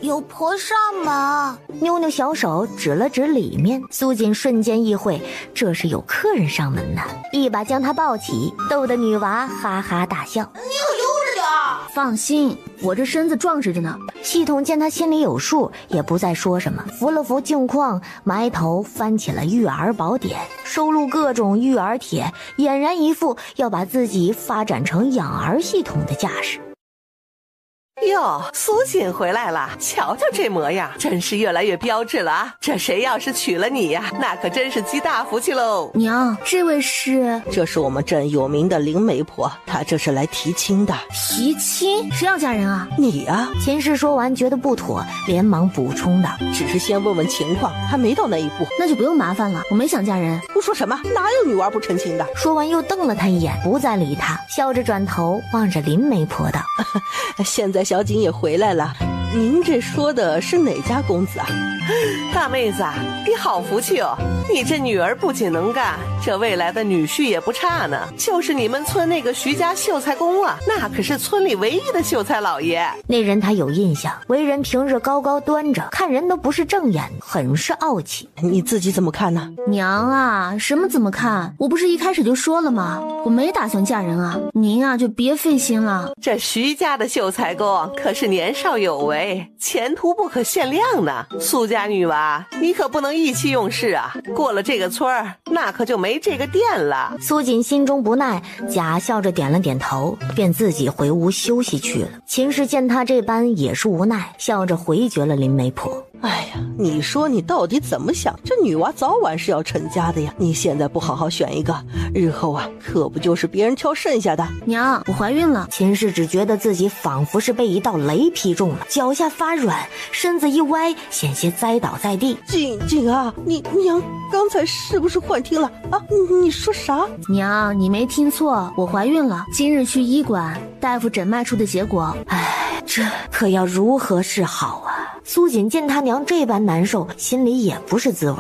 有婆上门。妞妞小手指了指里面，苏锦瞬间意会这是有客人上门呢，一把将她抱起，逗得女娃哈哈大笑。你可悠着点儿。放心，我这身子壮实着呢。系统见他心里有数，也不再说什么，扶了扶镜框，埋头翻起了育儿宝典，收录各种育儿帖，俨然一副要把自己发展成养儿系统的架势。哟，苏锦回来了，瞧瞧这模样，真是越来越标致了啊！这谁要是娶了你呀，那可真是积大福气喽。娘，这位是？这是我们镇有名的灵媒婆，她这是来提亲的。提亲？谁要嫁人啊？你啊！秦氏说完觉得不妥，连忙补充道：“只是先问问情况，还没到那一步。”那就不用麻烦了，我没想嫁人。胡说什么？哪有女娃不成亲的？说完又瞪了他一眼，不再理他，笑着转头望着灵媒婆道：“现在小景也回来了，您这说的是哪家公子啊？大妹子啊，你好福气哦！你这女儿不仅能干，这未来的女婿也不差呢。就是你们村那个徐家秀才公啊，那可是村里唯一的秀才老爷。那人他有印象，为人平日高高端着，看人都不是正眼，很是傲气。你自己怎么看呢？娘啊，什么怎么看？我不是一开始就说了吗？我没打算嫁人啊，您啊就别费心了。这徐家的秀才公可是年少有为，前途不可限量呢。苏家女娃，你可不能意气用事啊！过了这个村儿，那可就没这个店了。苏锦心中不耐，假笑着点了点头，便自己回屋休息去了。秦氏见他这般，也是无奈，笑着回绝了林媒婆。哎呀，你说你到底怎么想？这女娃早晚是要成家的呀！你现在不好好选一个，日后啊，可不就是别人挑剩下的？娘，我怀孕了。秦氏只觉得自己仿佛是被一道雷劈中了，脚下发软，身子一歪，险些栽倒在地。景啊，你娘刚才是不是幻听了啊？你说啥？娘，你没听错，我怀孕了。今日去医馆，大夫诊脉出的结果，哎，这可要如何是好啊？苏锦见他娘这般难受，心里也不是滋味。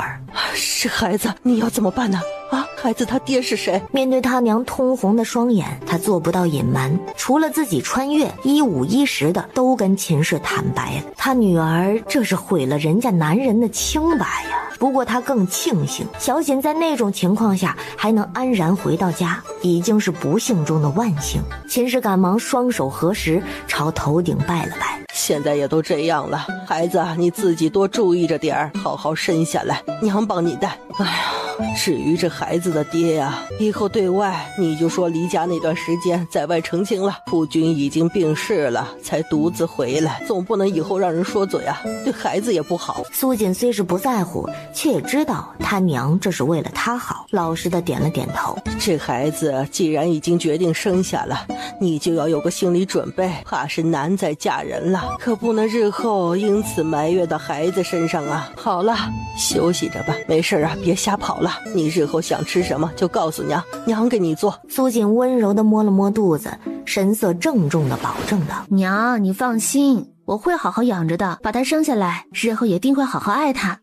是孩子，你要怎么办呢？啊，孩子他爹是谁？面对他娘通红的双眼，他做不到隐瞒，除了自己穿越一五一十的都跟秦氏坦白了。他女儿这是毁了人家男人的清白呀。不过他更庆幸，小锦在那种情况下还能安然回到家，已经是不幸中的万幸。秦氏赶忙双手合十，朝头顶拜了拜。现在也都这样了，孩子啊，你自己多注意着点儿，好好生下来，娘帮你带。哎呀，至于这孩子的爹呀，以后对外你就说离家那段时间在外成亲了，夫君已经病逝了，才独自回来，总不能以后让人说嘴啊，对孩子也不好。苏锦虽是不在乎，却也知道他娘这是为了他好，老实的点了点头。这孩子既然已经决定生下了，你就要有个心理准备，怕是难再嫁人了，可不能日后因此埋怨到孩子身上啊。好了，休息着吧，没事啊，别瞎跑了。你日后想吃什么就告诉娘，娘给你做。苏锦温柔地摸了摸肚子，神色郑重地保证道：娘，你放心，我会好好养着的，把她生下来，日后也定会好好爱她。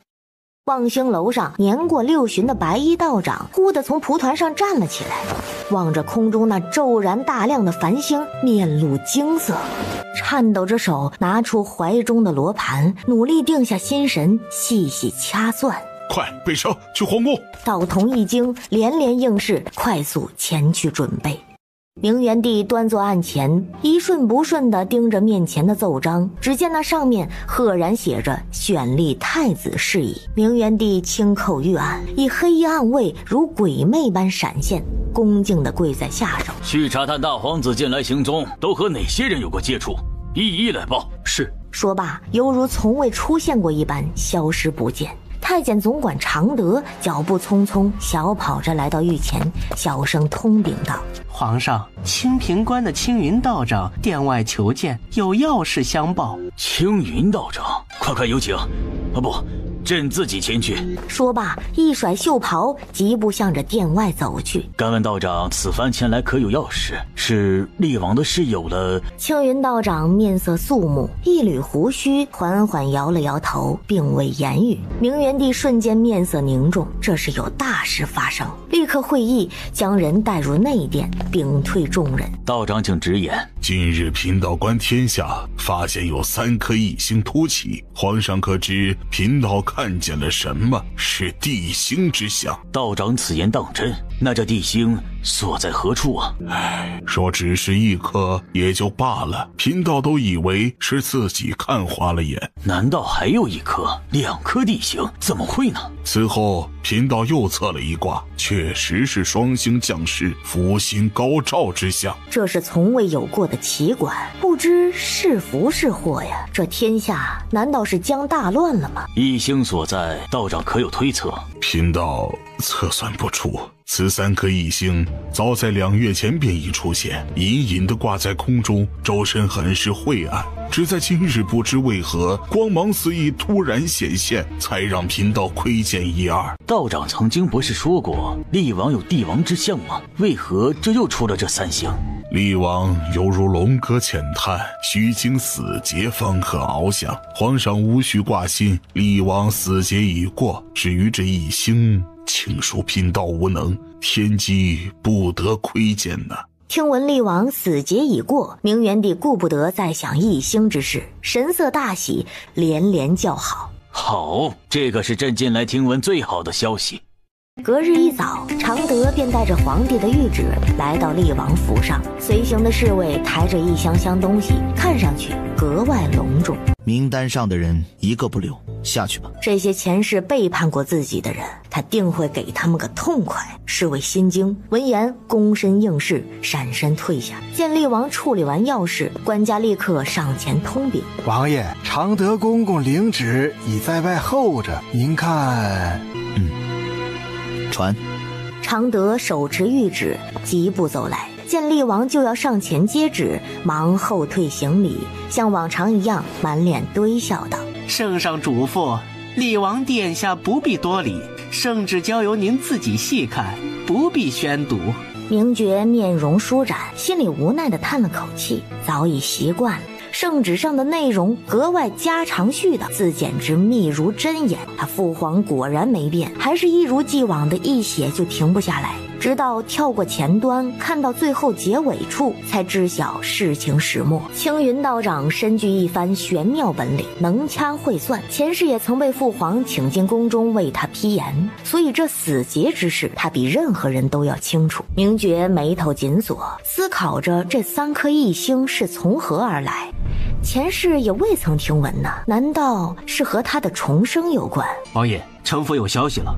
望星楼上年过六旬的白衣道长忽地从蒲团上站了起来，望着空中那骤然大亮的繁星，面露惊色，颤抖着手拿出怀中的罗盘，努力定下心神，细细掐算。快备车去皇宫！道童一惊，连连应是，快速前去准备。明元帝端坐案前，一瞬不瞬地盯着面前的奏章，只见那上面赫然写着选立太子事宜。明元帝轻叩玉案，一黑衣暗卫如鬼魅般闪现，恭敬地跪在下手。去查探大皇子近来行踪都和哪些人有过接触，一一来报。是。说罢，犹如从未出现过一般，消失不见。太监总管常德脚步匆匆，小跑着来到御前，小声通禀道：皇上，清平关的青云道长殿外求见，有要事相报。青云道长，快有请。不，朕自己前去。说罢，一甩袖袍，疾步向着殿外走去。敢问道长，此番前来可有要事？是厉王的事有了？青云道长面色肃穆，一缕胡须，缓缓摇了摇头，并未言语。明元帝瞬间面色凝重，这是有大事发生，立刻会意，将人带入内殿，屏退众人。道长请直言。近日贫道观天下，发现有3颗异星突起，皇上可知贫道看见了什么？是地星之象。道长此言当真？那这地星所在何处啊？说只是1颗也就罢了，贫道都以为是自己看花了眼。难道还有1颗、2颗地星？怎么会呢？此后贫道又测了一卦，确实是双星降世，福星高照之象。这是从未有过的奇观，不知是福是祸呀？这天下难道是将大乱了吗？异星所在，道长可有推测？贫道测算不出。此3颗异星早在2月前便已出现，隐隐地挂在空中，周身很是晦暗，只在今日不知为何光芒四溢，突然显现，才让贫道窥见1二。道长曾经不是说过厉王有帝王之相吗？为何这又出了这3星？厉王犹如龙哥浅滩，须经死劫方可翱翔。皇上无需挂心，厉王死劫已过，至于这1星，请恕贫道无能，天机不得窥见呐。听闻厉王死劫已过，明元帝顾不得再想异星之事，神色大喜，连连叫好。好，这个是朕近来听闻最好的消息。隔日一早，常德便带着皇帝的谕旨来到厉王府上，随行的侍卫抬着一箱箱东西，看上去格外隆重。名单上的人一个不留，下去吧。这些前世背叛过自己的人，他定会给他们个痛快。侍卫心惊，闻言躬身应是，闪身退下。见厉王处理完要事，官家立刻上前通禀：王爷，常德公公领旨已在外候着，您看。传。常德手持谕旨，疾步走来，见厉王就要上前接旨，忙后退行礼，像往常一样满脸堆笑道：圣上嘱咐，厉王殿下不必多礼，圣旨交由您自己细看，不必宣读。明觉面容舒展，心里无奈地叹了口气，早已习惯了。圣旨上的内容格外家常絮叨，字简直密如针眼。他父皇果然没变，还是一如既往的一写就停不下来，直到跳过前端，看到最后结尾处，才知晓事情始末。青云道长身具一番玄妙本领，能掐会算，前世也曾被父皇请进宫中为他批言，所以这死劫之事，他比任何人都要清楚。明觉眉头紧锁，思考着这3颗异星是从何而来。前世也未曾听闻呢，难道是和他的重生有关？王爷，臣府有消息了。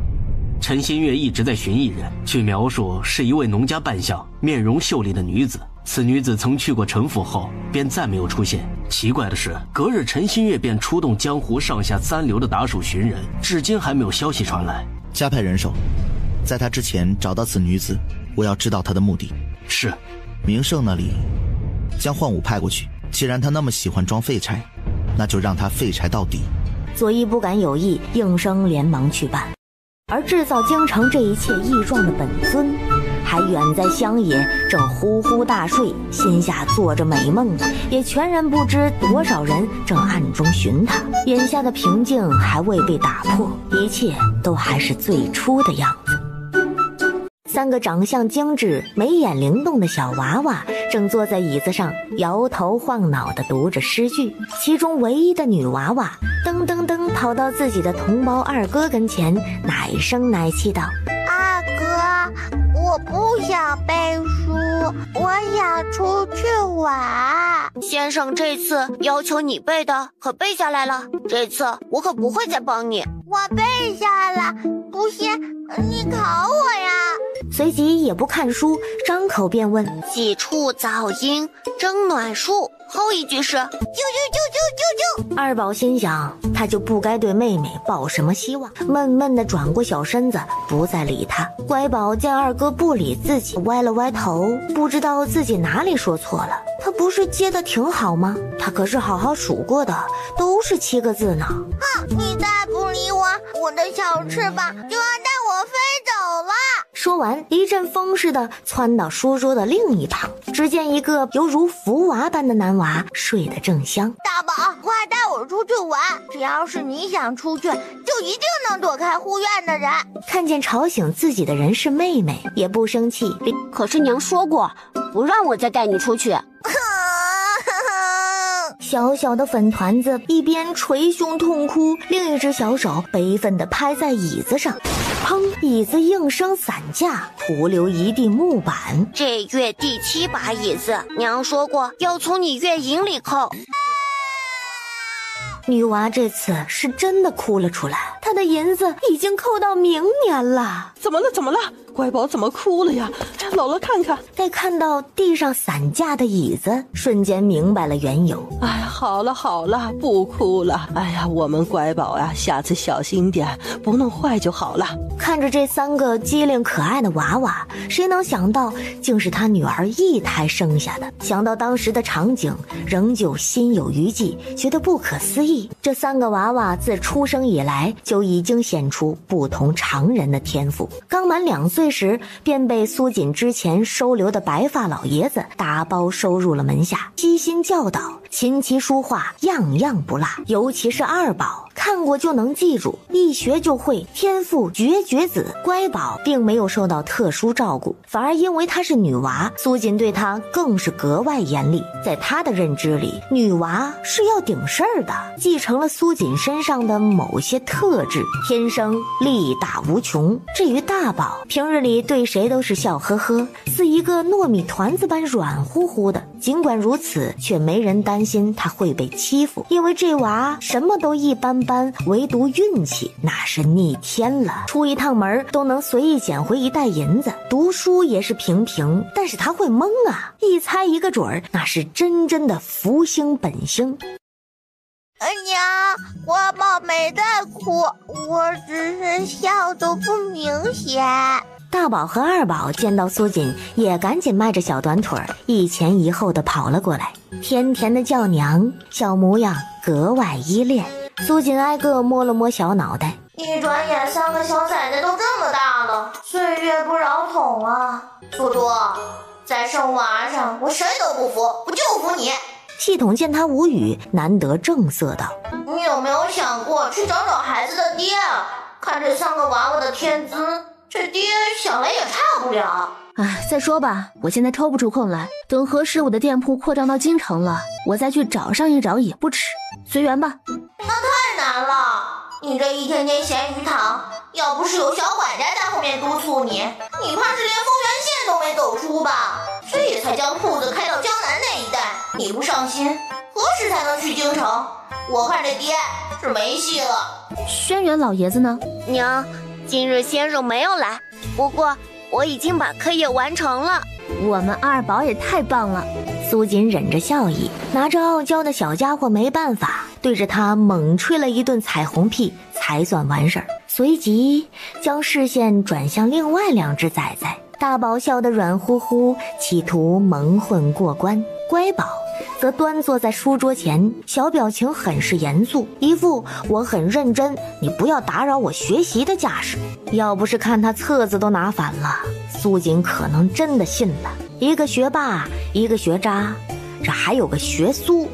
陈新月一直在寻一人，据描述是一位农家扮相、面容秀丽的女子。此女子曾去过陈府后，便再没有出现。奇怪的是，隔日陈新月便出动江湖上下3流的打手寻人，至今还没有消息传来。加派人手，在她之前找到此女子，我要知道她的目的。是。明胜那里，将幻武派过去。既然他那么喜欢装废柴，那就让他废柴到底。左翼不敢有意，应声连忙去办。而制造京城这一切异状的本尊，还远在乡野，正呼呼大睡，心下做着美梦，也全然不知多少人正暗中寻他。眼下的平静还未被打破，一切都还是最初的样子。3个长相精致、眉眼灵动的小娃娃正坐在椅子上摇头晃脑地读着诗句，其中唯一的女娃娃噔噔噔跑到自己的同胞二哥跟前，奶声奶气道：二哥，我我不想背书，我想出去玩。先生这次要求你背的可背下来了，这次我可不会再帮你。我背下了，不行，你考我呀。随即也不看书，张口便问：几处早莺争暖树，后一句是啾啾啾啾啾啾。二宝心想，他就不该对妹妹抱什么希望，闷闷地转过小身子，不再理他。乖宝见二哥不理自己，歪了歪头，不知道自己哪里说错了。他不是接得挺好吗？他可是好好数过的，都是7个字呢。哼，你再不理我，我的小翅膀就要带我飞走了。说完，一阵风似的窜到书桌的另一旁，只见一个犹如福娃般的男娃睡得正香。大宝，快带我出去玩！只要是你想出去，就一定能躲开护院的人。看见吵醒自己的人是妹妹，也不生气。可是娘说过，不让我再带你出去。小小的粉团子一边捶胸痛哭，另一只小手悲愤地拍在椅子上，砰！椅子应声散架，徒留一地木板。这月第7把椅子，娘说过要从你月营里扣。女娃这次是真的哭了出来，她的银子已经扣到明年了。怎么了？怎么了？乖宝怎么哭了呀？姥姥看看。待看到地上散架的椅子，瞬间明白了缘由。哎呀，好了好了，不哭了。哎呀，我们乖宝呀，下次小心点，不弄坏就好了。看着这3个机灵可爱的娃娃，谁能想到竟是他女儿一胎生下的？想到当时的场景，仍旧心有余悸，觉得不可思议。这3个娃娃自出生以来就已经显出不同常人的天赋。刚满2岁时，便被苏锦之前收留的白发老爷子打包收入了门下，悉心教导，琴棋书画样样不落。尤其是二宝，看过就能记住，一学就会，天赋绝子。乖宝并没有受到特殊照顾，反而因为她是女娃，苏锦对她更是格外严厉。在她的认知里，女娃是要顶事儿的，继承了苏锦身上的某些特质，天生力大无穷。至于大宝，平日里对谁都是笑呵呵，似一个糯米团子般软乎乎的。尽管如此，却没人担心他会被欺负，因为这娃什么都一般般，唯独运气那是逆天了。出一趟门都能随意捡回1袋银子，读书也是平平，但是他会蒙啊，一猜一个准儿，那是真正的福星本星。娘，乖宝没在哭，我只是笑得不明显。大宝和二宝见到苏锦，也赶紧迈着小短腿一前一后的跑了过来，甜甜的叫娘，小模样格外依恋。苏锦挨个摸了摸小脑袋，一转眼3个小崽子都这么大了，岁月不饶桶啊！苏珠，在生娃上我谁都不服，我就服你。系统见他无语，难得正色道：你有没有想过去找找孩子的爹啊？看这3个娃娃的天资，这爹想来也差不了。哎，再说吧，我现在抽不出空来，等何时我的店铺扩张到京城了，我再去找上一找也不迟，随缘吧。那太难了，你这一天天咸鱼塘，要不是有小管家在后面督促你，你怕是连丰原县都没走出吧？所以才将铺子开到江南那一带。你不上心，何时才能去京城？我看这爹是没戏了。轩辕老爷子呢？娘，今日先生没有来，不过我已经把课业完成了。我们二宝也太棒了。苏锦忍着笑意，拿着傲娇的小家伙没办法，对着他猛吹了一顿彩虹屁，才算完事儿。随即将视线转向另外2只崽崽，大宝笑得软乎乎，企图蒙混过关。乖宝则端坐在书桌前，小表情很是严肃，一副我很认真，你不要打扰我学习的架势。要不是看他册子都拿反了，苏锦可能真的信了。一个学霸，一个学渣，这还有个学苏。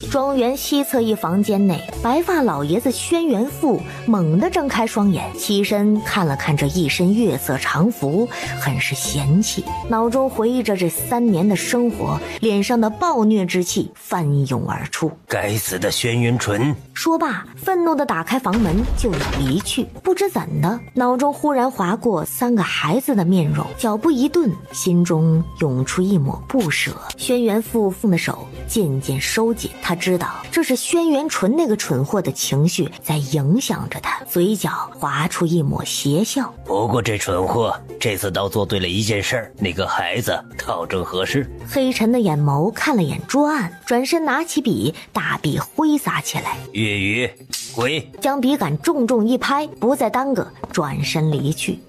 庄园西侧一房间内，白发老爷子轩辕父猛地睁开双眼，起身看了看这一身月色长服，很是嫌弃，脑中回忆着这3年的生活，脸上的暴虐之气翻涌而出。该死的轩辕纯！说罢，愤怒地打开房门就要离去，不知怎的，脑中忽然划过3个孩子的面容，脚步一顿，心中涌出一抹不舍。轩辕父的手渐渐收紧，他知道这是轩辕纯那个蠢货的情绪在影响着他，嘴角划出一抹邪笑。不过这蠢货这次倒做对了一件事儿，那个孩子倒正合适。黑沉的眼眸看了眼桌案，转身拿起笔，大笔挥洒起来。月雨，回！将笔杆重重一拍，不再耽搁，转身离去。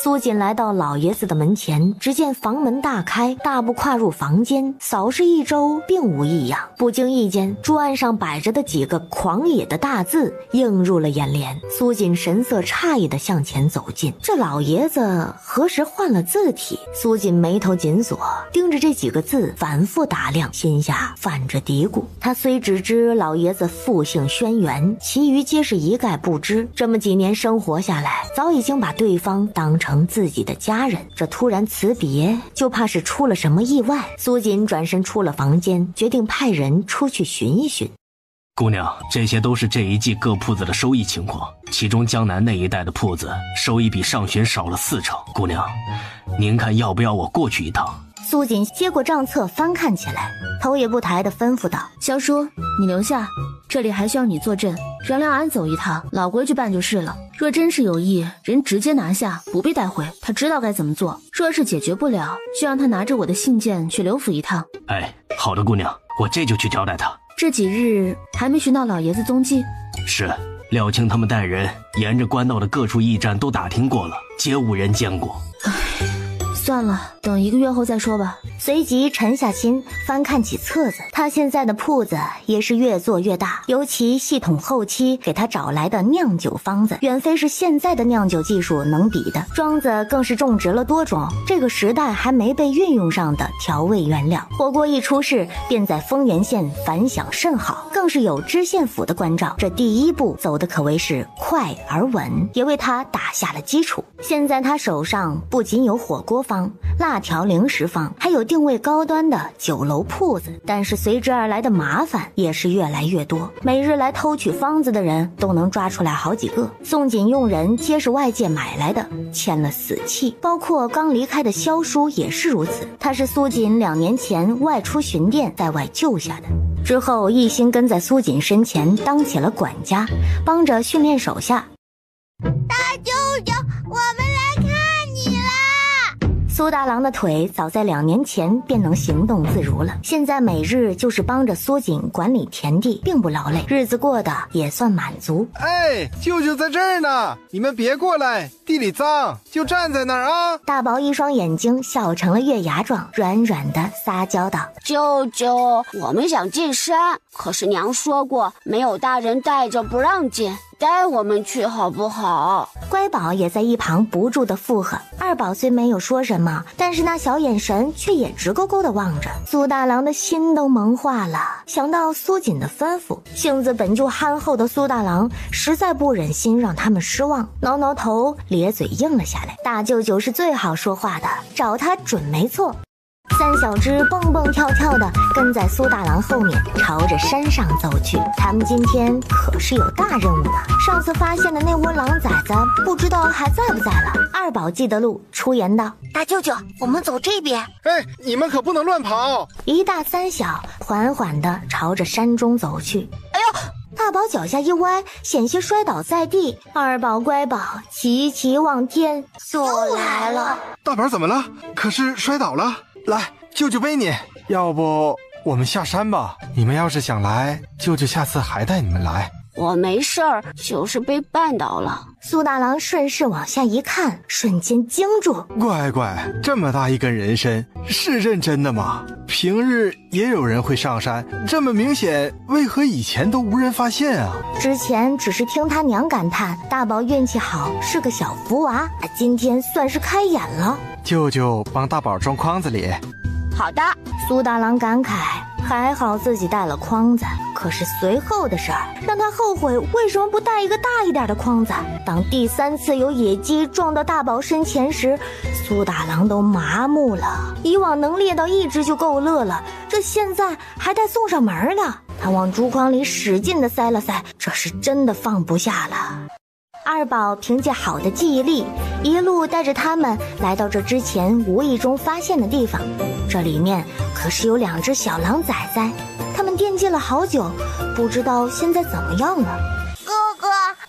苏锦来到老爷子的门前，只见房门大开，大步跨入房间，扫视一周，并无异样。不经意间，桌案上摆着的几个狂野的大字映入了眼帘。苏锦神色诧异地向前走近，这老爷子何时换了字体？苏锦眉头紧锁，盯着这几个字反复打量，心下泛着嘀咕。他虽只知老爷子父姓轩辕，其余皆是一概不知。这么几年生活下来，早已经把对方当成自己的家人，这突然辞别，就怕是出了什么意外。苏锦转身出了房间，决定派人出去寻一寻。姑娘，这些都是这一季各铺子的收益情况，其中江南那一带的铺子收益比上旬少了40%。姑娘，您看要不要我过去一趟？苏锦接过账册翻看起来，头也不抬地吩咐道：萧叔，你留下，这里还需要你坐镇，让亮安走一趟，老规矩办就是了。若真是有意，人直接拿下，不必带回，他知道该怎么做。若是解决不了，就让他拿着我的信件去刘府一趟。哎，好的姑娘，我这就去交代他。这几日还没寻到老爷子踪迹？是，廖青他们带人沿着官道的各处驿站都打听过了，皆无人见过。算了，等1个月后再说吧。随即沉下心翻看起册子，他现在的铺子也是越做越大，尤其系统后期给他找来的酿酒方子，远非是现在的酿酒技术能比的。庄子更是种植了多种这个时代还没被运用上的调味原料。火锅一出世，便在丰原县反响甚好，更是有知县府的关照。这第1步走的可谓是快而稳，也为他打下了基础。现在他手上不仅有火锅方、辣条零食方，还有定位高端的酒楼铺子，但是随之而来的麻烦也是越来越多。每日来偷取方子的人都能抓出来好几个，宋锦用人皆是外界买来的，签了死契，包括刚离开的萧叔也是如此。他是苏锦2年前外出巡店在外救下的，之后一心跟在苏锦身前当起了管家，帮着训练手下。大舅舅，我们来看你啦！苏大郎的腿早在2年前便能行动自如了，现在每日就是帮着苏锦管理田地，并不劳累，日子过得也算满足。哎，舅舅在这儿呢，你们别过来，地里脏，就站在那儿啊！大宝一双眼睛笑成了月牙状，软软的撒娇道：舅舅，我们想进山，可是娘说过没有大人带着不让进，带我们去好不好？乖宝也在一旁不住的附和。二宝虽没有说什么，但是那小眼神却也直勾勾的望着。苏大郎的心都萌化了，想到苏锦的吩咐，性子本就憨厚的苏大郎实在不忍心让他们失望，挠挠头，咧嘴应了下来。大舅舅是最好说话的，找他准没错。3小只蹦蹦跳跳的跟在苏大郎后面，朝着山上走去。他们今天可是有大任务呢。上次发现的那窝狼崽子，不知道还在不在了。二宝记得路，出言道：大舅舅，我们走这边。哎，你们可不能乱跑。1大3小缓缓地朝着山中走去。哎呦！大宝脚下一歪，险些摔倒在地。二宝乖宝齐齐望天，又来了。大宝怎么了？可是摔倒了。来，舅舅背你。要不我们下山吧？你们要是想来，舅舅下次还带你们来。我没事儿，就是被绊倒了。苏大郎顺势往下一看，瞬间惊住。乖乖，这么大一根人参，是认真的吗？平日也有人会上山，这么明显，为何以前都无人发现啊？之前只是听他娘感叹大宝运气好，是个小福娃，今天算是开眼了。舅舅帮大宝装筐子里。好的。苏大郎感慨，还好自己带了筐子，可是随后的事儿让他后悔为什么不带一个大一点的筐子。当第3次有野鸡撞到大宝身前时，苏大郎都麻木了。以往能猎到1只就够乐了，这现在还带送上门了。他往竹筐里使劲地塞了塞，这是真的放不下了。二宝凭借好的记忆力，一路带着他们来到这之前无意中发现的地方。这里面可是有2只小狼崽崽，他们惦记了好久，不知道现在怎么样了。哥哥，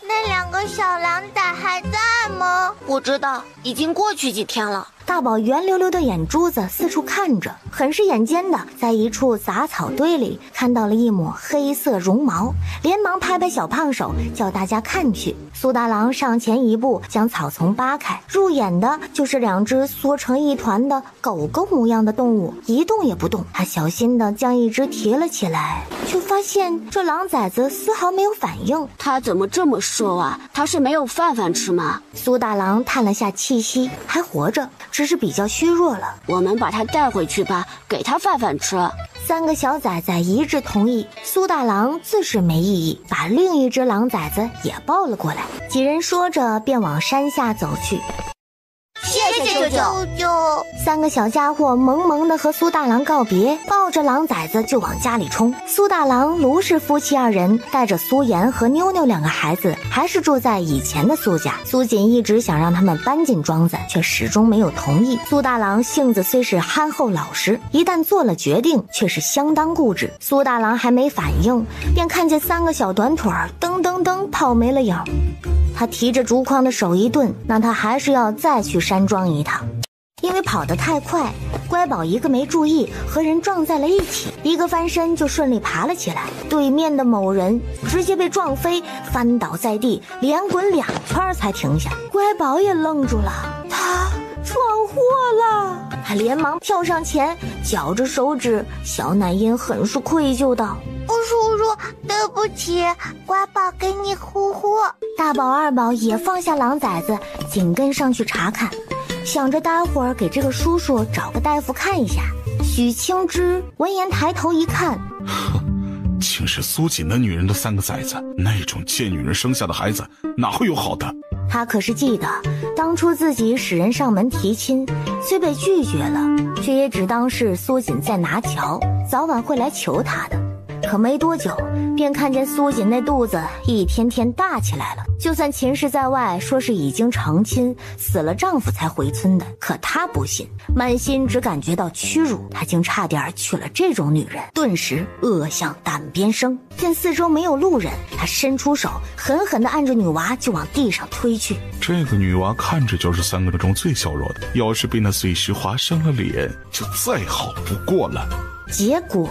那2个小狼崽还在吗？不知道，已经过去几天了。大宝圆溜溜的眼珠子四处看着，很是眼尖的在一处杂草堆里看到了一抹黑色绒毛，连忙拍拍小胖手叫大家看去。苏大郎上前一步将草丛扒开，入眼的就是2只缩成一团的狗狗模样的动物，一动也不动。他小心的将一只提了起来，却发现这狼崽子丝毫没有反应。他怎么这么瘦啊？他是没有饭吃吗？苏大郎叹了下气息，还活着，只是比较虚弱了。我们把他带回去吧，给他饭吃。3个小崽崽一致同意。苏大郎自是没异议，把另一只狼崽子也抱了过来。几人说着便往山下走去。谢谢舅舅。 3个小家伙萌萌地和苏大郎告别，抱着狼崽子就往家里冲。苏大郎、卢氏夫妻2人带着苏妍和妞妞2个孩子，还是住在以前的苏家。苏锦一直想让他们搬进庄子，却始终没有同意。苏大郎性子虽是憨厚老实，一旦做了决定，却是相当固执。苏大郎还没反应，便看见3个小短腿噔噔噔跑没了影。他提着竹筐的手一顿，那他还是要再去山庄一趟。因为跑得太快，乖宝一个没注意和人撞在了一起，一个翻身就顺利爬了起来。对面的某人直接被撞飞，翻倒在地，连滚2圈才停下。乖宝也愣住了，他闯祸了。他连忙跳上前，绞着手指。小奶音很是愧疚道：叔叔，对不起，乖宝给你呼呼。大宝、二宝也放下狼崽子，紧跟上去查看，想着待会儿给这个叔叔找个大夫看一下。许清之闻言抬头一看，竟是苏锦的女人的3个崽子，那种贱女人生下的孩子哪会有好的？他可是记得当初自己使人上门提亲，虽被拒绝了，却也只当是苏锦在拿桥，早晚会来求他的。可没多久，便看见苏锦那肚子一天天大起来了。就算秦氏在外说是已经成亲，死了丈夫才回村的，可她不信，满心只感觉到屈辱。她竟差点娶了这种女人，顿时恶向胆边生。见四周没有路人，她伸出手，狠狠地按着女娃就往地上推去。这个女娃看着就是3个中最小弱的，要是被那碎石划伤了脸，就再好不过了。结果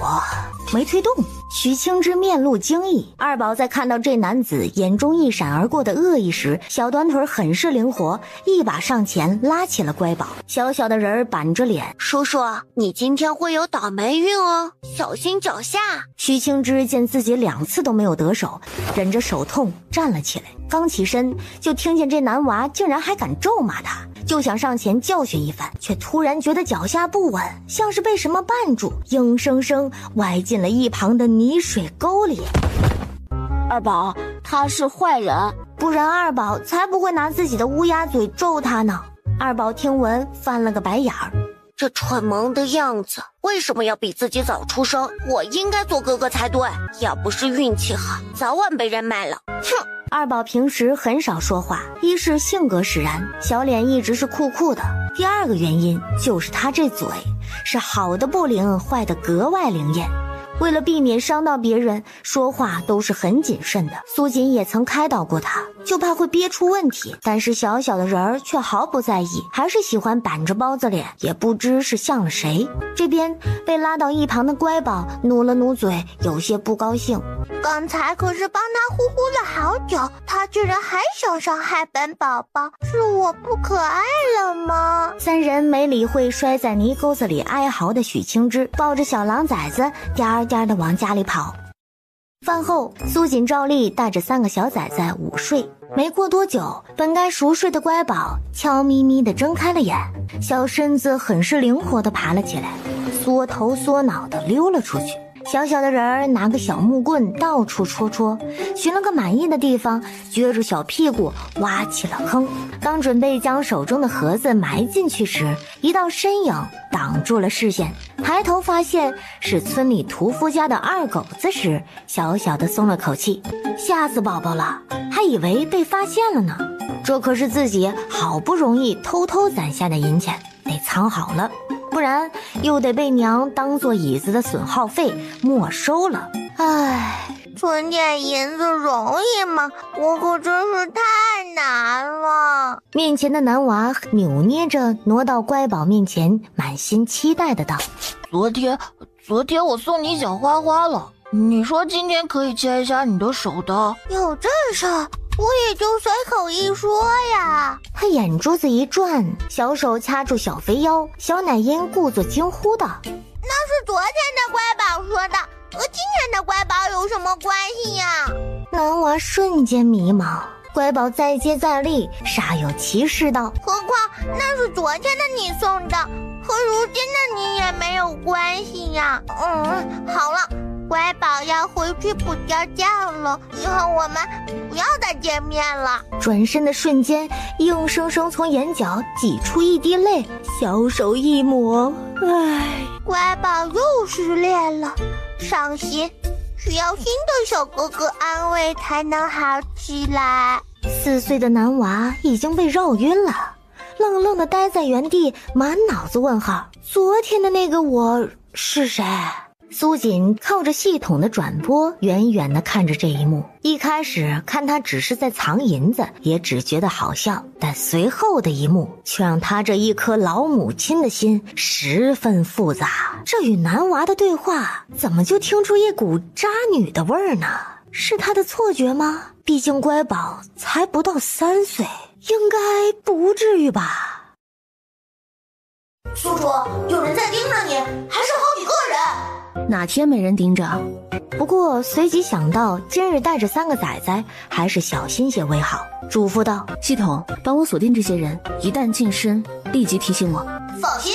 没推动。许清之面露惊异，二宝在看到这男子眼中一闪而过的恶意时，小短腿很是灵活，一把上前拉起了乖宝。小小的人板着脸，叔叔，你今天会有倒霉运哦，小心脚下。许清之见自己2次都没有得手，忍着手痛站了起来，刚起身就听见这男娃竟然还敢咒骂他，就想上前教训一番，却突然觉得脚下不稳，像是被什么绊住，硬生生歪进了一旁的泥水沟里。二宝，他是坏人，不然二宝才不会拿自己的乌鸦嘴咒他呢。二宝听闻翻了个白眼儿，这蠢萌的样子，为什么要比自己早出生？我应该做哥哥才对，要不是运气好，早晚被人卖了。哼！二宝平时很少说话，一是性格使然，小脸一直是酷酷的，第2个原因就是他这嘴是好的不灵，坏的格外灵验。为了避免伤到别人，说话都是很谨慎的。苏锦也曾开导过他，就怕会憋出问题，但是小小的人儿却毫不在意，还是喜欢板着包子脸，也不知是向了谁。这边被拉到一旁的乖宝努了努嘴，有些不高兴。刚才可是帮他呼呼了好久，他居然还想伤害本宝宝，是我不可爱了吗？3人没理会摔在泥沟子里哀嚎的许清之，抱着小狼崽子颠颠地往家里跑。饭后，苏锦照例带着3个小崽崽午睡。没过多久，本该熟睡的乖宝悄咪咪地睁开了眼，小身子很是灵活地爬了起来，缩头缩脑地溜了出去。小小的人儿拿个小木棍到处戳，寻了个满意的地方，撅着小屁股挖起了坑。刚准备将手中的盒子埋进去时，一道身影挡住了视线。抬头发现是村里屠夫家的二狗子时，小小的松了口气，吓死宝宝了，还以为被发现了呢。这可是自己好不容易偷偷攒下的银钱，得藏好了，不然又得被娘当做椅子的损耗费没收了。唉，存点银子容易吗？我可真是太难了。面前的男娃扭捏着挪到乖宝面前，满心期待的道：昨天我送你小花花了，你说今天可以牵一下你的手的。有这事儿？我也就随口一说呀。他眼珠子一转，小手掐住小肥腰，小奶音故作惊呼道：那是昨天的乖宝说的，和今天的乖宝有什么关系呀？男娃瞬间迷茫，乖宝再接再厉，煞有其事道：何况那是昨天的你送的，和如今的你也没有关系呀。好了，乖宝要回去补觉觉了，以后我们不要再见面了。转身的瞬间，硬生生从眼角挤出一滴泪，小手一抹，唉，乖宝又失恋了，伤心，需要新的小哥哥安慰才能好起来。4岁的男娃已经被绕晕了，愣愣地待在原地，满脑子问号。昨天的那个我是谁？苏锦靠着系统的转播，远远地看着这一幕。一开始看他只是在藏银子，也只觉得好笑，但随后的一幕却让他这一颗老母亲的心十分复杂。这与男娃的对话，怎么就听出一股渣女的味儿呢？是他的错觉吗？毕竟乖宝才不到3岁，应该不至于吧。宿主，有人在盯着你，还是好几个人。哪天没人盯着？不过随即想到今日带着3个崽崽，还是小心些为好，嘱咐道：系统帮我锁定这些人，一旦近身立即提醒我。放心。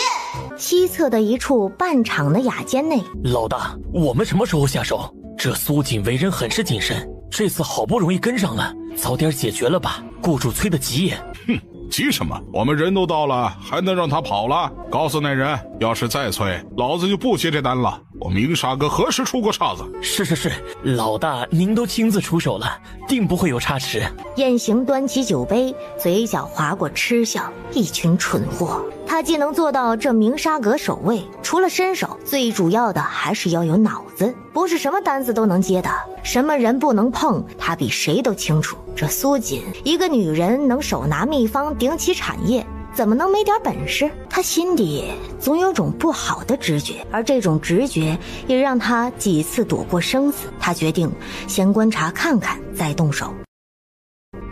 西侧的一处半敞的雅间内，老大，我们什么时候下手？这苏锦为人很是谨慎，这次好不容易跟上了，早点解决了吧，雇主催得急也。哼，急什么？我们人都到了，还能让他跑了？告诉那人，要是再催，老子就不接这单了。我明沙哥何时出过岔子？是，老大您都亲自出手了，定不会有差池。燕行端起酒杯，嘴角划过嗤笑，一群蠢货。他既能做到这明沙阁守卫，除了身手，最主要的还是要有脑子，不是什么单子都能接的，什么人不能碰，他比谁都清楚。这苏锦一个女人能手拿秘方顶起产业，怎么能没点本事？他心底总有种不好的直觉，而这种直觉也让他几次躲过生死。他决定先观察看看，再动手。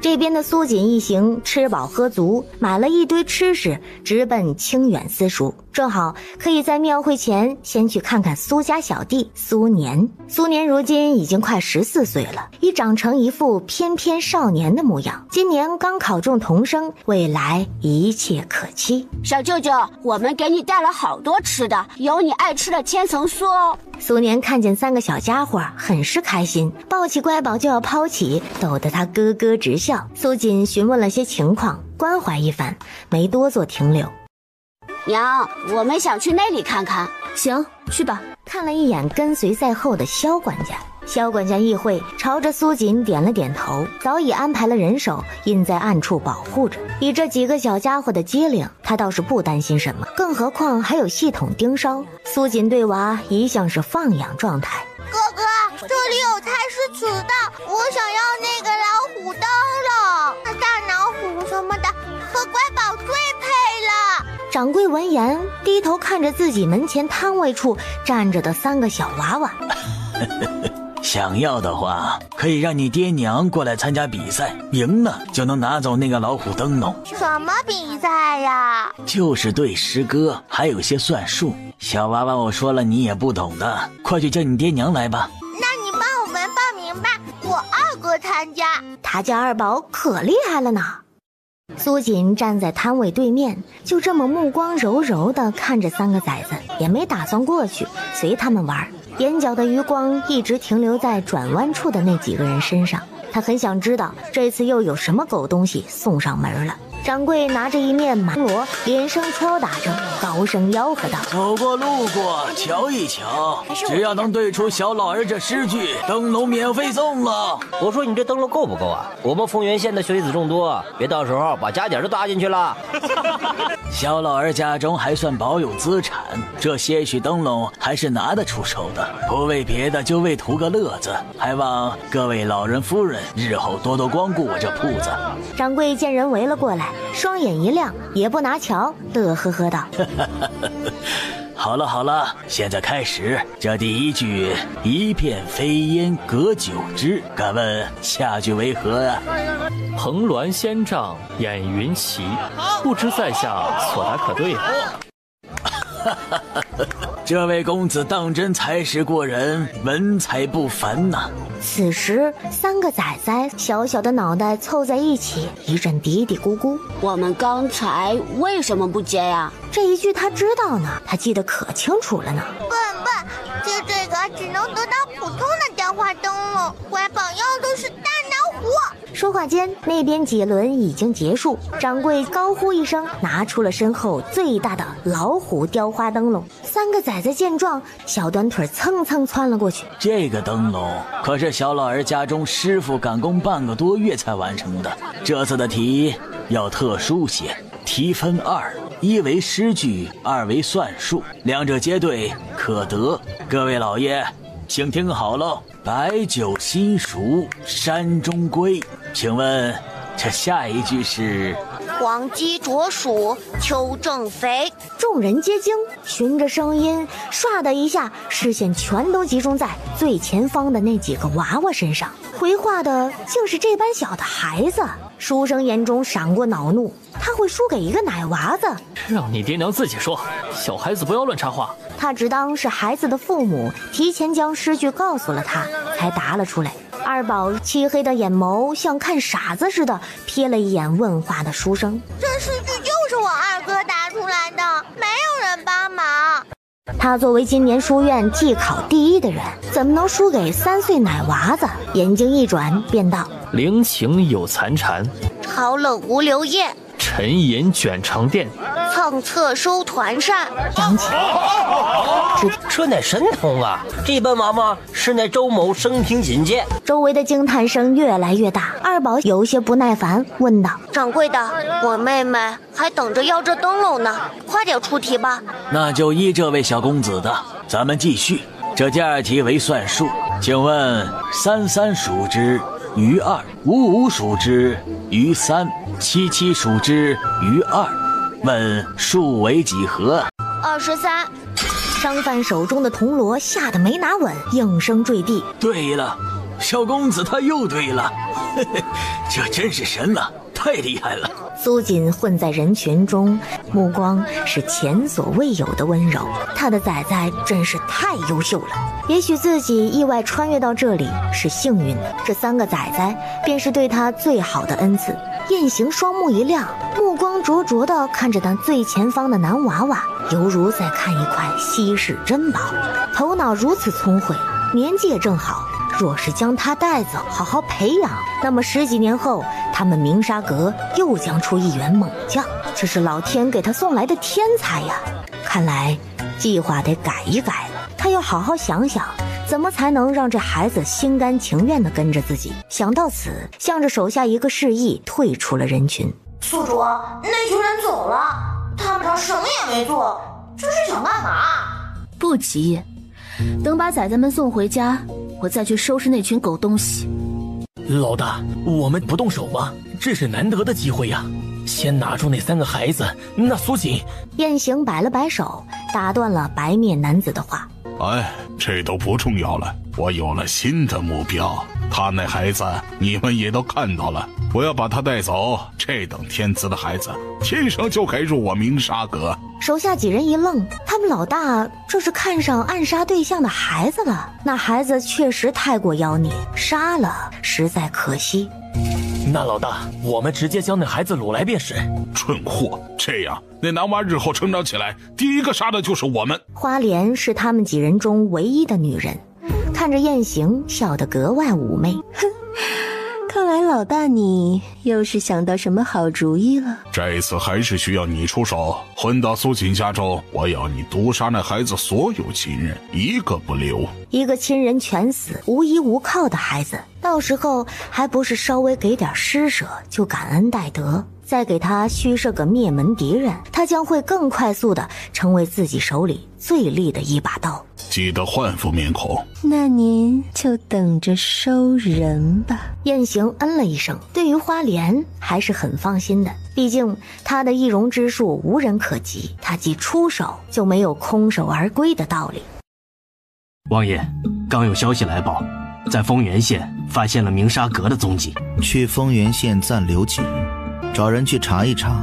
这边的苏锦一行吃饱喝足，买了一堆吃食，直奔清远私塾，正好可以在庙会前先去看看苏家小弟苏年。苏年如今已经快14岁了，已长成一副翩翩少年的模样。今年刚考中童生，未来一切可期。小舅舅，我们给你带了好多吃的，有你爱吃的千层酥哦。苏年看见3个小家伙，很是开心，抱起乖宝就要抛起，逗得他咯咯直笑。苏锦询问了些情况，关怀一番，没多做停留。娘，我们想去那里看看。行，去吧。看了一眼跟随在后的萧管家，萧管家议会，朝着苏锦点了点头，早已安排了人手，隐在暗处保护着。以这几个小家伙的机灵，他倒是不担心什么，更何况还有系统盯梢。苏锦对娃一向是放养状态。哥哥，这里有菜市渠的，我想要那个老虎灯笼，大老虎什么的，和乖宝最配了。掌柜闻言，低头看着自己门前摊位处站着的3个小娃娃。想要的话，可以让你爹娘过来参加比赛，赢了就能拿走那个老虎灯笼。什么比赛呀？就是对诗歌，还有些算术。小娃娃，我说了你也不懂的，快去叫你爹娘来吧。那你帮我们报名吧，我2哥参加。他家2宝可厉害了呢。苏锦站在摊位对面，就这么目光柔柔地看着3个崽子，也没打算过去随他们玩。眼角的余光一直停留在转弯处的那几个人身上，他很想知道这次又有什么狗东西送上门了。掌柜拿着一面麻罗，连声敲打着，高声吆喝道：“走过路过，瞧一瞧，只要能对出小老儿这诗句，灯笼免费送了。”我说你这灯笼够不够啊？我们丰原县的学子众多，别到时候把家底儿都搭进去了。小老儿家中还算保有资产，这些许灯笼还是拿得出手的，不为别的，就为图个乐子。还望各位老人夫人日后多多光顾我这铺子。掌柜见人围了过来，双眼一亮，也不拿瞧，乐呵呵道：“好了好了，现在开始。这第一句‘一片飞烟隔九枝’，敢问下句为何啊？”蓬峦仙丈掩云旗，不知在下所答可对。这位公子当真才识过人，文采不凡呐。此时三个崽崽小小的脑袋凑在一起，一阵嘀嘀咕咕：“我们刚才为什么不接呀？”这一句他知道呢，他记得可清楚了呢。笨笨，接这个只能得到普通的电话灯笼，乖宝要的是大南湖。说话间，那边几轮已经结束，掌柜高呼一声，拿出了身后最大的老虎雕花灯笼。三个崽崽见状，小短腿蹭蹭窜了过去。这个灯笼可是小老儿家中师傅赶工半个多月才完成的，这次的题要特殊些，题分二，一为诗句，二为算术，两者皆对可得。各位老爷请听好了，白酒新熟山中归。请问这下一句是黄鸡啄黍秋正肥。众人皆惊，循着声音唰的一下，视线全都集中在最前方的那几个娃娃身上，回话的竟是这般小的孩子。书生眼中闪过恼怒，他会输给一个奶娃子？让你爹娘自己说，小孩子不要乱插话。他只当是孩子的父母提前将诗句告诉了他，才答了出来。二宝漆黑的眼眸像看傻子似的瞥了一眼问话的书生。这诗句就是我二哥答出来的，没有人帮忙。他作为今年书院季考第一的人，怎么能输给3岁奶娃子？眼睛一转便道：陵寝有残蝉，炒冷无留燕，沉吟卷成殿，蹭侧收团扇。扬起这乃神童啊！这般娃娃是乃周某生平仅见。周围的惊叹声越来越大，二宝有些不耐烦问道：掌柜的，我妹妹还等着要这灯笼呢，快点出题吧。那就依这位小公子的，咱们继续。这第二题为算术，请问33数之余2，55数之余3，77数之余2，问数为几何？23。商贩手中的铜锣吓得没拿稳，应声坠地。对了，小公子他又对了，这真是神啊，太厉害了。苏锦混在人群中，目光是前所未有的温柔。他的崽崽真是太优秀了，也许自己意外穿越到这里是幸运的，这3个崽崽便是对他最好的恩赐。燕行双目一亮，目光灼灼地看着那最前方的男娃娃，犹如在看一块稀世珍宝。头脑如此聪慧，年纪也正好，若是将他带走好好培养，那么10几年后他们鸣沙阁又将出一员猛将。这是老天给他送来的天才呀！看来计划得改一改了，他要好好想想怎么才能让这孩子心甘情愿地跟着自己。想到此，向着手下一个示意，退出了人群。宿主，那群人走了，他们什么也没做，这是想干嘛？不急，等把崽崽们送回家，我再去收拾那群狗东西。老大，我们不动手吗？这是难得的机会呀！先拿出那3个孩子。那苏锦，燕行摆了摆手，打断了白面男子的话。哎，这都不重要了，我有了新的目标。他那孩子你们也都看到了，我要把他带走。这等天资的孩子，天生就该入我鸣沙阁。手下几人一愣，他们老大这是看上暗杀对象的孩子了？那孩子确实太过妖孽，杀了实在可惜。那老大，我们直接将那孩子掳来便是。蠢货，这样那男娃日后成长起来，第一个杀的就是我们。花莲是他们几人中唯一的女人，看着燕行笑得格外妩媚。哼，看来老大你又是想到什么好主意了？这次还是需要你出手，混到苏锦家中，我要你毒杀那孩子所有亲人，一个不留。一个亲人全死、无依无靠的孩子，到时候还不是稍微给点施舍就感恩戴德，再给他虚设个灭门敌人，他将会更快速地成为自己手里最利的一把刀。记得换副面孔。那您就等着收人吧。燕行嗯了一声，对于花莲还是很放心的，毕竟他的易容之术无人可及，他既出手就没有空手而归的道理。王爷，刚有消息来报，在丰原县发现了鸣沙阁的踪迹。去丰原县暂留几日，找人去查一查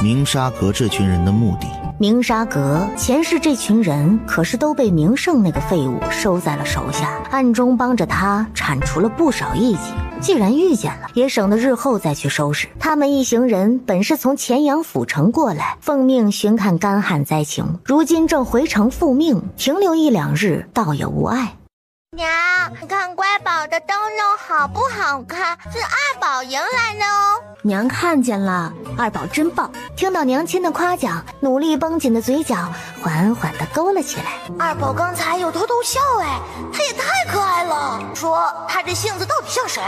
鸣沙阁这群人的目的。鸣沙阁前世这群人可是都被明胜那个废物收在了手下，暗中帮着他铲除了不少异己。既然遇见了，也省得日后再去收拾。他们一行人本是从乾阳府城过来，奉命巡看干旱灾情，如今正回城复命，停留1、2日倒也无碍。娘，看乖宝的灯笼好不好看？是二宝迎来的哦。娘看见了，二宝真棒。听到娘亲的夸奖，努力绷紧的嘴角缓缓地勾了起来。二宝刚才有偷偷笑，哎，他也太可爱了。说他这性子到底像谁？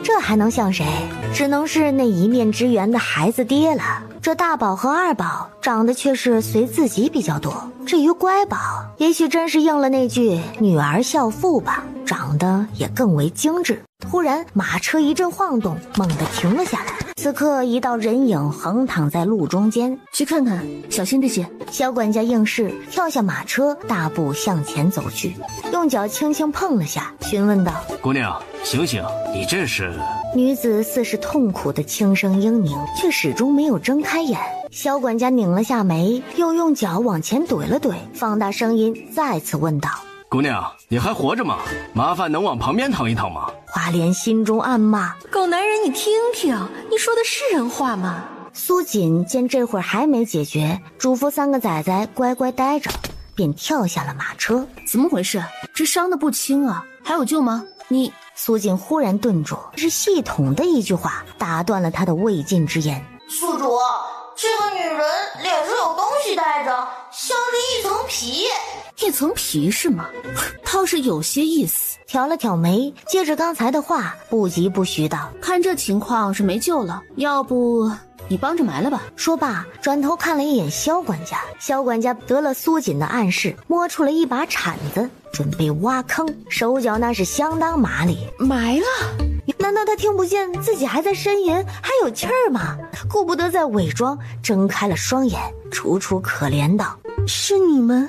这还能像谁？只能是那一面之缘的孩子爹了。这大宝和二宝长得却是随自己比较多，至于乖宝，也许真是应了那句女儿孝父吧，长得也更为精致。忽然马车一阵晃动，猛地停了下来。此刻一道人影横躺在路中间，去看看，小心这些。小管家应是，跳下马车，大步向前走去，用脚轻轻碰了下，询问道：姑娘，醒醒，你这是……女子似是痛苦的轻声嘤咛，却始终没有睁开眼。小管家拧了下眉，又用脚往前怼了怼，放大声音再次问道：姑娘，你还活着吗？麻烦能往旁边躺一躺吗？花莲心中暗骂：狗男人，你听听，你说的是人话吗？苏锦见这会儿还没解决，嘱咐3个崽崽乖乖待着，便跳下了马车。怎么回事？这伤得不轻啊，还有救吗？你……苏锦忽然顿住，是系统的一句话打断了他的未尽之言。宿主，这个女人脸上有东西戴着，像是一层皮。一层皮是吗？倒是有些意思。挑了挑眉，接着刚才的话不疾不徐道：看这情况是没救了，要不你帮着埋了吧。说罢转头看了一眼萧管家，萧管家得了苏锦的暗示，摸出了一把铲子，准备挖坑，手脚那是相当麻利。埋了？难道他听不见自己还在呻吟，还有气儿吗？顾不得再伪装，睁开了双眼，楚楚可怜道：是你们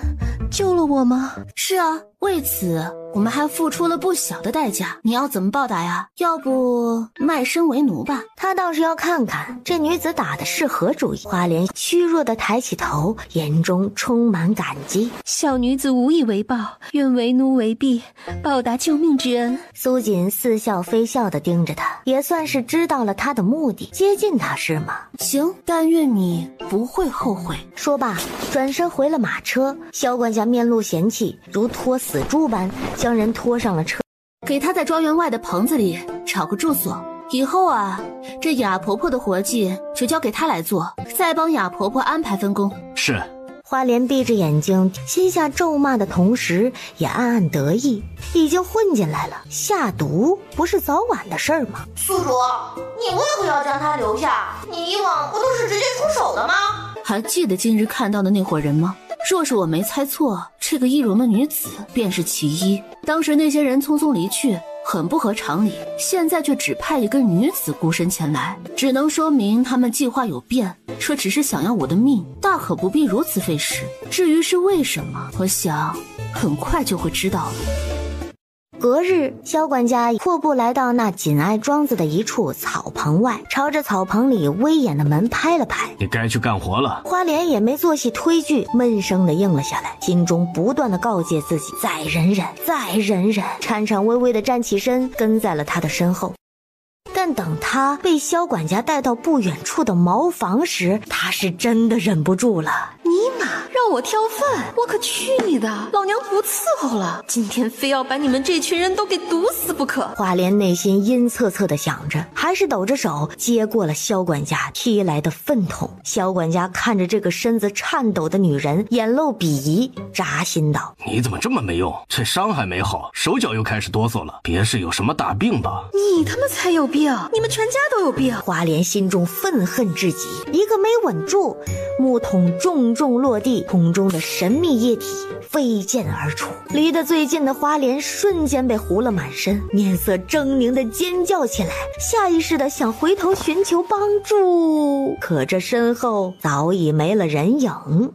救了我吗？是啊，为此我们还付出了不小的代价，你要怎么报答呀？要不卖身为奴吧？他倒是要看看这女子打的是何主意。花莲虚弱地抬起头，眼中充满感激。小女子无以为报，愿为奴为婢，报答救命之恩。苏锦似笑非笑地盯着他，也算是知道了他的目的，接近他是吗？行，但愿你不会后悔。说罢转身回了马车。萧管家面露嫌弃，如拖死猪般将人拖上了车，给他在庄园外的棚子里找个住所。以后啊，这雅婆婆的活计就交给她来做，再帮雅婆婆安排分工。是。花莲闭着眼睛，心下咒骂的同时也暗暗得意，已经混进来了，下毒不是早晚的事儿吗？宿主，你为何要将她留下？你以往不都是直接出手的吗？还记得今日看到的那伙人吗？若是我没猜错，这个易容的女子便是其一。当时那些人匆匆离去，很不合常理，现在却只派一个女子孤身前来，只能说明他们计划有变。说只是想要我的命，大可不必如此费时。至于是为什么，我想很快就会知道了。隔日，萧管家阔步来到那紧挨庄子的一处草棚外，朝着草棚里威严的门拍了拍：你该去干活了。花莲也没做戏推拒，闷声的应了下来，心中不断的告诫自己再忍忍，再忍忍，颤颤巍巍的站起身，跟在了他的身后。但等他被萧管家带到不远处的茅房时，他是真的忍不住了。尼玛，让我挑饭，我可去你的！老娘不伺候了，今天非要把你们这群人都给毒死不可！花莲内心阴恻恻地想着，还是抖着手接过了萧管家踢来的粪桶。萧管家看着这个身子颤抖的女人，眼露鄙夷，扎心道：你怎么这么没用？这伤还没好，手脚又开始哆嗦了，别是有什么大病吧？你他妈才有病！你们全家都有病！花莲心中愤恨至极，一个没稳住，木桶重重落地，桶中的神秘液体飞溅而出。离得最近的花莲瞬间被糊了满身，面色狰狞地尖叫起来，下意识地想回头寻求帮助，可这身后早已没了人影。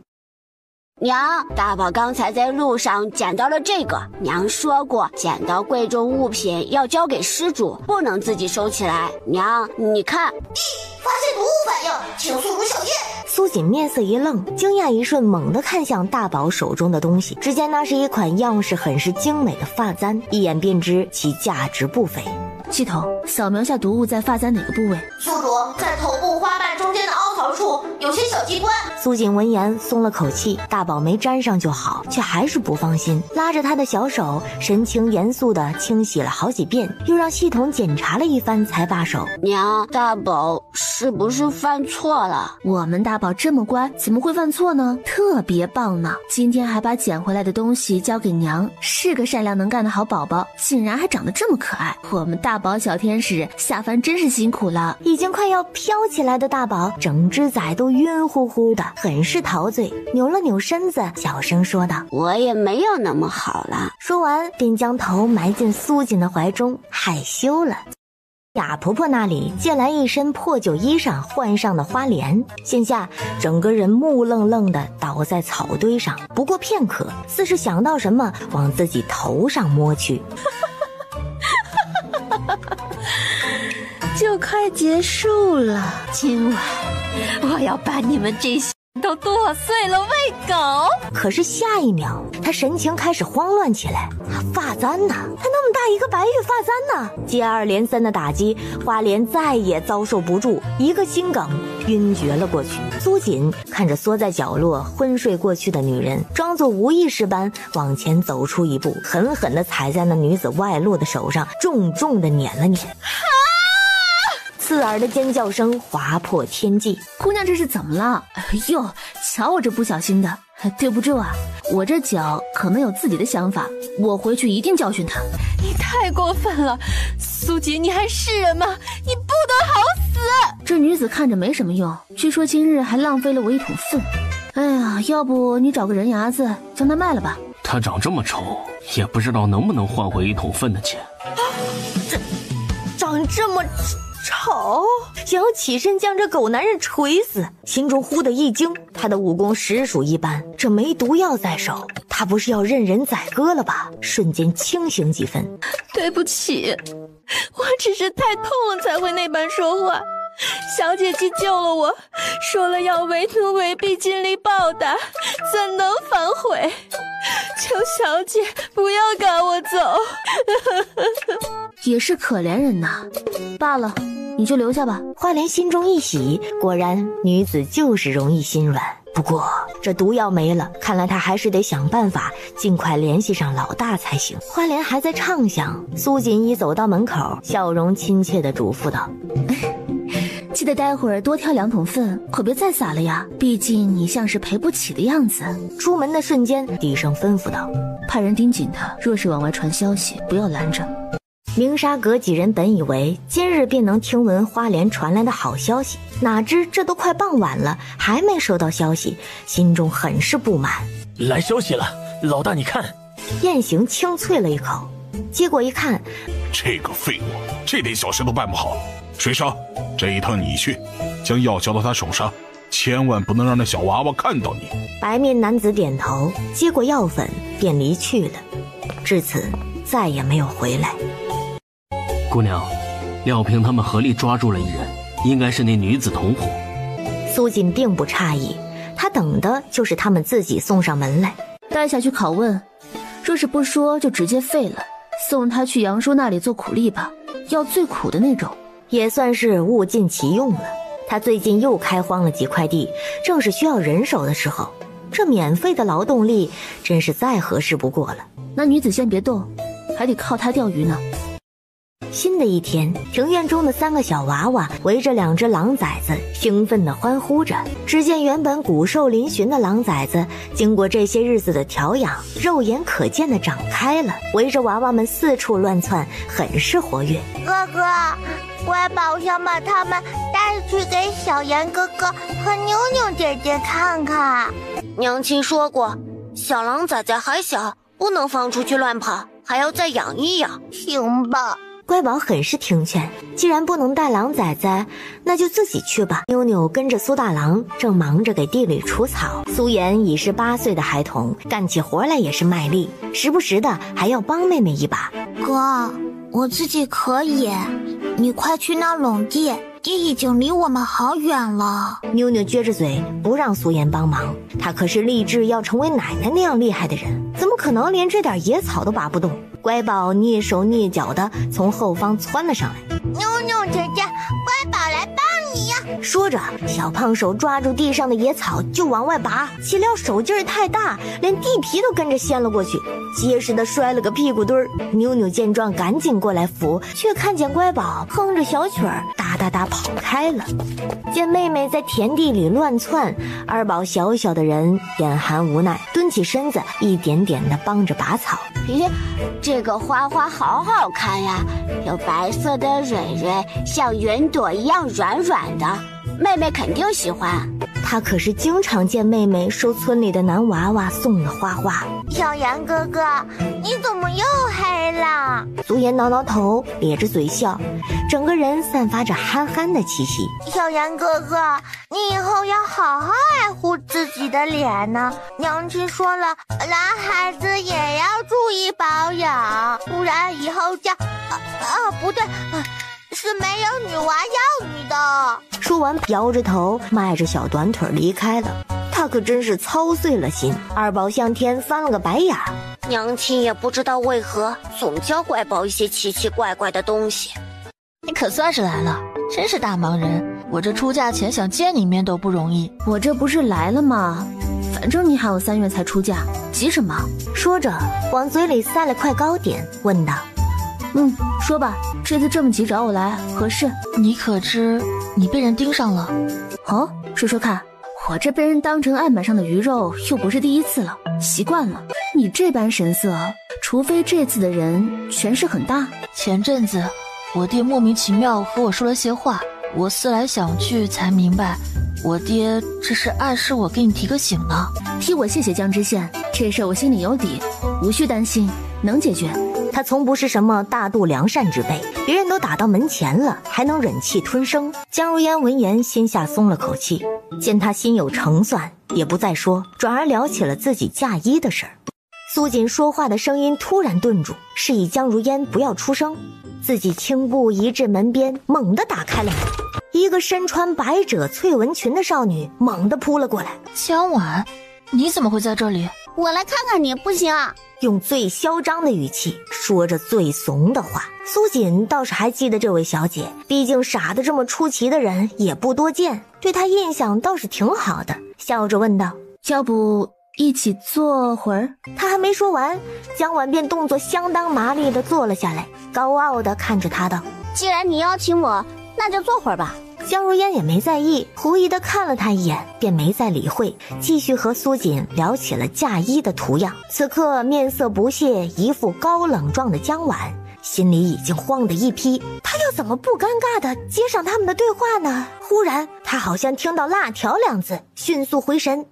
娘，大宝刚才在路上捡到了这个，娘说过捡到贵重物品要交给失主，不能自己收起来。娘，你看，发现毒物反应，请速入小夜。苏锦面色一愣，惊讶一瞬，猛地看向大宝手中的东西，只见那是一款样式很是精美的发簪，一眼便知其价值不菲。系统扫描下毒物在发簪哪个部位？宿主在头部花瓣中间的凹槽处有些小机关。苏锦闻言松了口气，大宝没沾上就好，却还是不放心，拉着他的小手，神情严肃地清洗了好几遍，又让系统检查了一番才罢手。娘，大宝是不是犯错了？我们大宝这么乖，怎么会犯错呢？特别棒呢！今天还把捡回来的东西交给娘，是个善良能干的好宝宝，竟然还长得这么可爱。我们大宝小天使下凡真是辛苦了。已经快要飘起来的大宝，整只崽都晕乎乎的，很是陶醉，扭了扭身子，小声说道：我也没有那么好了。说完便将头埋进苏锦的怀中，害羞了。雅婆婆那里借来一身破旧衣裳换上的花莲，现下整个人木愣愣地倒在草堆上，不过片刻，似是想到什么，往自己头上摸去。就快结束了，今晚我要把你们这些都剁碎了喂狗。可是下一秒，他神情开始慌乱起来。发簪呢？他那么大一个白玉发簪呢？接二连三的打击，花莲再也遭受不住，一个心梗晕厥了过去。苏锦看着缩在角落昏睡过去的女人，装作无意识般往前走出一步，狠狠地踩在那女子外露的手上，重重地碾了碾。刺耳的尖叫声划破天际。姑娘这是怎么了？哎呦，瞧我这不小心的。对不住啊，我这脚可能有自己的想法，我回去一定教训他。你太过分了，苏锦，你还是人吗？你不得好死！这女子看着没什么用，据说今日还浪费了我一桶粪。哎呀，要不你找个人牙子将它卖了吧。他长这么丑，也不知道能不能换回一桶粪的钱。长这么丑，想要起身将这狗男人锤死，心中忽的一惊。他的武功实属一般，这没毒药在手，他不是要任人宰割了吧？瞬间清醒几分。对不起，我只是太痛了才会那般说话。小姐姐救了我，说了要为奴为婢，尽力报答，怎能反悔？求小姐不要赶我走。也是可怜人呐，罢了，你就留下吧。花莲心中一喜，果然女子就是容易心软。不过这毒药没了，看来她还是得想办法尽快联系上老大才行。花莲还在畅想，苏锦一走到门口，笑容亲切地嘱咐道：记得待会儿多挑2桶粪，可别再撒了呀，毕竟你像是赔不起的样子。出门的瞬间低声吩咐道：派人盯紧他，若是往外传消息，不要拦着。鸣沙阁几人本以为今日便能听闻花莲传来的好消息，哪知这都快傍晚了，还没收到消息，心中很是不满。来消息了，老大你看。燕行轻啐了一口，接过一看，这个废物，这点小事都办不好。水生，这一趟你去，将药交到他手上，千万不能让那小娃娃看到你。白面男子点头，接过药粉便离去了，至此再也没有回来。姑娘，廖平他们合力抓住了一人，应该是那女子同伙。苏锦并不诧异，他等的就是他们自己送上门来，带下去拷问，若是不说就直接废了，送他去杨叔那里做苦力吧，要最苦的那种。也算是物尽其用了。他最近又开荒了几块地，正是需要人手的时候，这免费的劳动力真是再合适不过了。那女子先别动，还得靠她钓鱼呢。新的一天，庭院中的3个小娃娃围着2只狼崽子兴奋地欢呼着。只见原本骨瘦嶙峋的狼崽子，经过这些日子的调养，肉眼可见地长开了，围着娃娃们四处乱窜，很是活跃。哥哥，乖宝想把他们带去给小妍哥哥和妞妞姐姐看看。娘亲说过，小狼崽崽还小，不能放出去乱跑，还要再养一养。行吧。乖宝很是听劝，既然不能带狼崽崽，那就自己去吧。妞妞跟着苏大郎正忙着给地里除草，苏妍已是8岁的孩童，干起活来也是卖力，时不时的还要帮妹妹一把。哥，我自己可以，你快去那垄地，地已经离我们好远了。妞妞撅着嘴不让苏妍帮忙，她可是立志要成为奶奶那样厉害的人，怎么可能连这点野草都拔不动？乖宝蹑手蹑脚的从后方窜了上来。妞妞姐姐，乖宝来帮你呀！说着，小胖手抓住地上的野草就往外拔，岂料手劲儿太大，连地皮都跟着掀了过去，结实的摔了个屁股墩儿。妞妞见状赶紧过来扶，却看见乖宝哼着小曲儿哒哒哒跑开了。见妹妹在田地里乱窜，二宝小小的人眼含无奈，蹲起身子一点点的帮着拔草。咦，这个花花好好看呀，有白色的蕊蕊，像云朵一样软软的，妹妹肯定喜欢。他可是经常见妹妹收村里的男娃娃送的花花。小妍哥哥，你怎么又黑了？苏妍挠挠头，咧着嘴笑，整个人散发着憨憨的气息。小妍哥哥，你以后要好好爱护自己的脸呢。娘亲说了，男孩子也要注意保养，不然以后叫不对，是没有女娃要你的。说完摇着头迈着小短腿离开了。他可真是操碎了心。二宝向天翻了个白眼，娘亲也不知道为何总教乖宝一些奇奇怪怪的东西。你可算是来了，真是大忙人，我这出嫁前想见你一面都不容易。我这不是来了吗？反正你还有3月才出嫁，急什么？说着往嘴里塞了块糕点，问道：说吧，这次这么急找我来合适？你可知你被人盯上了？哦，说说看。我这被人当成案板上的鱼肉又不是第一次了，习惯了。你这般神色，除非这次的人权势很大。前阵子我爹莫名其妙和我说了些话，我思来想去才明白，我爹这是暗示我给你提个醒呢。替我谢谢江知县，这事我心里有底，无需担心，能解决。他从不是什么大度良善之辈，别人都打到门前了，还能忍气吞声。江如烟闻言心下松了口气，见他心有成算，也不再说，转而聊起了自己嫁衣的事儿。苏锦说话的声音突然顿住，示意江如烟不要出声，自己轻步移至门边，猛地打开了门。一个身穿百褶翠纹裙的少女猛地扑了过来。江婉，你怎么会在这里？我来看看你，不行啊。用最嚣张的语气说着最怂的话。苏锦倒是还记得这位小姐，毕竟傻得这么出奇的人也不多见，对她印象倒是挺好的，笑着问道：要不一起坐会儿？他还没说完，江婉便动作相当麻利地坐了下来，高傲地看着他道：既然你邀请我，那就坐会儿吧。江如烟也没在意，狐疑地看了他一眼，便没再理会，继续和苏锦聊起了嫁衣的图样。此刻面色不屑，一副高冷状的江婉心里已经慌得一批，他要怎么不尴尬地接上他们的对话呢？忽然他好像听到辣条2字，迅速回神。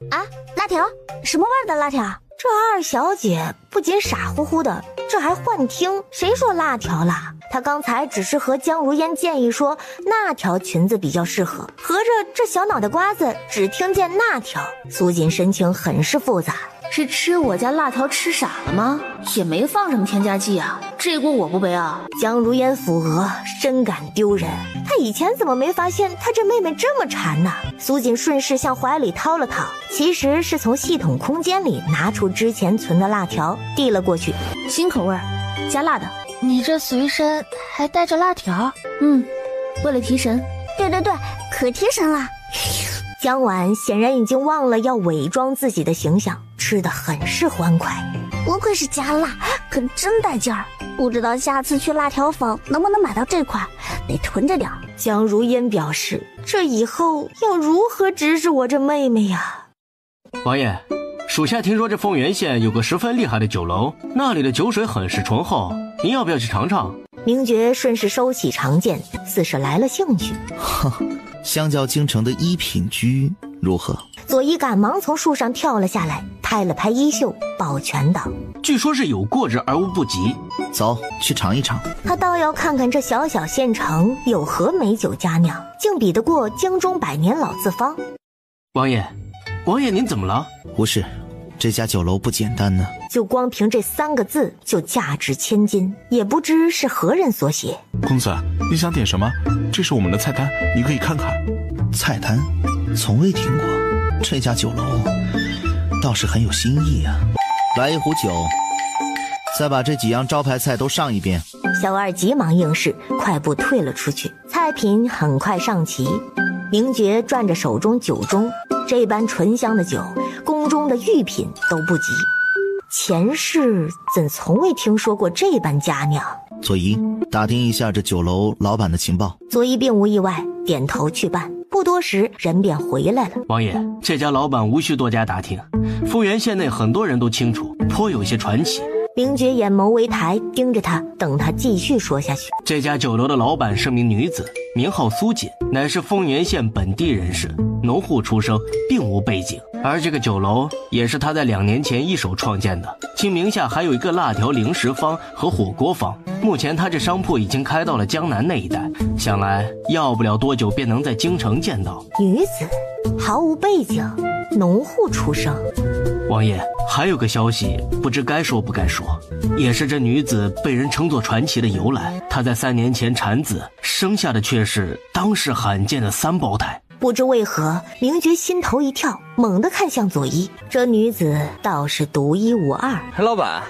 辣条？什么味儿的辣条？这二小姐不仅傻乎乎的，这还幻听，谁说辣条啦？她刚才只是和江如烟建议说那条裙子比较适合，合着这小脑袋瓜子只听见那条。苏锦神情很是复杂，是吃我家辣条吃傻了吗？也没放什么添加剂啊，这锅我不背啊。江如烟抚额，深感丢人，她以前怎么没发现她这妹妹这么馋呢？苏锦顺势向怀里掏了掏，其实是从系统空间里拿出之前存的辣条递了过去。新口味加辣的。你这随身还带着辣条？为了提神。对，可提神了。江晚显然已经忘了要伪装自己的形象，吃得很是欢快。不愧是加辣，可真带劲儿。不知道下次去辣条坊能不能买到这款，得囤着点儿。江如烟表示，这以后要如何指使我这妹妹呀？王爷，属下听说这丰原县有个十分厉害的酒楼，那里的酒水很是醇厚，您要不要去尝尝？明觉顺势收起长剑，似是来了兴趣。哼，相较京城的一品居如何？左一赶忙从树上跳了下来，拍了拍衣袖，抱拳道：据说是有过之而无不及。走，去尝一尝。他倒要看看这小小县城有何美酒佳酿，竟比得过京中百年老字坊。王爷您怎么了？无事，这家酒楼不简单呢。就光凭这3个字就价值千金，也不知是何人所写。公子，你想点什么？这是我们的菜单，你可以看看。菜单？从未听过，这家酒楼倒是很有新意啊。来一壶酒，再把这几样招牌菜都上一遍。小二急忙应是，快步退了出去。菜品很快上齐，明觉转着手中酒盅，这般醇香的酒，宫中的御品都不及。前世怎从未听说过这般佳酿？佐伊，打听一下这酒楼老板的情报。佐伊并无意外，点头去办。不多时，人便回来了。王爷，这家老板无需多加打听，丰原县内很多人都清楚，颇有些传奇。明觉眼眸微抬，盯着他，等他继续说下去。这家酒楼的老板是名女子，名号苏锦，乃是丰原县本地人士，农户出生，并无背景。而这个酒楼也是他在2年前一手创建的，其名下还有一个辣条零食坊和火锅坊。目前他这商铺已经开到了江南那一带，想来要不了多久便能在京城见到。女子毫无背景，农户出生。王爷，还有个消息，不知该说不该说，也是这女子被人称作传奇的由来。她在3年前产子，生下的却是当时罕见的3胞胎。不知为何，明觉心头一跳，猛地看向佐伊，这女子倒是独一无二。老板，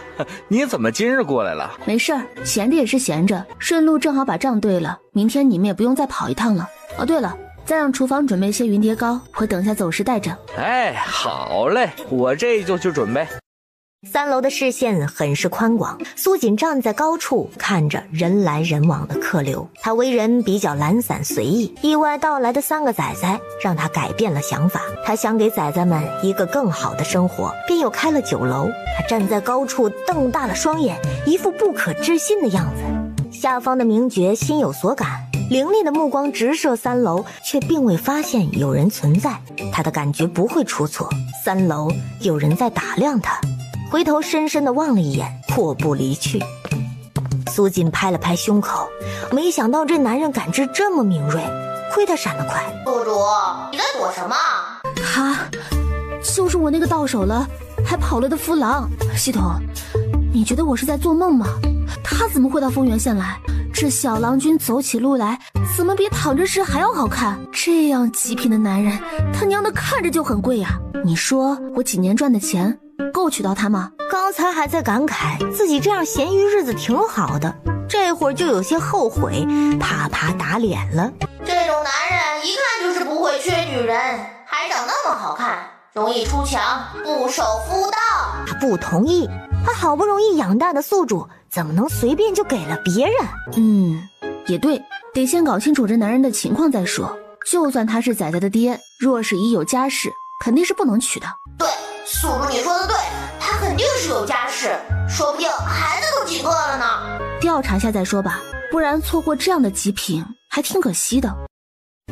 你怎么今日过来了？没事儿，闲着也是闲着，顺路正好把账对了，明天你们也不用再跑一趟了。哦，对了，再让厨房准备些云蝶糕，我等下走时带着。哎，好嘞，我这就去准备。3楼的视线很是宽广，苏锦站在高处看着人来人往的客流。他为人比较懒散随意，意外到来的3个崽崽让他改变了想法。他想给崽崽们一个更好的生活，便又开了酒楼。他站在高处瞪大了双眼，一副不可置信的样子。下方的明觉心有所感，凌厉的目光直射3楼，却并未发现有人存在。他的感觉不会出错，3楼有人在打量他。回头深深地望了一眼，阔步离去。苏锦拍了拍胸口，没想到这男人感知这么敏锐，亏他闪得快。宿主，你在躲什么？他就是我那个到手了还跑了的夫郎。系统，你觉得我是在做梦吗？他怎么会到丰原县来？这小郎君走起路来怎么比躺着时还要好看？这样极品的男人，他娘的看着就很贵呀！你说我几年赚的钱够娶到他吗？刚才还在感慨自己这样闲鱼日子挺好的，这会儿就有些后悔，啪啪打脸了。这种男人一看就是不会缺女人，还长那么好看，容易出墙，不守妇道。他不同意，他好不容易养大的宿主怎么能随便就给了别人？也对，得先搞清楚这男人的情况再说。就算他是崽崽的爹，若是已有家室，肯定是不能娶的。对，宿主你说的对，他肯定是有家室，说不定孩子都几个了呢。调查下再说吧，不然错过这样的极品还挺可惜的。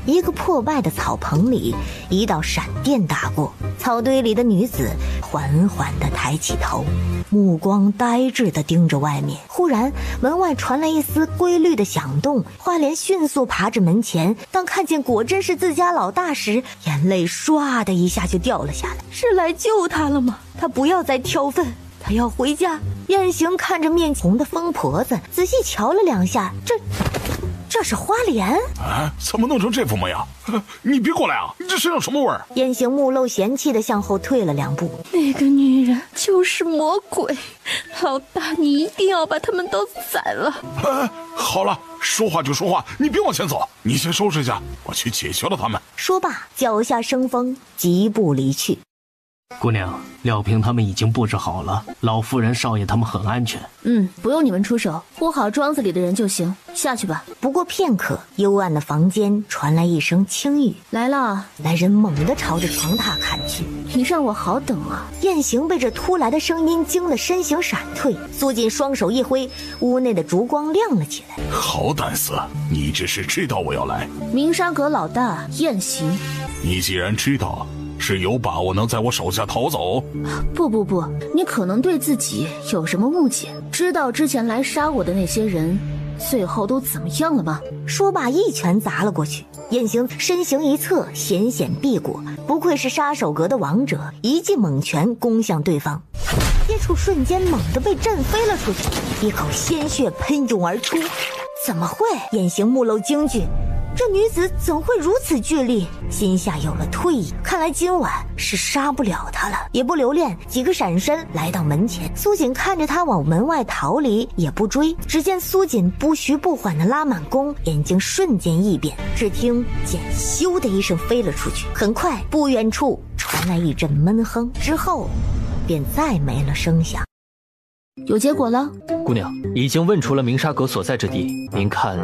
一个破败的草棚里，一道闪电打过，草堆里的女子缓缓地抬起头，目光呆滞地盯着外面。忽然门外传来一丝规律的响动，花莲迅速爬至门前，当看见果真是自家老大时，眼泪唰的一下就掉了下来。是来救他了吗？他不要再挑粪，他要回家。雁行看着面红的疯婆子，仔细瞧了2下，这是花莲？怎么弄成这副模样？你别过来啊！你这身上什么味儿？燕行木露嫌弃的向后退了2步。那个女人就是魔鬼，老大，你一定要把他们都宰了。好了，说话就说话，你别往前走，你先收拾一下，我去解决了他们。说罢，脚下生风，疾步离去。姑娘，廖平他们已经布置好了，老夫人、少爷他们很安全。不用你们出手，护好庄子里的人就行。下去吧。不过片刻，幽暗的房间传来一声轻语：“来了。”来人猛地朝着床榻砍去。你让我好等啊！燕行被这突来的声音惊得身形闪退，苏锦双手一挥，屋内的烛光亮了起来。好胆色，你只是知道我要来。明沙阁老大燕行，你既然知道，是有把握能在我手下逃走？不，你可能对自己有什么误解。知道之前来杀我的那些人最后都怎么样了吗？说罢一拳砸了过去，燕行身形一侧，险险避过，不愧是杀手阁的王者，一记猛拳攻向对方，接触瞬间猛地被震飞了出去，一口鲜血喷涌而出。怎么会？燕行目露惊惧，这女子怎会如此巨力？心下有了退意，看来今晚是杀不了她了。也不留恋，几个闪身来到门前。苏锦看着他往门外逃离，也不追。只见苏锦不徐不缓地拉满弓，眼睛瞬间异变，只听剑咻的一声飞了出去。很快，不远处传来一阵闷哼，之后便再没了声响。有结果了？姑娘，已经问出了明沙阁所在之地，您看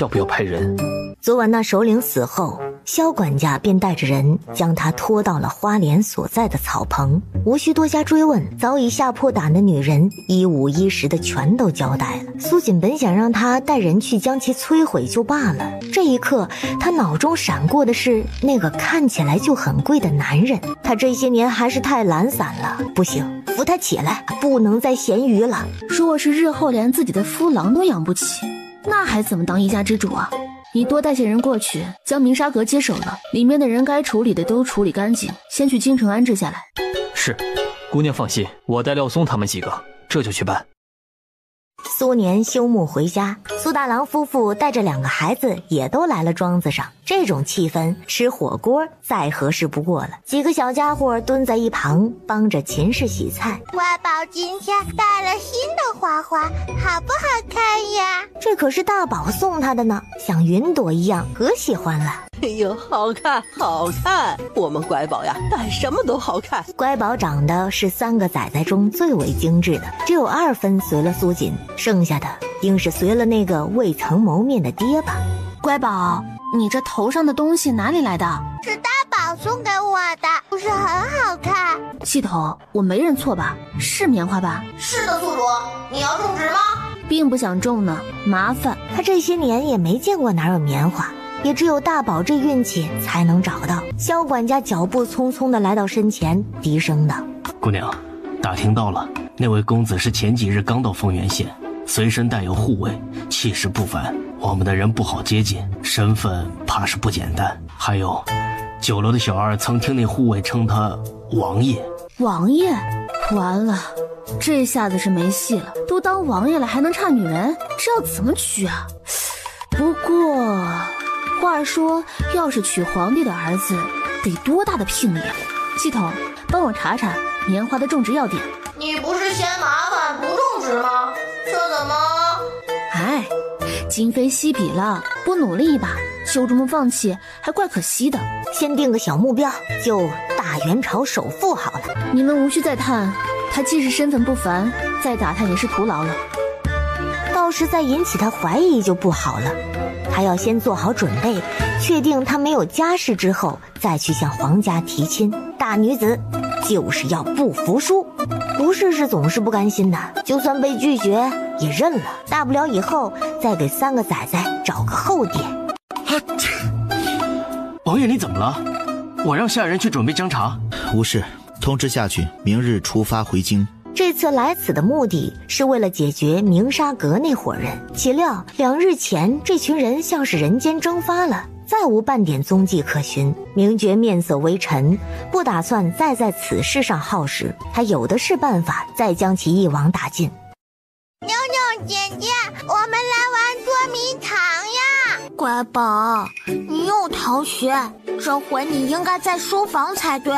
要不要派人？昨晚那首领死后，萧管家便带着人将他拖到了花莲所在的草棚，无需多加追问，早已吓破胆的女人一五一十的全都交代了。苏锦本想让他带人去将其摧毁就罢了，这一刻他脑中闪过的是那个看起来就很贵的男人。他这些年还是太懒散了，不行，扶他起来，不能再闲鱼了。若是日后连自己的夫郎都养不起，那还怎么当一家之主啊？你多带些人过去，将明沙阁接手了，里面的人该处理的都处理干净，先去京城安置下来。是，姑娘放心，我带廖松他们几个，这就去办。苏年休沐回家，苏大郎夫妇带着2个孩子也都来了庄子上。这种气氛，吃火锅再合适不过了。几个小家伙蹲在一旁，帮着秦氏洗菜。乖宝今天带了新的花花，好不好看呀？这可是大宝送他的呢，像云朵一样，可喜欢了。哎呦，好看好看！我们乖宝呀，带什么都好看。乖宝长得是3个崽崽中最为精致的，只有2分随了苏锦，剩下的应是随了那个未曾谋面的爹吧。乖宝，你这头上的东西哪里来的？是大宝送给我的，不是很好看？系统，我没认错吧？是棉花吧？是的，宿主，你要种植吗？并不想种呢，麻烦。他这些年也没见过哪有棉花，也只有大宝这运气才能找到。萧管家脚步匆匆地来到身前，低声道：“姑娘，打听到了，那位公子是前几日刚到丰原县，随身带有护卫，气势不凡，我们的人不好接近，身份怕是不简单。还有，酒楼的小二曾听那护卫称他王爷。”王爷？完了，这下子是没戏了。都当王爷了还能差女人，这要怎么娶啊？不过话说，要是娶皇帝的儿子，得多大的聘礼啊！系统，帮我查查棉花的种植要点。你不是嫌麻烦不种植吗？这怎么？哎，今非昔比了，不努力一把，就这么放弃，还怪可惜的。先定个小目标，就大元朝首富好了。你们无需再探，他既是身份不凡，再打探也是徒劳了。倒是再引起他怀疑就不好了。他要先做好准备，确定他没有家室之后，再去向皇家提亲。大女子就是要不服输，不试试总是不甘心的，就算被拒绝也认了，大不了以后再给3个崽崽找个后爹。王爷，你怎么了？我让下人去准备姜茶。无事，通知下去，明日出发回京。这次来此的目的是为了解决明沙阁那伙人，岂料2日前这群人像是人间蒸发了，再无半点踪迹可寻。明觉面色微沉，不打算再在此事上耗时，他有的是办法再将其一网打尽。妞妞姐姐，我们来玩捉迷藏呀！乖宝，你又逃学，这回你应该在书房才对。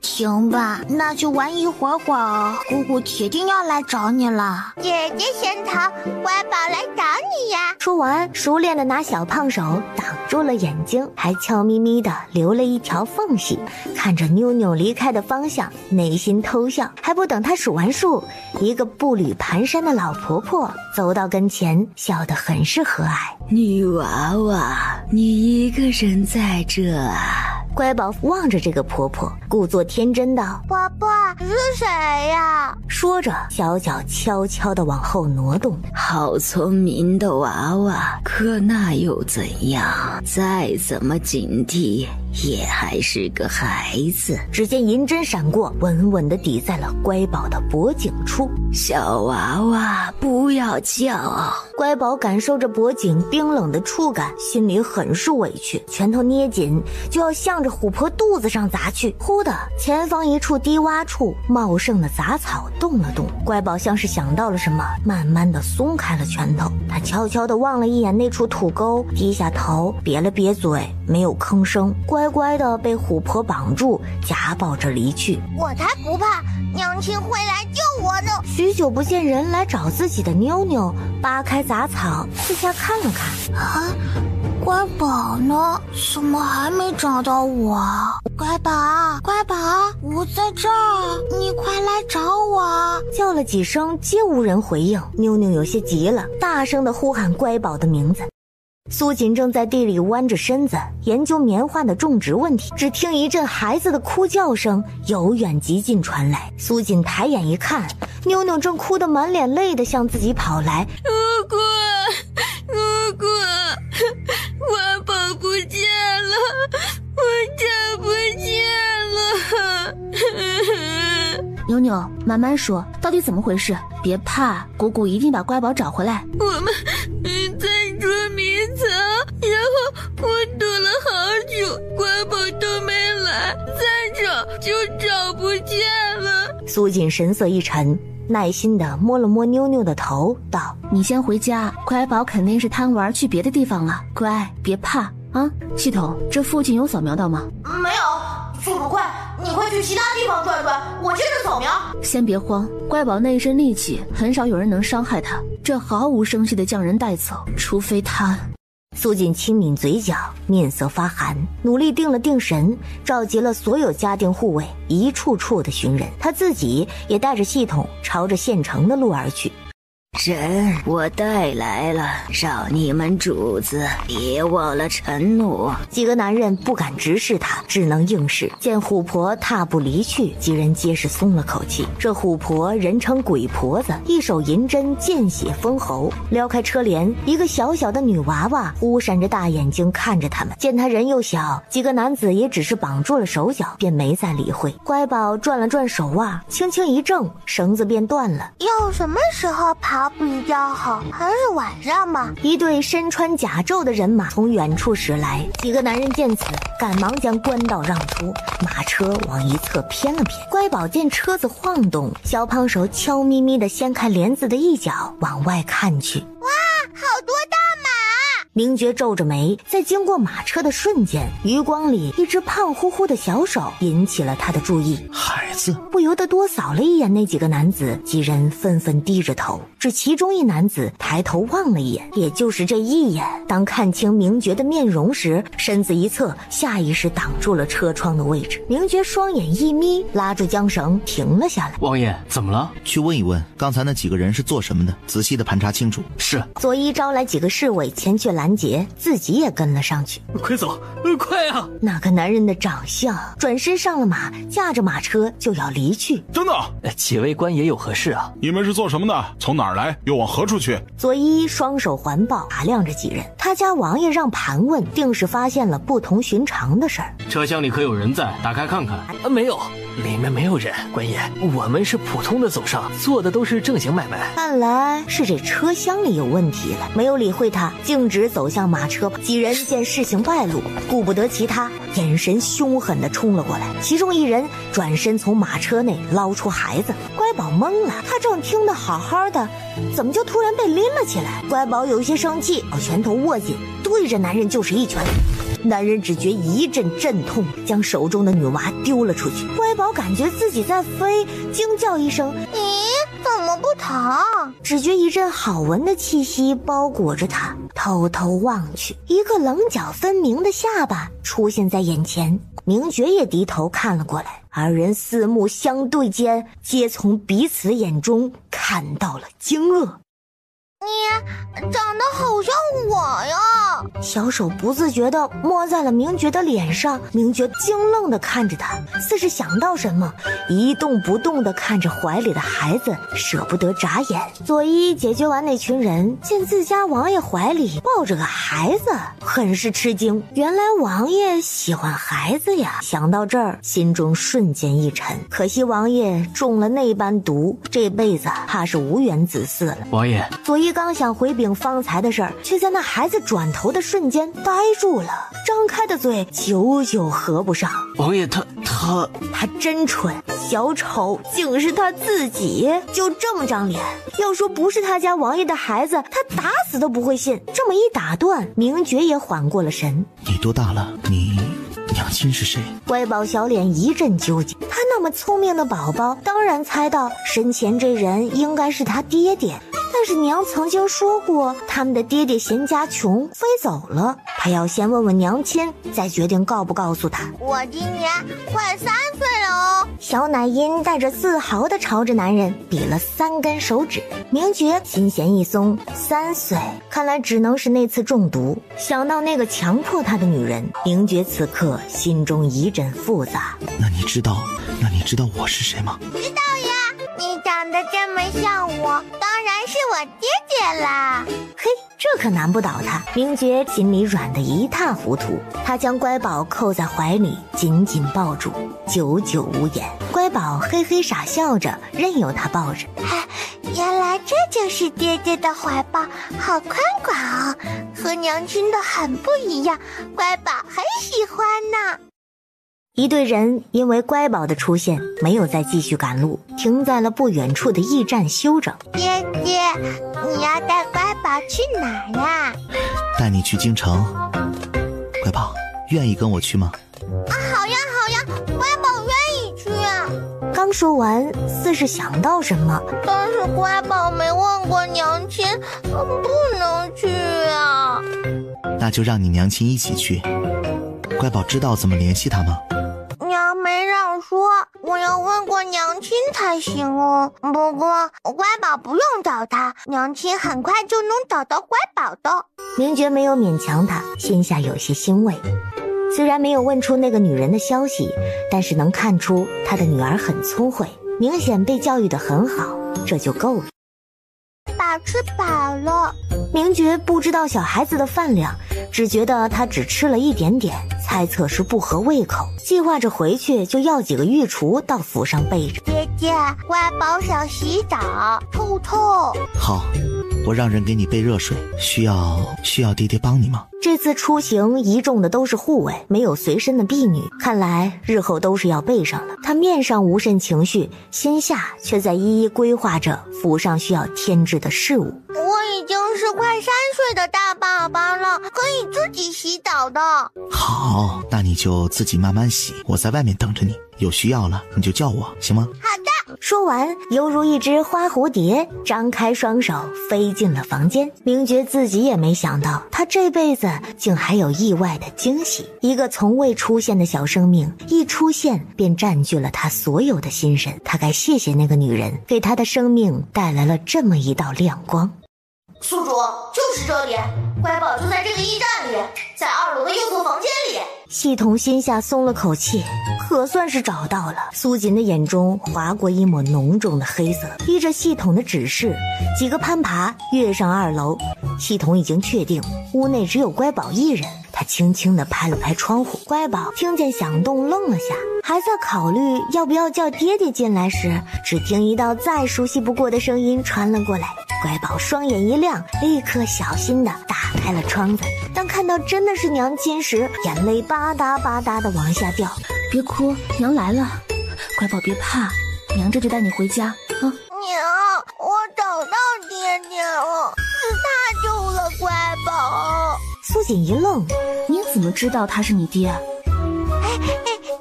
行吧，那就玩一会儿哦，姑姑铁定要来找你了。姐姐先逃，乖宝来找你呀。说完，熟练的拿小胖手挡住了眼睛，还悄咪咪的留了一条缝隙，看着妞妞离开的方向，内心偷笑。还不等他数完数，一个步履蹒跚的老婆婆走到跟前，笑得很是和蔼。女娃娃，你一个人在这啊？乖宝望着这个婆婆，故作天真道：婆婆是谁呀？说着，小脚悄悄地往后挪动。好聪明的娃娃，可那又怎样？再怎么警惕，也还是个孩子。只见银针闪过，稳稳地抵在了乖宝的脖颈处。小娃娃，不要叫！乖宝感受着脖颈冰冷的触感，心里很是委屈，拳头捏紧，就要向着虎婆肚子上砸去。忽的，前方一处低洼处，茂盛的杂草动了动。乖宝像是想到了什么，慢慢地松开了拳头。他悄悄地望了一眼那处土沟，低下头，瘪了瘪嘴，没有吭声，乖乖地被虎婆绑住，夹抱着离去。我才不怕，娘亲会来救我呢。许久不见人来找自己的妞妞，扒开杂草四下看了看。啊，乖宝呢？怎么还没找到我？乖宝，乖宝，我在这儿，你快来找我！叫了几声，皆无人回应。妞妞有些急了，大声地呼喊乖宝的名字。苏锦正在地里弯着身子研究棉花的种植问题，只听一阵孩子的哭叫声由远及近传来。苏锦抬眼一看，妞妞正哭得满脸泪地向自己跑来。姑姑，乖宝不见了，我真不见了。妞妞，慢慢说，到底怎么回事？别怕，姑姑一定把乖宝找回来。我们在捉迷藏，然后我躲了好久，乖宝都没来，再找就找不见了。苏锦神色一沉，耐心地摸了摸妞妞的头，道：你先回家，乖宝肯定是贪玩去别的地方了，乖，别怕啊。系统，这附近有扫描到吗？没有，速度快，你快去其他地方转转，我接着扫描。先别慌，乖宝那一身力气，很少有人能伤害他，这毫无声息地将人带走，除非他……苏锦轻抿嘴角，面色发寒，努力定了定神，召集了所有家丁护卫，一处处的寻人。他自己也带着系统朝着县城的路而去。人我带来了，让你们主子别忘了承诺。几个男人不敢直视他，只能应是。见虎婆踏步离去，几人皆是松了口气。这虎婆人称鬼婆子，一手银针见血封喉。撩开车帘，一个小小的女娃娃忽闪着大眼睛看着他们。见他人又小，几个男子也只是绑住了手脚，便没再理会。乖宝转了转手腕，轻轻一挣，绳子便断了。要什么时候跑比较好？还是晚上吗？一队身穿甲胄的人马从远处驶来，几个男人见此，赶忙将官道让出，马车往一侧偏了偏。乖宝见车子晃动，小胖手悄咪咪地掀开帘子的一角，往外看去。哇，好多大马！明觉皱着眉，在经过马车的瞬间，余光里一只胖乎乎的小手引起了他的注意。孩子不由得多扫了一眼那几个男子，几人纷纷低着头，只其中一男子抬头望了一眼，也就是这一眼，当看清明觉的面容时，身子一侧，下意识挡住了车窗的位置。明觉双眼一眯，拉住缰绳停了下来。王爷，怎么了？去问一问刚才那几个人是做什么的，仔细的盘查清楚。是。佐伊招来几个侍卫前去拦截，自己也跟了上去。快走，快啊！那个男人的长相，转身上了马，驾着马车就要离去。等等，几位官爷有何事啊？你们是做什么的？从哪儿来？又往何处去？佐伊双手环抱，打量着几人。他家王爷让盘问，定是发现了不同寻常的事儿。车厢里可有人在？打开看看。没有，里面没有人。官爷，我们是普通的走商，做的都是正经买卖。看来是这车厢里有问题了。没有理会他，径直走向马车。几人见事情败露，顾不得其他，眼神凶狠地冲了过来。其中一人转身从从马车内捞出孩子。乖宝懵了，他正听得好好的，怎么就突然被拎了起来？乖宝有些生气，把拳头握紧，对着男人就是一拳。男人只觉一阵阵痛，将手中的女娃丢了出去。乖宝感觉自己在飞，惊叫一声：“咦，怎么不疼？”只觉一阵好闻的气息包裹着他，偷偷望去，一个棱角分明的下巴出现在眼前。明觉也低头看了过来，二人四目相对间，皆从彼此眼中看到了惊愕。你长得好像我呀！小手不自觉地摸在了明觉的脸上，明觉惊愣地看着他，似是想到什么，一动不动地看着怀里的孩子，舍不得眨眼。佐伊解决完那群人，见自家王爷怀里抱着个孩子，很是吃惊。原来王爷喜欢孩子呀！想到这儿，心中瞬间一沉。可惜王爷中了那般毒，这辈子怕是无缘子嗣了。王爷，佐伊刚想回禀方才的事儿，却在那孩子转头的瞬间呆住了，张开的嘴久久合不上。王爷他真蠢，小丑竟是他自己，就这么张脸，要说不是他家王爷的孩子，他打死都不会信。这么一打断，明觉也缓过了神。你多大了？你娘亲是谁？乖宝小脸一阵纠结，他那么聪明的宝宝，当然猜到身前这人应该是他爹爹。但是娘曾经说过，他们的爹爹嫌家穷飞走了，他要先问问娘亲，再决定告不告诉他。我今年快3岁了哦。小奶音带着自豪地朝着男人比了3根手指。明觉心弦一松，3岁，看来只能是那次中毒。想到那个强迫他的女人，明觉此刻心中一阵复杂。那你知道我是谁吗？知道呀，你长得这么像我，当然是我爹爹啦。嘿，这可难不倒他。明觉心里软得一塌糊涂，他将乖宝扣在怀里，紧紧抱住，久久无言。乖宝嘿嘿傻笑着，任由他抱着。原来这就是爹爹的怀抱，好宽广哦，和娘亲的很不一样，乖宝很喜欢呢。一队人因为乖宝的出现，没有再继续赶路，停在了不远处的驿站休整。爹爹，你要带乖宝去哪儿呀？带你去京城。乖宝，愿意跟我去吗？好呀好呀，乖宝愿意去。刚说完，似是想到什么，但是乖宝没问过娘亲，不能去啊。那就让你娘亲一起去。乖宝知道怎么联系他吗？娘没让说，我要问过娘亲才行哦。不过乖宝不用找他，娘亲很快就能找到乖宝的。明觉没有勉强他，心下有些欣慰。虽然没有问出那个女人的消息，但是能看出他的女儿很聪慧，明显被教育得很好，这就够了。宝吃饱了。明觉不知道小孩子的饭量，只觉得他只吃了一点点，猜测是不合胃口，计划着回去就要几个御厨到府上备着。爹爹，乖宝想洗澡，臭臭。好，我让人给你备热水，需要爹爹帮你吗？这次出行一众的都是护卫，没有随身的婢女，看来日后都是要备上了。他面上无甚情绪，心下却在一一规划着府上需要添置的事物。我已经是快3岁的大宝宝了，可以自己洗澡的。好，那你就自己慢慢洗，我在外面等着你，有需要了你就叫我，行吗？好的。说完，犹如一只花蝴蝶，张开双手飞进了房间。明觉自己也没想到，他这辈子竟还有意外的惊喜。一个从未出现的小生命，一出现便占据了他所有的心神。他该谢谢那个女人，给他的生命带来了这么一道亮光。宿主，就是这里，乖宝就在这个驿站里，在2楼的右侧房间里。系统心下松了口气，可算是找到了。苏锦的眼中划过一抹浓重的黑色，依着系统的指示，几个攀爬跃上2楼。系统已经确定屋内只有乖宝一人，他轻轻地拍了拍窗户。乖宝听见响动愣了下，还在考虑要不要叫爹爹进来时，只听一道再熟悉不过的声音传了过来。乖宝双眼一亮，立刻小心地打开了窗子。当看到真的是娘亲时，眼泪吧嗒吧嗒地往下掉。别哭，娘来了。乖宝别怕，娘这就带你回家啊。娘，我找到爹爹了，是他救了乖宝。苏锦一愣，你怎么知道他是你爹？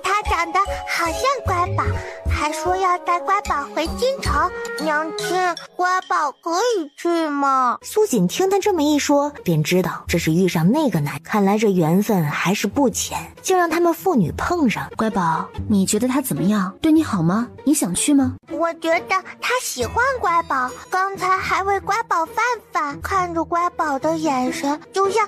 他长得好像乖宝，还说要带乖宝回京城。娘亲，乖宝可以去吗？苏锦听他这么一说，便知道这是遇上那个男，看来这缘分还是不浅，竟让他们父女碰上。乖宝，你觉得他怎么样？对你好吗？你想去吗？我觉得他喜欢乖宝，刚才还为乖宝泛泛，看着乖宝的眼神，就像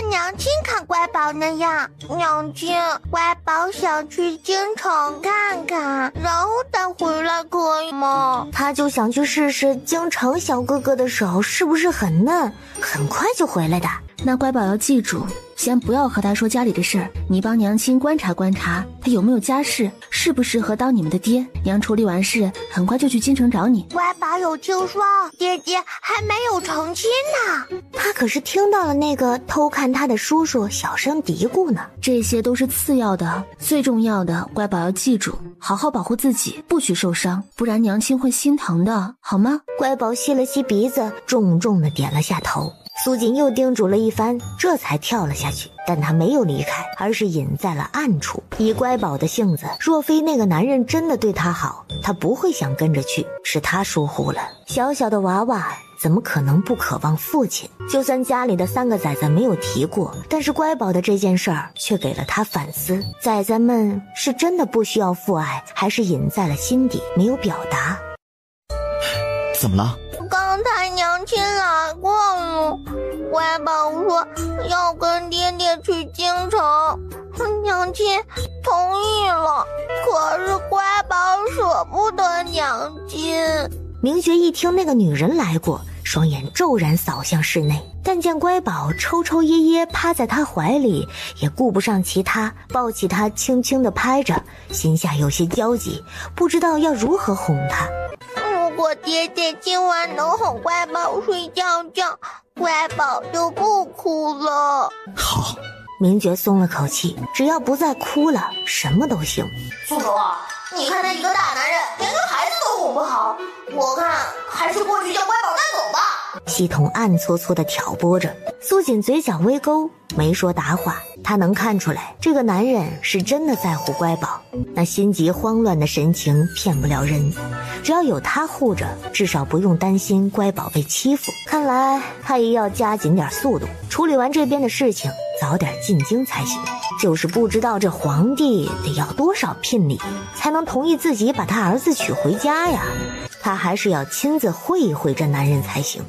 娘亲看乖宝那样。娘亲，乖宝想去京城看看，然后再回来可以吗？他就想去试试京城小哥哥的手是不是很嫩，很快就回来的。那乖宝要记住，先不要和他说家里的事儿，你帮娘亲观察观察他有没有家世，适不适合当你们的爹。娘处理完事，很快就去京城找你。乖宝有听说爹爹还没有成亲呢，他可是听到了那个偷看他的叔叔小声嘀咕呢。这些都是次要的，最重要的，乖宝要记住，好好保护自己，不许受伤，不然娘亲会心疼的，好吗？乖宝吸了吸鼻子，重重的点了下头。苏锦又叮嘱了一番，这才跳了下去，但他没有离开，而是隐在了暗处。以乖宝的性子，若非那个男人真的对他好，他不会想跟着去，是他疏忽了。小小的娃娃怎么可能不渴望父亲？就算家里的3个崽崽没有提过，但是乖宝的这件事儿却给了他反思。崽崽们是真的不需要父爱，还是隐在了心底没有表达？怎么了？刚才娘亲来过了，乖宝说要跟爹爹去京城，娘亲同意了，可是乖宝舍不得娘亲。明觉一听那个女人来过，双眼骤然扫向室内，但见乖宝抽抽噎噎趴在他怀里，也顾不上其他，抱起他轻轻地拍着，心下有些焦急，不知道要如何哄他。如果爹爹今晚能哄乖宝睡觉觉，乖宝就不哭了。好，明觉松了口气，只要不再哭了，什么都行。宿主啊，你看他一个大男人，连个孩子都哄不好，我看还是过去将乖宝带走吧。系统暗搓搓地挑拨着，苏锦嘴角微勾，没说答话。他能看出来，这个男人是真的在乎乖宝，那心急慌乱的神情骗不了人。只要有他护着，至少不用担心乖宝被欺负。看来他也要加紧点速度，处理完这边的事情，早点进京才行。就是不知道这皇帝得要多少聘礼，才能同意自己把他儿子娶回家呀？他还是要亲自会一会这男人才行。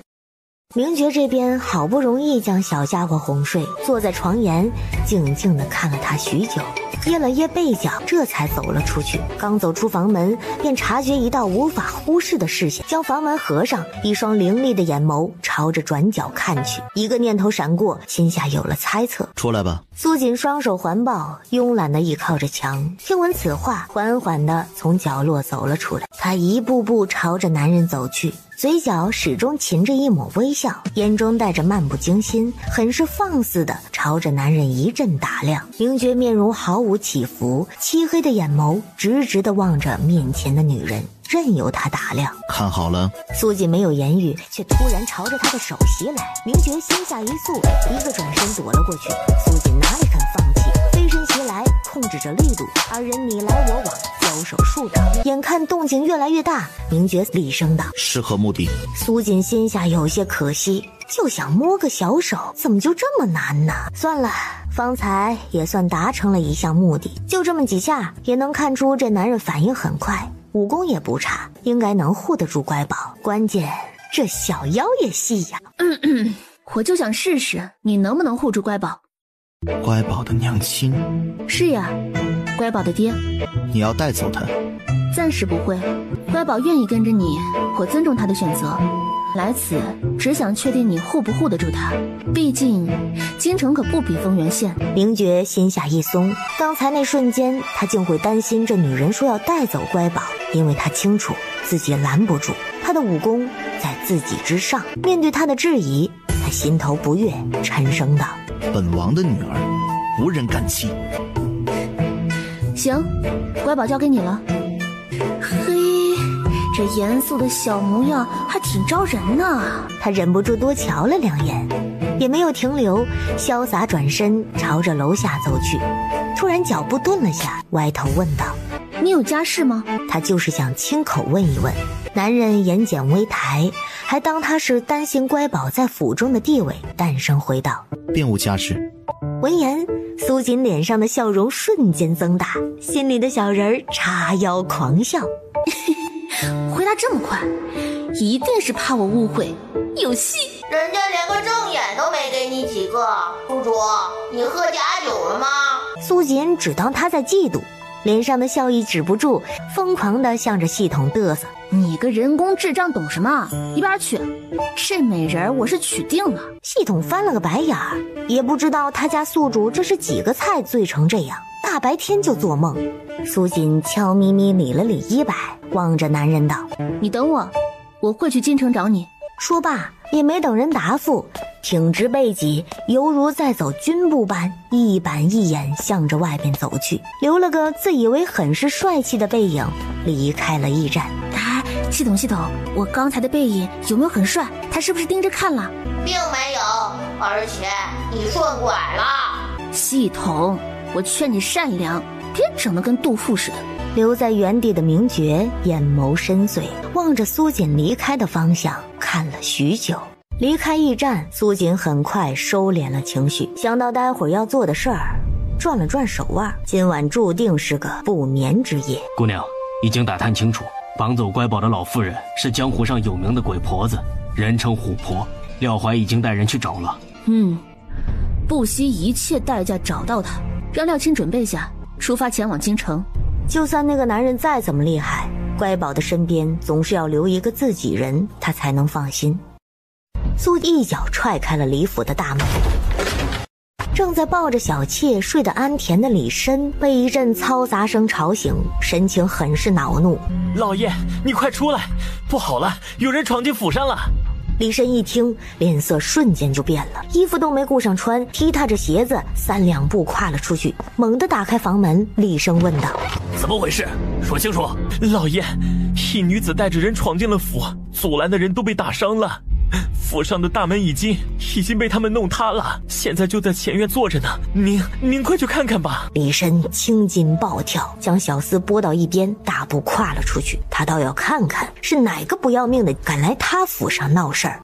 明觉这边好不容易将小家伙哄睡，坐在床沿静静地看了他许久，掖了掖被角，这才走了出去。刚走出房门，便察觉一道无法忽视的视线，将房门合上，一双凌厉的眼眸朝着转角看去。一个念头闪过，心下有了猜测。出来吧。苏锦双手环抱，慵懒地倚靠着墙，听闻此话，缓缓地从角落走了出来。他一步步朝着男人走去，嘴角始终噙着一抹微笑，眼中带着漫不经心，很是放肆地朝着男人一阵打量。明觉面容毫无起伏，漆黑的眼眸直直地望着面前的女人，任由他打量。看好了。苏锦没有言语，却突然朝着他的手袭来。明觉心下一肃，一个转身躲了过去。苏锦哪里肯放弃，飞身袭来，控制着力度，二人你来我往，交手数掌。眼看动静越来越大，明觉厉声道：是何目的？苏锦心下有些可惜，就想摸个小手，怎么就这么难呢？算了，方才也算达成了一项目的，就这么几下，也能看出这男人反应很快，武功也不差，应该能护得住乖宝。关键这小腰也细呀。我就想试试你能不能护住乖宝。乖宝的娘亲？是呀，乖宝的爹。你要带走他？暂时不会，乖宝愿意跟着你，我尊重他的选择。来此只想确定你护不护得住他，毕竟京城可不比丰原县。明觉心下一松，刚才那瞬间他竟会担心这女人说要带走乖宝，因为他清楚自己拦不住，他的武功在自己之上。面对他的质疑，他心头不悦，沉声道：本王的女儿无人敢欺。行，乖宝交给你了。嘿，这严肃的小模样还挺招人呢。他忍不住多瞧了2眼，也没有停留，潇洒转身朝着楼下走去。突然脚步顿了下，歪头问道：你有家室吗？他就是想亲口问一问。男人眼睑微抬，还当他是担心乖宝在府中的地位，淡声回道：并无家室。闻言，苏锦脸上的笑容瞬间增大，心里的小人儿叉腰狂笑。回答这么快，一定是怕我误会，有戏。人家连个正眼都没给你几个，宿主，你喝假酒了吗？苏锦只当他在嫉妒，脸上的笑意止不住，疯狂地向着系统嘚瑟。你个人工智障懂什么？一边去！这美人我是娶定了。系统翻了个白眼儿，也不知道他家宿主这是几个菜醉成这样，大白天就做梦。苏锦悄咪咪理了理衣摆，望着男人道：你等我，我会去京城找你。说罢也没等人答复，挺直背脊，犹如在走军步般，一板一眼向着外边走去，留了个自以为很是帅气的背影，离开了驿站。系统，我刚才的背影有没有很帅？他是不是盯着看了？并没有，而且你顺拐了。系统，我劝你善良，别整得跟杜甫似的。留在原地的明觉眼眸深邃，望着苏锦离开的方向看了许久。离开驿站，苏锦很快收敛了情绪，想到待会儿要做的事儿，转了转手腕，今晚注定是个不眠之夜。姑娘，已经打探清楚，绑走乖宝的老妇人是江湖上有名的鬼婆子，人称虎婆。廖怀已经带人去找了。不惜一切代价找到她，让廖青准备下，出发前往京城。就算那个男人再怎么厉害，乖宝的身边总是要留一个自己人，他才能放心。苏一脚踹开了李府的大门，正在抱着小妾睡得安甜的李绅被一阵嘈杂声吵醒，神情很是恼怒。老爷，你快出来，不好了，有人闯进府上了。李绅一听，脸色瞬间就变了，衣服都没顾上穿，踢踏着鞋子3两步跨了出去，猛地打开房门，厉声问道：怎么回事？说清楚。老爷，一女子带着人闯进了府，阻拦的人都被打伤了，府上的大门已经被他们弄塌了，现在就在前院坐着呢，您快去看看吧。李绅青筋暴跳，将小厮拨到一边，大步跨了出去。他倒要看看是哪个不要命的敢来他府上闹事儿。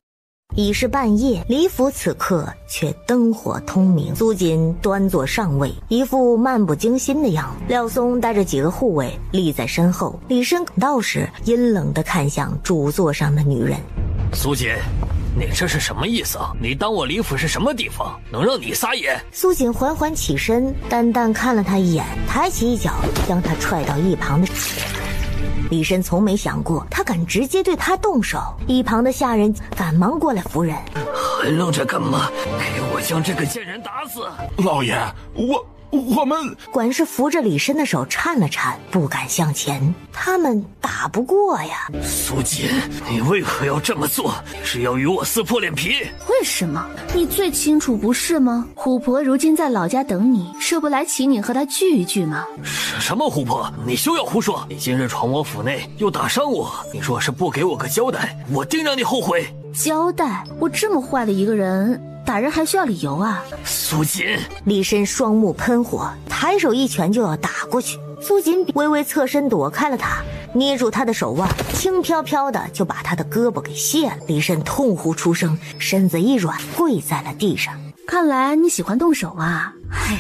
已是半夜，李府此刻却灯火通明。苏锦端坐上位，一副漫不经心的样子。廖松带着几个护卫立在身后。李绅赶到时，阴冷地看向主座上的女人。苏锦，你这是什么意思啊？你当我李府是什么地方，能让你撒野？苏锦缓缓起身，淡淡看了他一眼，抬起一脚将他踹到一旁的。李绅从没想过他敢直接对他动手，一旁的下人赶忙过来扶人。还愣着干嘛？给我将这个贱人打死！老爷，我们管事扶着李绅的手颤了颤，不敢向前。他们打不过呀。苏锦，你为何要这么做？是要与我撕破脸皮？为什么？你最清楚不是吗？虎婆如今在老家等你，这不来请你和她聚一聚吗？什么虎婆？你休要胡说！你今日闯我府内，又打伤我，你若是不给我个交代，我定让你后悔。交代？我这么坏的一个人，打人还需要理由啊？苏锦，李绅双目喷火，抬手一拳就要打过去。苏锦微微侧身躲开了他，捏住他的手腕，轻飘飘的就把他的胳膊给卸了。李绅痛呼出声，身子一软，跪在了地上。看来你喜欢动手啊！哎呀，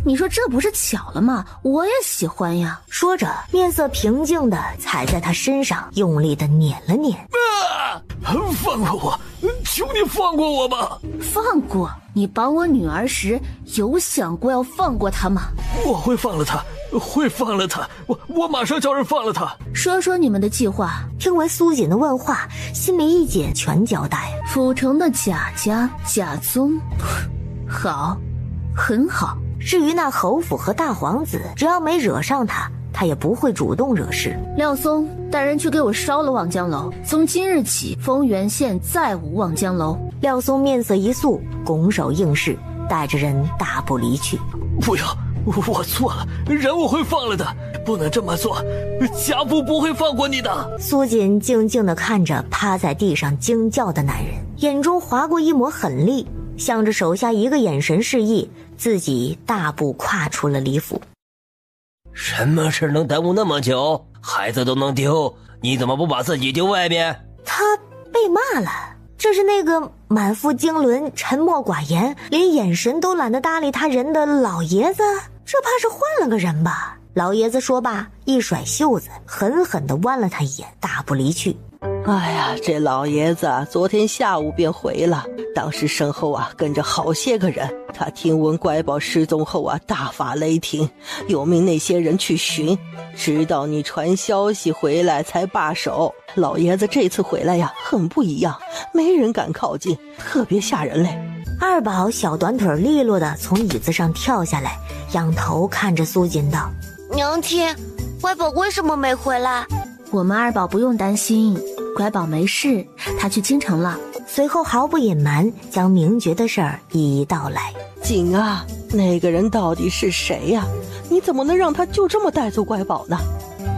你说这不是巧了吗？我也喜欢呀。说着，面色平静的踩在他身上，用力的捻了捻。放过我，求你放过我吧！放过你？绑我女儿时有想过要放过她吗？我会放了她，我马上叫人放了她。说说你们的计划。听闻苏锦的问话，心里一紧，全交代。府城的贾家、贾宗，好，很好。至于那侯府和大皇子，只要没惹上他也不会主动惹事。廖松，带人去给我烧了望江楼，从今日起，丰原县再无望江楼。廖松面色一肃，拱手应是，带着人大步离去。我错了，人我会放了的，不能这么做，家父不会放过你的。苏锦静静地看着趴在地上惊叫的男人，眼中划过一抹狠戾，向着手下一个眼神示意，自己大步跨出了李府。什么事能耽误那么久？孩子都能丢，你怎么不把自己丢外面？他被骂了，这是那个满腹经纶、沉默寡言，连眼神都懒得搭理他人的老爷子，这怕是换了个人吧。老爷子说罢，一甩袖子，狠狠地剜了他一眼，大步离去。哎呀，这老爷子昨天下午便回了，当时身后跟着好些个人。他听闻乖宝失踪后大发雷霆，又命那些人去寻，直到你传消息回来才罢手。老爷子这次回来很不一样，没人敢靠近，特别吓人嘞。二宝小短腿利落地从椅子上跳下来，仰头看着苏锦道：娘亲，乖宝为什么没回来？我们二宝不用担心，乖宝没事，他去京城了。随后毫不隐瞒，将明觉的事儿一一道来。锦啊，那个人到底是谁呀？你怎么能让他就这么带走乖宝呢？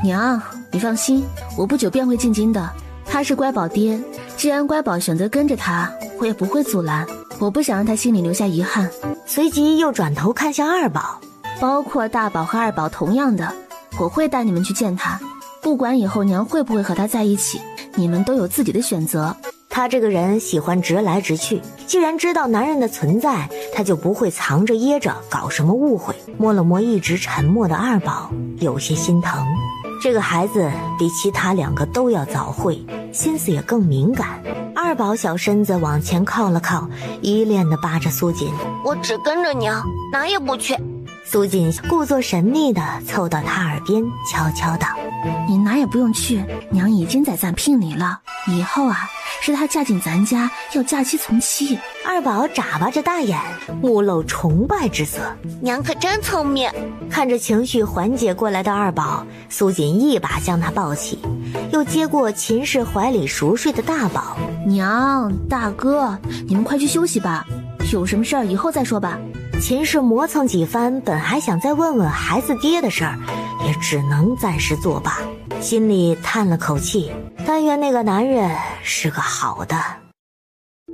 娘，你放心，我不久便会进京的。他是乖宝爹，既然乖宝选择跟着他，我也不会阻拦。我不想让他心里留下遗憾。随即又转头看向二宝，包括大宝和二宝同样的，我会带你们去见他。不管以后娘会不会和他在一起，你们都有自己的选择。他这个人喜欢直来直去，既然知道男人的存在，他就不会藏着掖着搞什么误会。摸了摸一直沉默的二宝，有些心疼。这个孩子比其他两个都要早慧，心思也更敏感。二宝小身子往前靠了靠，依恋地扒着苏锦。我只跟着娘，哪也不去。苏锦故作神秘地凑到他耳边，悄悄道：你哪也不用去，娘已经在暂聘你了，以后是她嫁进咱家，要嫁妻从妻。二宝眨巴着大眼，目露崇拜之色。娘可真聪明。看着情绪缓解过来的二宝，苏锦一把将他抱起，又接过秦氏怀里熟睡的大宝。娘，大哥，你们快去休息吧，有什么事儿以后再说吧。秦氏磨蹭几番，本还想再问问孩子爹的事儿，也只能暂时作罢，心里叹了口气，但愿那个男人是个好的。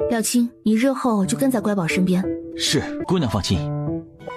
廖青，你日后就跟在乖宝身边。是，姑娘放心。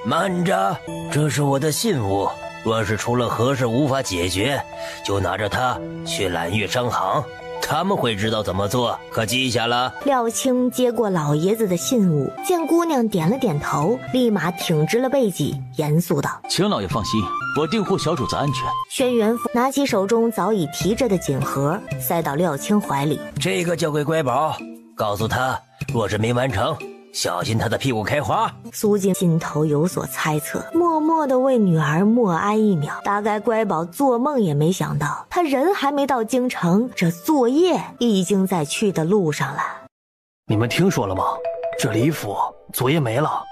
慢着，这是我的信物，若是出了何事无法解决，就拿着它去揽月商行，他们会知道怎么做，可记下了。廖青接过老爷子的信物，见姑娘点了点头，立马挺直了背脊，严肃道：请老爷放心，我定护小主子安全。轩辕父拿起手中早已提着的锦盒，塞到廖青怀里。这个交给乖宝，告诉他，若是没完成，小心他的屁股开花。苏锦心头有所猜测，默默地为女儿默哀一秒。大概乖宝做梦也没想到，他人还没到京城，这作业已经在去的路上了。你们听说了吗？这李府作业没了。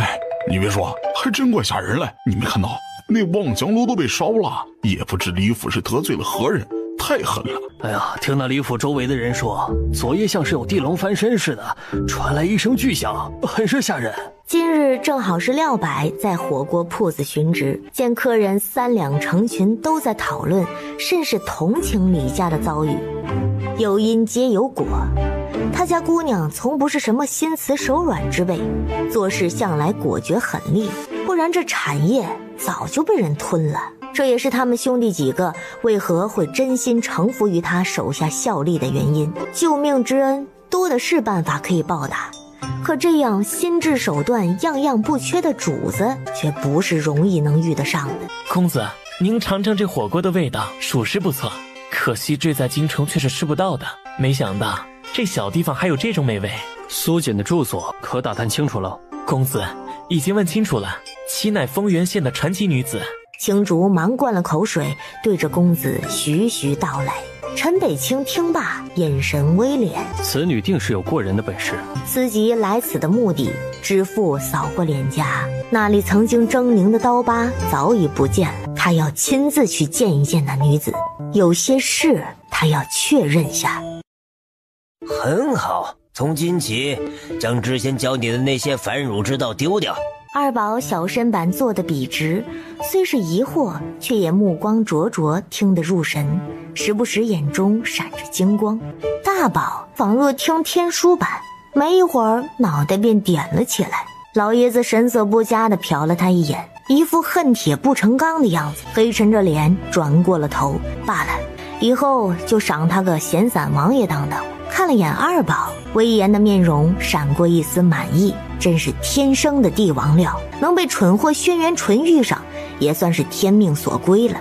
哎，你别说，还真怪吓人嘞！你没看到那望江楼都被烧了，也不知李府是得罪了何人，太狠了。哎呀，听那李府周围的人说，昨夜像是有地龙翻身似的，传来一声巨响，很是吓人。今日正好是廖柏在火锅铺子巡职，见客人三两成群都在讨论，甚是同情李家的遭遇。有因皆有果，他家姑娘从不是什么心慈手软之辈，做事向来果决狠厉，不然这产业早就被人吞了。这也是他们兄弟几个为何会真心臣服于他手下效力的原因。救命之恩多的是办法可以报答，可这样心智手段样样不缺的主子却不是容易能遇得上的。公子，您尝尝这火锅的味道，属实不错，可惜这在京城却是吃不到的。没想到这小地方还有这种美味。苏锦的住所可打探清楚了？公子已经问清楚了，其乃丰原县的传奇女子。青竹忙灌了口水，对着公子徐徐道来。陈北清听罢，眼神微敛，此女定是有过人的本事。思及来此的目的，知父扫过脸颊，那里曾经狰狞的刀疤早已不见了。他要亲自去见一见那女子，有些事他要确认下。很好，从今起将之前教你的那些反辱之道丢掉，二宝小身板坐得笔直，虽是疑惑，却也目光灼灼，听得入神，时不时眼中闪着金光。大宝仿若听天书般，没一会儿脑袋便点了起来。老爷子神色不佳地瞟了他一眼，一副恨铁不成钢的样子，黑沉着脸转过了头。罢了，以后就赏他个闲散王爷当当。看了眼二宝，威严的面容闪过一丝满意，真是天生的帝王料，能被蠢货轩辕纯遇上，也算是天命所归了。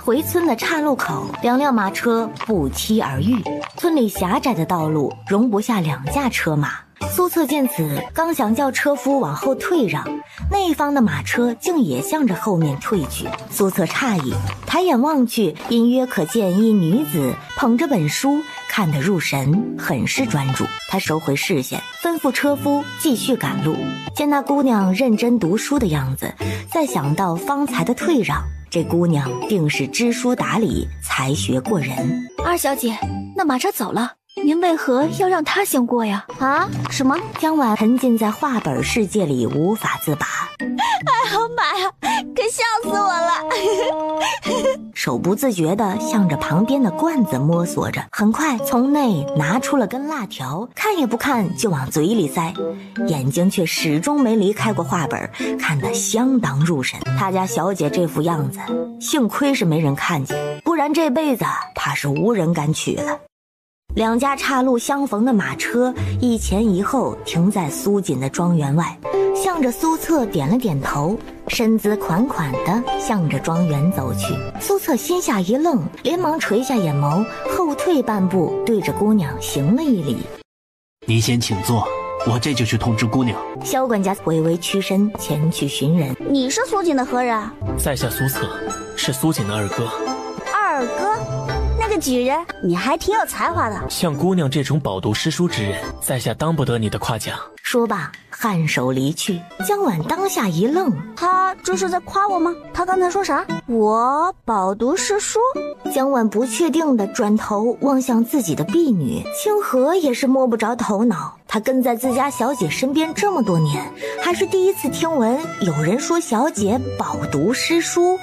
回村的岔路口，两辆马车不期而遇。村里狭窄的道路容不下2架车马。苏策见此，刚想叫车夫往后退让，那一方的马车竟也向着后面退去。苏策诧异，抬眼望去，隐约可见一女子捧着本书，看得入神，很是专注。他收回视线，吩咐车夫继续赶路。见那姑娘认真读书的样子，再想到方才的退让，这姑娘定是知书达理，才学过人。二小姐，那马车走了，您为何要让他先过呀？啊？什么？江婉沉浸在画本世界里无法自拔。哎呀妈呀，可笑死我了！手不自觉地向着旁边的罐子摸索着，很快从内拿出了根辣条，看也不看就往嘴里塞，眼睛却始终没离开过画本，看得相当入神。他家小姐这副样子，幸亏是没人看见，不然这辈子怕是无人敢娶了。2家岔路相逢的马车一前一后停在苏锦的庄园外，向着苏策点了点头，身姿款款地向着庄园走去。苏策心下一愣，连忙垂下眼眸，后退半步，对着姑娘行了一礼。你先请坐，我这就去通知姑娘。萧管家微微屈身前去寻人。你是苏锦的何人？在下苏策，是苏锦的二哥。二哥？那个举人，你还挺有才华的。像姑娘这种饱读诗书之人，在下当不得你的夸奖。说罢，颔首离去。江婉当下一愣，他这是在夸我吗？他刚才说啥？我饱读诗书？江婉不确定地转头望向自己的婢女，清河也是摸不着头脑。他跟在自家小姐身边这么多年，还是第一次听闻有人说小姐饱读诗书，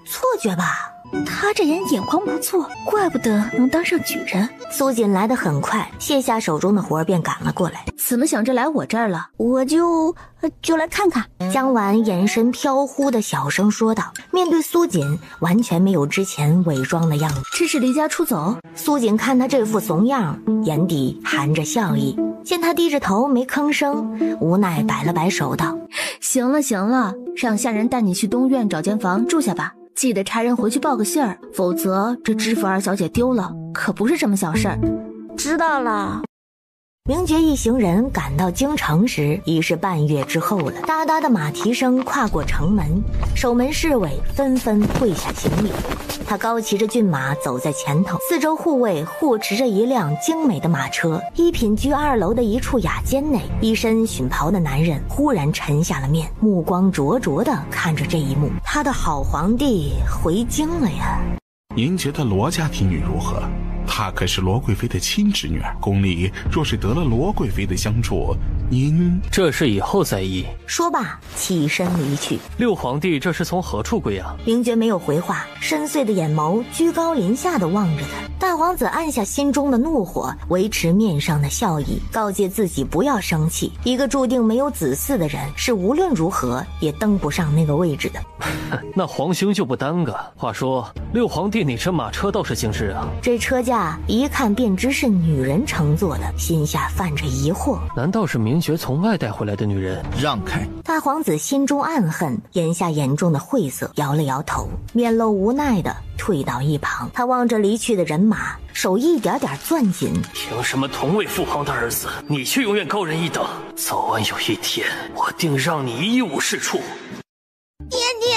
错觉吧？他这人眼光不错，怪不得能当上举人。苏锦来得很快，卸下手中的活便赶了过来。怎么想着来我这儿了？我就来看看。江婉眼神飘忽的小声说道，面对苏锦完全没有之前伪装的样子。这是离家出走？苏锦看他这副怂样，眼底含着笑意，见他低着头没吭声，无奈摆了摆手道：行了，让下人带你去东院找间房住下吧，记得差人回去报个信儿，否则这知府二小姐丢了可不是这么小事儿。知道了。名爵一行人赶到京城时，已是半月之后了。哒哒的马蹄声跨过城门，守门侍卫纷纷跪下行礼。他高骑着骏马走在前头，四周护卫护持着一辆精美的马车。一品居2楼的一处雅间内，一身巡袍的男人忽然沉下了面，目光灼灼地看着这一幕。他的好皇帝回京了呀！您觉得罗家嫡女如何？她可是罗贵妃的亲侄女，宫里若是得了罗贵妃的相助，您这事以后再议。说罢，起身离去。六皇帝这是从何处归啊？名爵没有回话，深邃的眼眸居高临下的望着他。大皇子按下心中的怒火，维持面上的笑意，告诫自己不要生气。一个注定没有子嗣的人，是无论如何也登不上那个位置的。那皇兄就不耽搁。话说，六皇帝你这马车倒是精致啊！这车架一看便知是女人乘坐的，心下泛着疑惑。难道是名爵从外带回来的女人？让开！大皇子心中暗恨，眼下眼中的晦涩，摇了摇头，面露无奈的退到一旁。他望着离去的人马，手一点点攥紧。凭什么同为父皇的儿子，你却永远高人一等？早晚有一天，我定让你一无是处。爹爹，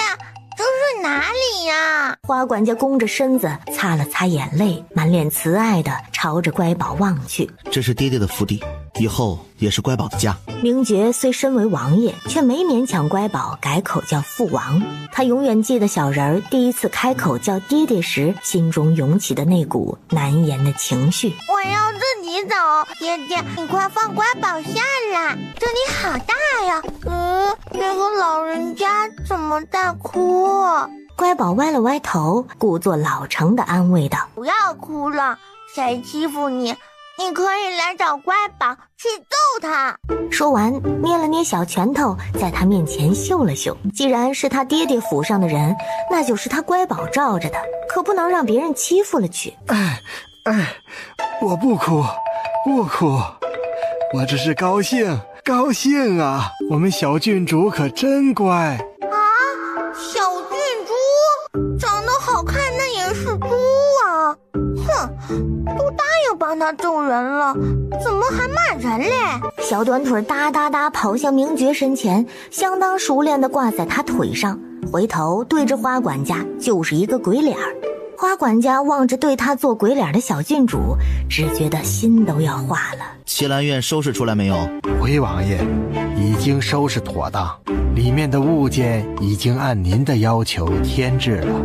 这是哪里呀？花管家弓着身子，擦了擦眼泪，满脸慈爱的朝着乖宝望去。这是爹爹的府邸，以后也是乖宝的家。明觉虽身为王爷，却没勉强乖宝改口叫父王。他永远记得小人儿第一次开口叫爹爹时，心中涌起的那股难言的情绪。我要自己走，爹爹，你快放乖宝下来，这里好大呀。这个老人家怎么在哭？乖宝歪了歪头，故作老成的安慰道：不要哭了，谁欺负你？你可以来找乖宝去揍他。说完，捏了捏小拳头，在他面前秀了秀。既然是他爹爹府上的人，那就是他乖宝罩着的，可不能让别人欺负了去。我不哭，不哭，我只是高兴啊！我们小郡主可真乖啊！小郡主长得好看，那也是猪啊！哼，都答应帮他救人了，怎么还骂人嘞？小短腿哒哒哒跑向明觉身前，相当熟练地挂在他腿上，回头对着花管家就是一个鬼脸儿。花管家望着对他做鬼脸的小郡主，只觉得心都要化了。齐兰院收拾出来没有？回王爷，已经收拾妥当，里面的物件已经按您的要求添置了。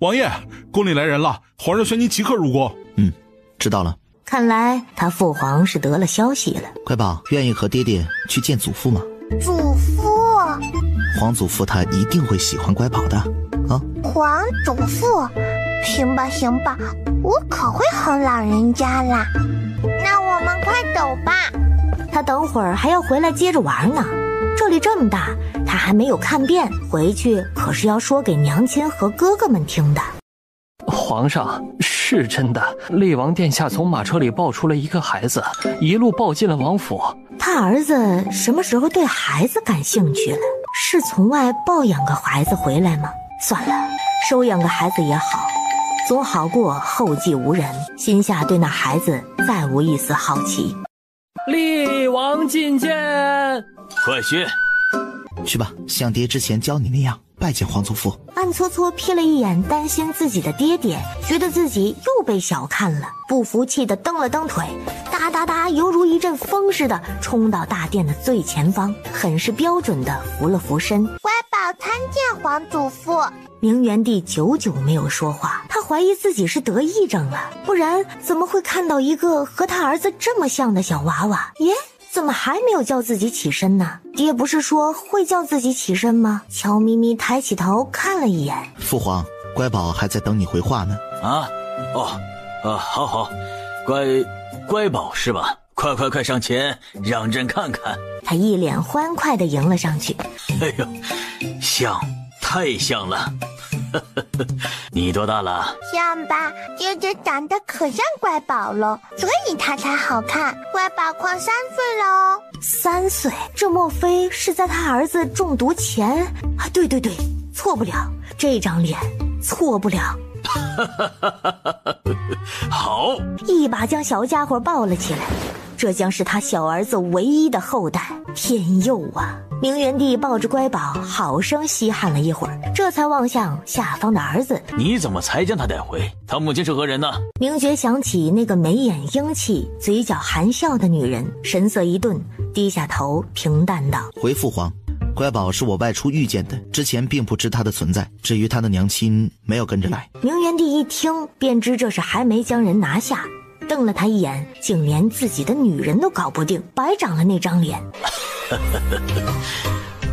王爷，宫里来人了，皇上宣你即刻入宫。知道了。看来他父皇是得了消息了。乖宝，愿意和爹爹去见祖父吗？祖父？皇祖父他一定会喜欢乖宝的啊。皇祖父？行吧，我可会哄老人家啦。那我们快走吧。他等会儿还要回来接着玩呢。这里这么大，他还没有看遍，回去可是要说给娘亲和哥哥们听的。皇上，是真的，厉王殿下从马车里抱出了一个孩子，一路抱进了王府。他儿子什么时候对孩子感兴趣了？是从外抱养个孩子回来吗？算了，收养个孩子也好，总好过后继无人。心下对那孩子再无一丝好奇。厉王觐见。快去吧，像爹之前教你那样拜见皇祖父。暗搓搓瞥了一眼担心自己的爹爹，觉得自己又被小看了，不服气的蹬了蹬腿，哒哒哒，犹如一阵风似的冲到大殿的最前方，很是标准的扶了扶身。乖宝参见皇祖父。明元帝久久没有说话，他怀疑自己是得癔症了，不然怎么会看到一个和他儿子这么像的小娃娃？耶，怎么还没有叫自己起身呢？爹不是说会叫自己起身吗？悄咪咪抬起头看了一眼，父皇，乖宝还在等你回话呢。好，乖宝是吧？快上前，让朕看看。他一脸欢快地迎了上去。哎呦，太像了。你多大了？像吧，爹爹长得可像乖宝了，所以他才好看。乖宝快3岁了哦。3岁？这莫非是在他儿子中毒前？啊，对，错不了，这张脸错不了。好，一把将小家伙抱了起来。这将是他小儿子唯一的后代，天佑啊！明元帝抱着乖宝，好生稀罕了一会儿，这才望向下方的儿子。你怎么才将他带回？他母亲是何人呢？明觉想起那个眉眼英气、嘴角含笑的女人，神色一顿，低下头，平淡道：回父皇，乖宝是我外出遇见的，之前并不知他的存在，至于他的娘亲没有跟着来。明元帝一听便知这是还没将人拿下，瞪了他一眼，竟连自己的女人都搞不定，白长了那张脸。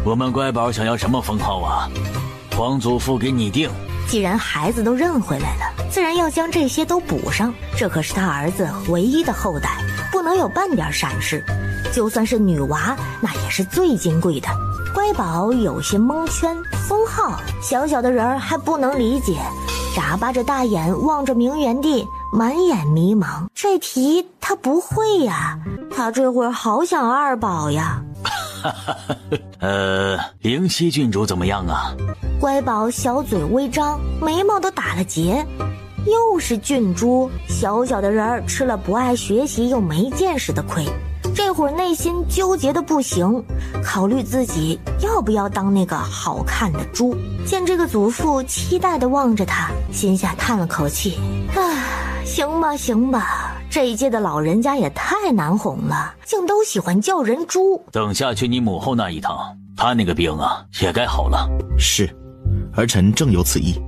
我们乖宝想要什么封号啊？皇祖父给你定。既然孩子都认回来了，自然要将这些都补上，这可是他儿子唯一的后代，不能有半点闪失。就算是女娃，那也是最金贵的。乖宝有些蒙圈，封号，小小的人儿还不能理解，眨巴着大眼望着明元帝，满眼迷茫。这题他不会呀，他这会儿好想二宝呀。灵犀郡主怎么样啊？乖宝小嘴微张，眉毛都打了结。又是郡主，小小的人儿吃了不爱学习又没见识的亏，这会儿内心纠结的不行，考虑自己要不要当那个好看的猪。见这个祖父期待地望着他，心下叹了口气，行吧，这一届的老人家也太难哄了，竟都喜欢叫人猪。等下去你母后那一趟，她那个病啊也该好了。是，儿臣正有此意。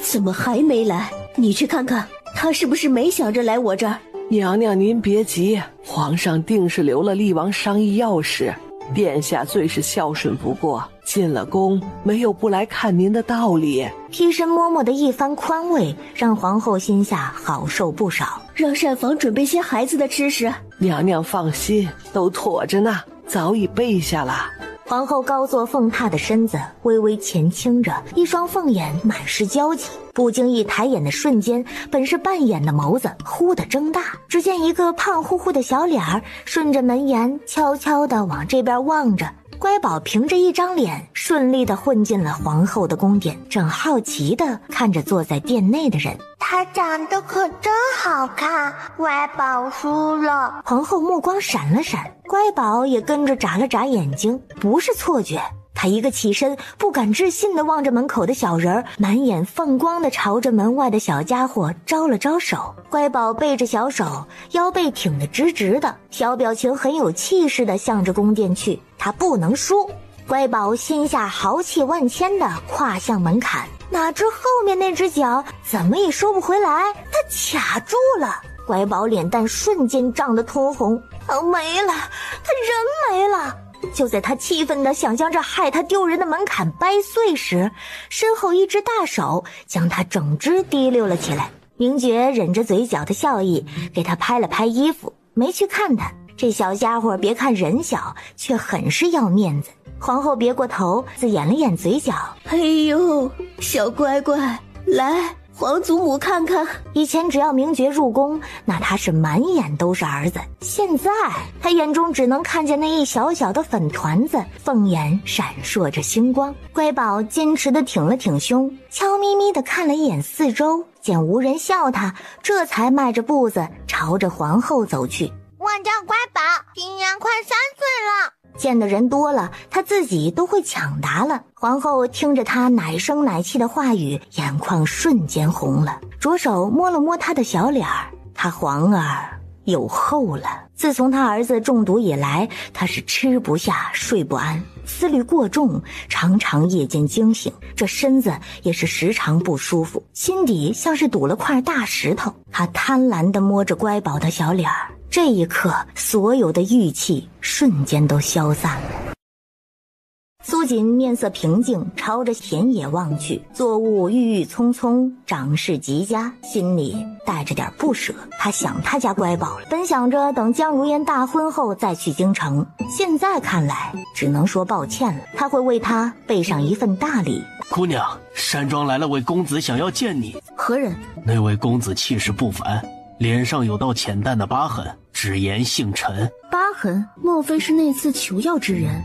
怎么还没来？你去看看，他是不是没想着来我这儿？娘娘您别急，皇上定是留了厉王商议要事。殿下最是孝顺不过，进了宫没有不来看您的道理。替身嬷嬷的一番宽慰，让皇后心下好受不少。让膳房准备些孩子的吃食。娘娘放心，都妥着呢，早已备下了。皇后高坐凤榻的身子微微前倾着，一双凤眼满是焦急。不经意抬眼的瞬间，本是半掩的眸子忽地睁大，只见一个胖乎乎的小脸儿顺着门檐悄悄地往这边望着。乖宝凭着一张脸顺利地混进了皇后的宫殿，正好奇地看着坐在殿内的人。他长得可真好看，乖宝输了。皇后目光闪了闪，乖宝也跟着眨了眨眼睛，不是错觉。他一个起身，不敢置信地望着门口的小人儿，满眼放光地朝着门外的小家伙招了招手。乖宝背着小手，腰背挺得直直的，小表情很有气势地向着宫殿去。他不能输。乖宝心下豪气万千地跨向门槛，哪知后面那只脚怎么也收不回来，他卡住了。乖宝脸蛋瞬间涨得通红，没了，他人没了。就在他气愤地想将这害他丢人的门槛掰碎时，身后一只大手将他整只提溜了起来。明觉忍着嘴角的笑意，给他拍了拍衣服，没去看他。这小家伙别看人小，却很是要面子。皇后别过头，自掩了掩嘴角。哎呦，小乖乖，来，皇祖母看看。以前只要明觉入宫，那他是满眼都是儿子，现在他眼中只能看见那一小小的粉团子，凤眼闪烁着星光。乖宝坚持地挺了挺胸，悄咪咪地看了一眼四周，见无人笑他，这才迈着步子朝着皇后走去。我叫乖宝，今年快3岁了。见的人多了，他自己都会抢答了。皇后听着他奶声奶气的话语，眼眶瞬间红了，着手摸了摸他的小脸儿。他皇儿有后了。自从他儿子中毒以来，他是吃不下睡不安，思虑过重，常常夜间惊醒，这身子也是时常不舒服，心底像是堵了块大石头。他贪婪地摸着乖宝的小脸儿，这一刻所有的郁气瞬间都消散了。苏锦面色平静，朝着田野望去，作物郁郁葱葱，长势极佳，心里带着点不舍。他想他家乖宝了，本想着等江如烟大婚后再去京城，现在看来只能说抱歉了，他会为他备上一份大礼。姑娘，山庄来了位公子想要见你。何人？那位公子气势不凡，脸上有道浅淡的疤痕，只言姓陈。疤痕？莫非是那次求药之人？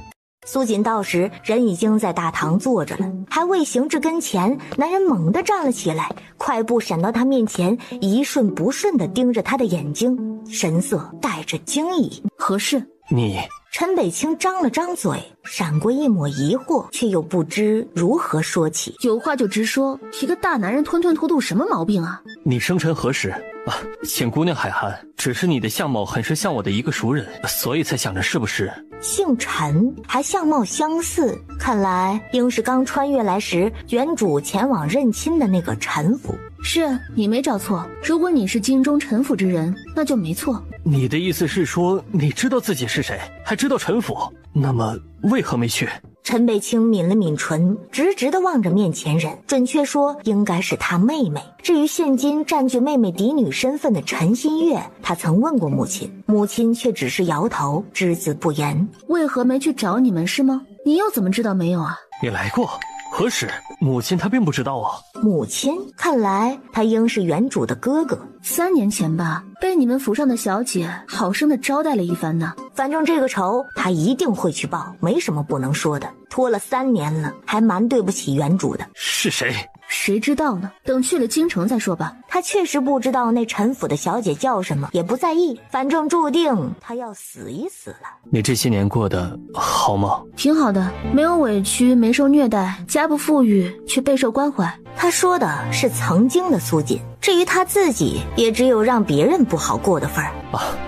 苏锦到时人已经在大堂坐着了，还未行至跟前，男人猛地站了起来，快步闪到他面前，一瞬不瞬地盯着他的眼睛，神色带着惊异。何事？你……陈北清张了张嘴，闪过一抹疑惑，却又不知如何说起。有话就直说，一个大男人吞吞吐吐什么毛病啊？你生辰何时啊？请姑娘海涵，只是你的相貌很是像我的一个熟人，所以才想着是不是姓陈，还相貌相似，看来应是刚穿越来时原主前往认亲的那个陈府。是，你没找错，如果你是京中陈府之人，那就没错。你的意思是说你知道自己是谁，还知道陈府，那么为何没去？陈北清抿了抿唇，直直地望着面前人，准确说应该是他妹妹。至于现今占据妹妹嫡女身份的陈新月，他曾问过母亲，母亲却只是摇头，只字不言。为何没去找你们是吗？你又怎么知道没有啊？你来过，何时？母亲她并不知道啊。母亲？看来他应是原主的哥哥。3年前吧，被你们府上的小姐好生的招待了一番呢。反正这个仇他一定会去报，没什么不能说的。拖了3年了，还蛮对不起原主的。是谁？谁知道呢？等去了京城再说吧。他确实不知道那陈府的小姐叫什么，也不在意，反正注定他要死一死了。你这些年过得好吗？挺好的，没有委屈，没受虐待，家不富裕，却备受关怀。他说的是曾经的苏锦，至于他自己，也只有让别人不好过的份儿。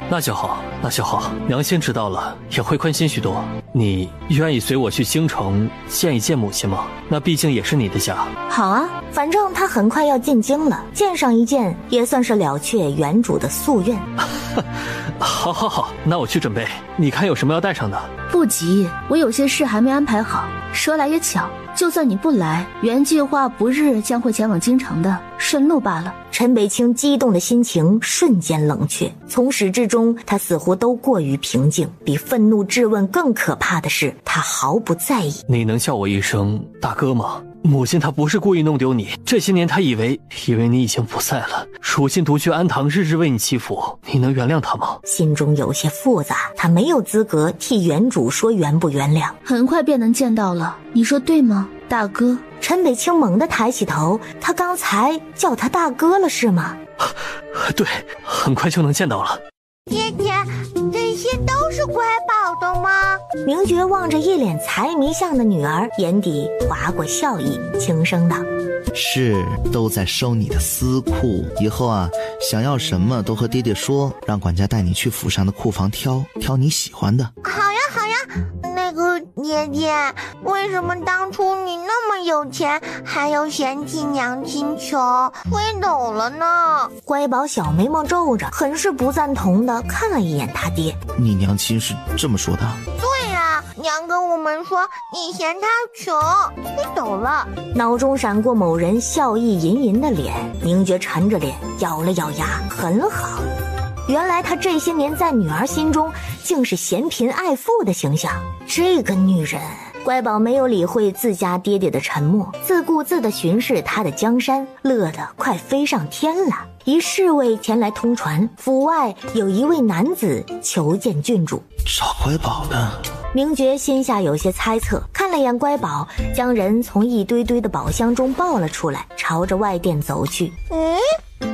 那就好，那就好。娘亲知道了也会宽心许多。你愿意随我去京城见一见母亲吗？那毕竟也是你的家。好啊，反正他很快要进京了，见上一见也算是了却原主的夙愿。好，那我去准备。你看有什么要带上的？不急，我有些事还没安排好。说来也巧，就算你不来，原计划不日将会前往京城的，顺路罢了。陈北清激动的心情瞬间冷却，从始至终他似乎都过于平静。比愤怒质问更可怕的是，他毫不在意。你能叫我一声大哥吗？母亲她不是故意弄丢你，这些年她以为你已经不在了，如今独居安堂，日日为你祈福，你能原谅她吗？心中有些复杂，他没有资格替原主说原不原谅。很快便能见到了，你说对吗，大哥？陈北清猛地抬起头，他刚才叫他大哥了是吗？对，很快就能见到了。爹爹，这些都是乖宝的吗？明觉望着一脸财迷相的女儿，眼底划过笑意，轻声道：是，都在收你的私库，以后啊，想要什么都和爹爹说，让管家带你去府上的库房挑你喜欢的。好呀，那个爹爹，为什么当初你那么有钱，还要嫌弃娘亲穷，飞走了呢？乖宝小眉毛皱着，很是不赞同的看了一眼他爹。你娘亲是这么说的？对呀，娘跟我们说你嫌他穷，飞走了。脑中闪过某人笑意吟吟的脸，明觉沉着脸咬了咬牙，很好。原来他这些年在女儿心中竟是嫌贫爱富的形象。这个女人，乖宝没有理会自家爹爹的沉默，自顾自地巡视他的江山，乐得快飞上天了。一侍卫前来通传，府外有一位男子求见郡主。找乖宝的。明觉心下有些猜测，看了眼乖宝，将人从一堆堆的宝箱中抱了出来，朝着外殿走去。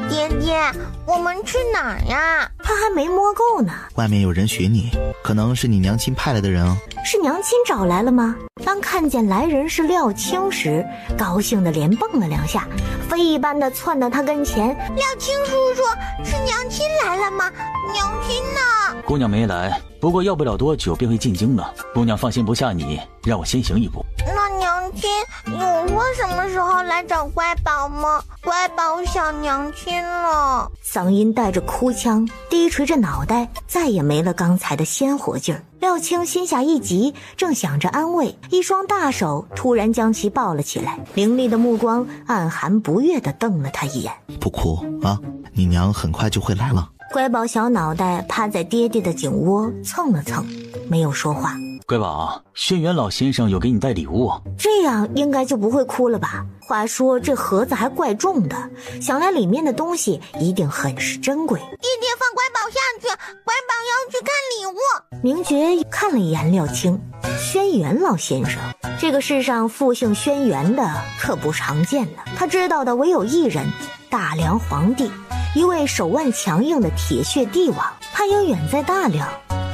爹爹，我们去哪儿呀？他还没摸够呢。外面有人寻你，可能是你娘亲派来的人哦。是娘亲找来了吗？当看见来人是廖青时，高兴的连蹦了2下，飞一般的窜到他跟前。廖青叔叔，是娘亲来了吗？娘亲呢？姑娘没来，不过要不了多久便会进京了。姑娘放心不下你，让我先行一步。那娘亲有说什么时候来找乖宝吗？乖宝想娘亲了。嗓音带着哭腔，低垂着脑袋，再也没了刚才的鲜活劲儿。廖青心下一急，正想着安慰，一双大手突然将其抱了起来，凌厉的目光暗含不悦地瞪了他一眼。不哭啊，你娘很快就会来了。乖宝小脑袋趴在爹爹的颈窝蹭了蹭，没有说话。乖宝，轩辕老先生有给你带礼物，这样应该就不会哭了吧？话说这盒子还怪重的，想来里面的东西一定很是珍贵。爹爹放乖宝下去，乖宝要去看礼物。明觉看了一眼廖青，轩辕老先生，这个世上复姓轩辕的可不常见呢。他知道的唯有一人，大梁皇帝，一位手腕强硬的铁血帝王。他也远在大梁，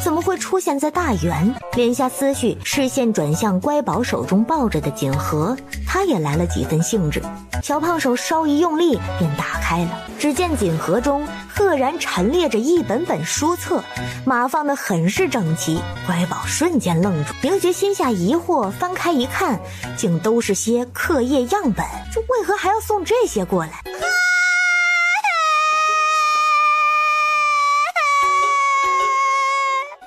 怎么会出现在大元？敛下思绪，视线转向乖宝手中抱着的锦盒，他也来了几分兴致。小胖手稍一用力便打开了，只见锦盒中赫然陈列着一本本书册，码放得很是整齐。乖宝瞬间愣住，明觉心下疑惑，翻开一看，竟都是些课业样本，这为何还要送这些过来？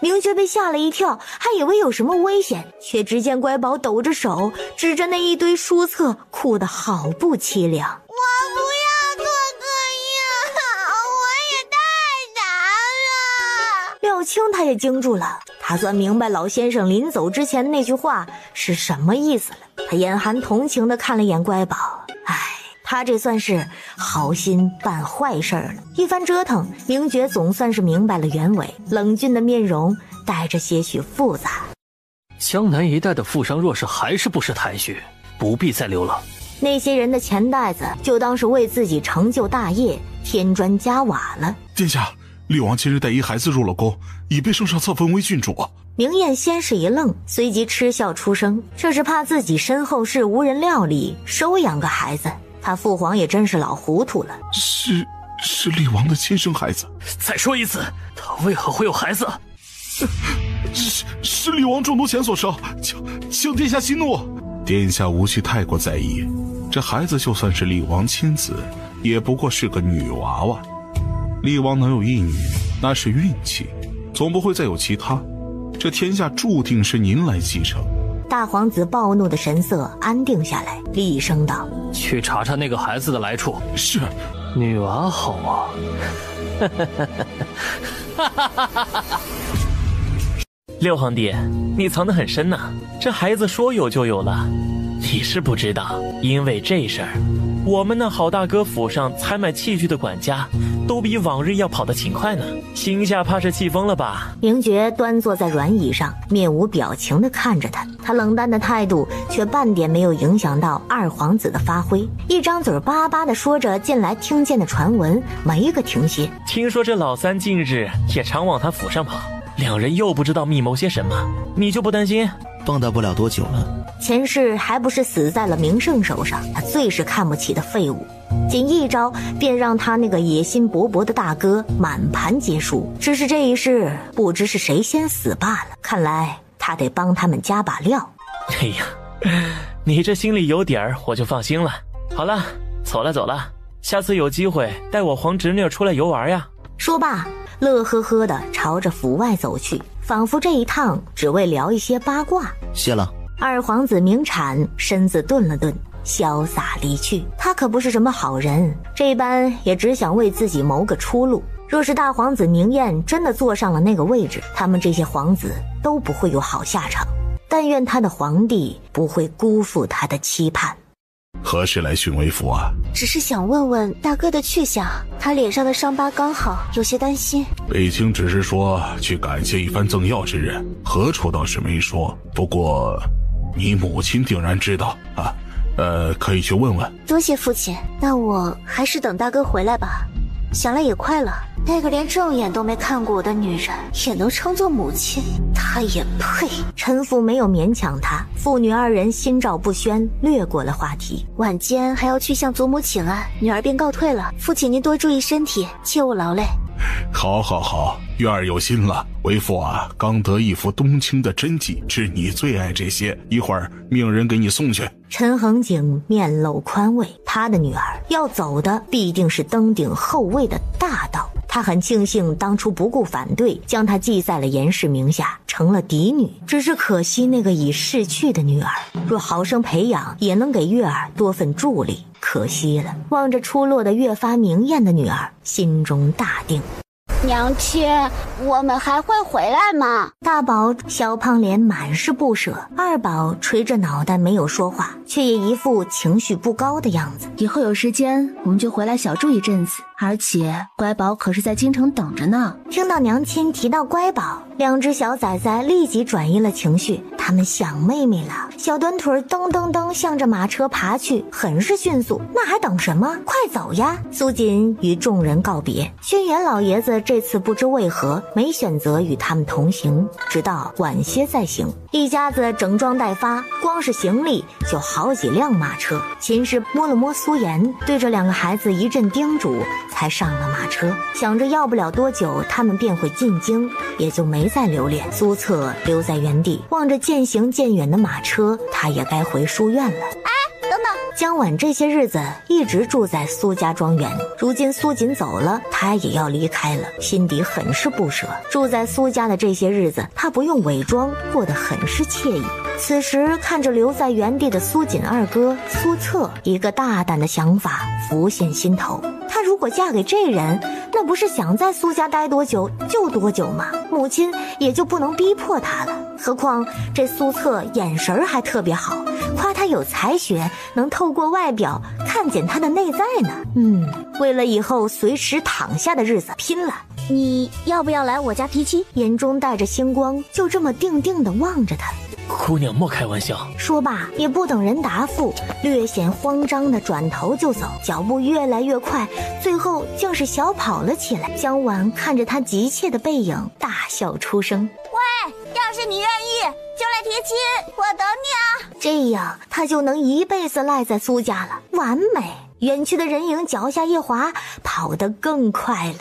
明觉被吓了一跳，还以为有什么危险，却只见乖宝抖着手指着那一堆书册，哭得好不凄凉。我不要做课业，我也太难了。廖青他也惊住了，他算明白老先生临走之前那句话是什么意思了。他眼含同情地看了眼乖宝，他这算是好心办坏事了。一番折腾，明觉总算是明白了原委，冷峻的面容带着些许复杂。江南一带的富商若是还是不识抬举，不必再留了。那些人的钱袋子就当是为自己成就大业添砖加瓦了。殿下，厉王今日带一孩子入了宫，已被圣上册封为郡主。明艳先是一愣，随即嗤笑出声，这是怕自己身后事无人料理，收养个孩子。他父皇也真是老糊涂了。是厉王的亲生孩子。再说一次，他为何会有孩子？是厉王中毒前所烧，请殿下息怒。殿下无需太过在意，这孩子就算是厉王亲子，也不过是个女娃娃。厉王能有一女，那是运气，总不会再有其他。这天下注定是您来继承。大皇子暴怒的神色安定下来，厉声道：“去查查那个孩子的来处。”是。女娃好啊。六皇帝，你藏得很深呐，这孩子说有就有了。你是不知道，因为这事儿，我们那好大哥府上采买器具的管家都比往日要跑得勤快呢。心下怕是气疯了吧？明觉端坐在软椅上，面无表情地看着他，他冷淡的态度却半点没有影响到二皇子的发挥，一张嘴巴巴地说着近来听见的传闻，没个停歇。听说这老三近日也常往他府上跑，两人又不知道密谋些什么，你就不担心？蹦跶不了多久了。前世还不是死在了明圣手上，他最是看不起的废物，仅一招便让他那个野心勃勃的大哥满盘皆输。只是这一世不知是谁先死罢了，看来他得帮他们加把料。哎呀，你这心里有底儿，我就放心了。好了，走了，下次有机会带我皇侄女出来游玩呀。说罢，乐呵呵地朝着府外走去，仿佛这一趟只为聊一些八卦。谢了。二皇子明产身子顿了顿，潇洒离去。他可不是什么好人，这般也只想为自己谋个出路。若是大皇子明彦真的坐上了那个位置，他们这些皇子都不会有好下场。但愿他的皇帝不会辜负他的期盼。何时来寻为父啊？只是想问问大哥的去向，他脸上的伤疤刚好，有些担心。北京只是说去感谢一番赠药之人，何处倒是没说。不过你母亲定然知道啊，可以去问问。多谢父亲，那我还是等大哥回来吧。想来也快了，那个连正眼都没看过我的女人也能称作母亲，她也配。臣服没有勉强她，父女二人心照不宣，略过了话题。晚间还要去向祖母请安，女儿便告退了。父亲您多注意身体，切勿劳累。好，月儿有心了。为父啊，刚得一幅冬青的真迹，知你最爱这些，一会儿命人给你送去。陈恒景面露宽慰，他的女儿要走的必定是登顶后位的大道。他很庆幸当初不顾反对，将她记在了严氏名下，成了嫡女。只是可惜那个已逝去的女儿，若好生培养，也能给月儿多份助力。可惜了。望着出落得越发明艳的女儿，心中大定。娘亲，我们还会回来吗？大宝小胖脸满是不舍，二宝垂着脑袋没有说话，却也一副情绪不高的样子。以后有时间我们就回来小住一阵子，而且乖宝可是在京城等着呢。听到娘亲提到乖宝，两只小崽崽立即转移了情绪，他们想妹妹了。小短腿噔噔噔向着马车爬去，很是迅速。那还等什么？快走呀！苏锦与众人告别。轩辕老爷子这次不知为何没选择与他们同行，直到晚些再行。一家子整装待发，光是行李就好几辆马车。秦氏摸了摸苏颜，对着两个孩子一阵叮嘱，才上了马车。想着要不了多久他们便会进京，也就没再留恋。苏策留在原地，望着渐行渐远的马车，他也该回书院了。等等，江晚这些日子一直住在苏家庄园，如今苏锦走了，他也要离开了，心底很是不舍。住在苏家的这些日子，他不用伪装，过得很是惬意。此时看着留在原地的苏锦二哥苏策，一个大胆的想法浮现心头。她如果嫁给这人，那不是想在苏家待多久就多久吗？母亲也就不能逼迫她了。何况这苏策眼神还特别好，夸他有才学，能透过外表看见他的内在呢。为了以后随时躺下的日子拼了。你要不要来我家提亲？眼中带着星光，就这么定定地望着他。姑娘莫开玩笑。说罢也不等人答复，略显慌张地转头就走，脚步越来越快，最后竟是小跑了起来。江晚看着他急切的背影，大笑出声：喂，要是你愿意就来提亲，我等你啊。这样他就能一辈子赖在苏家了，完美。远去的人影脚下一滑，跑得更快了。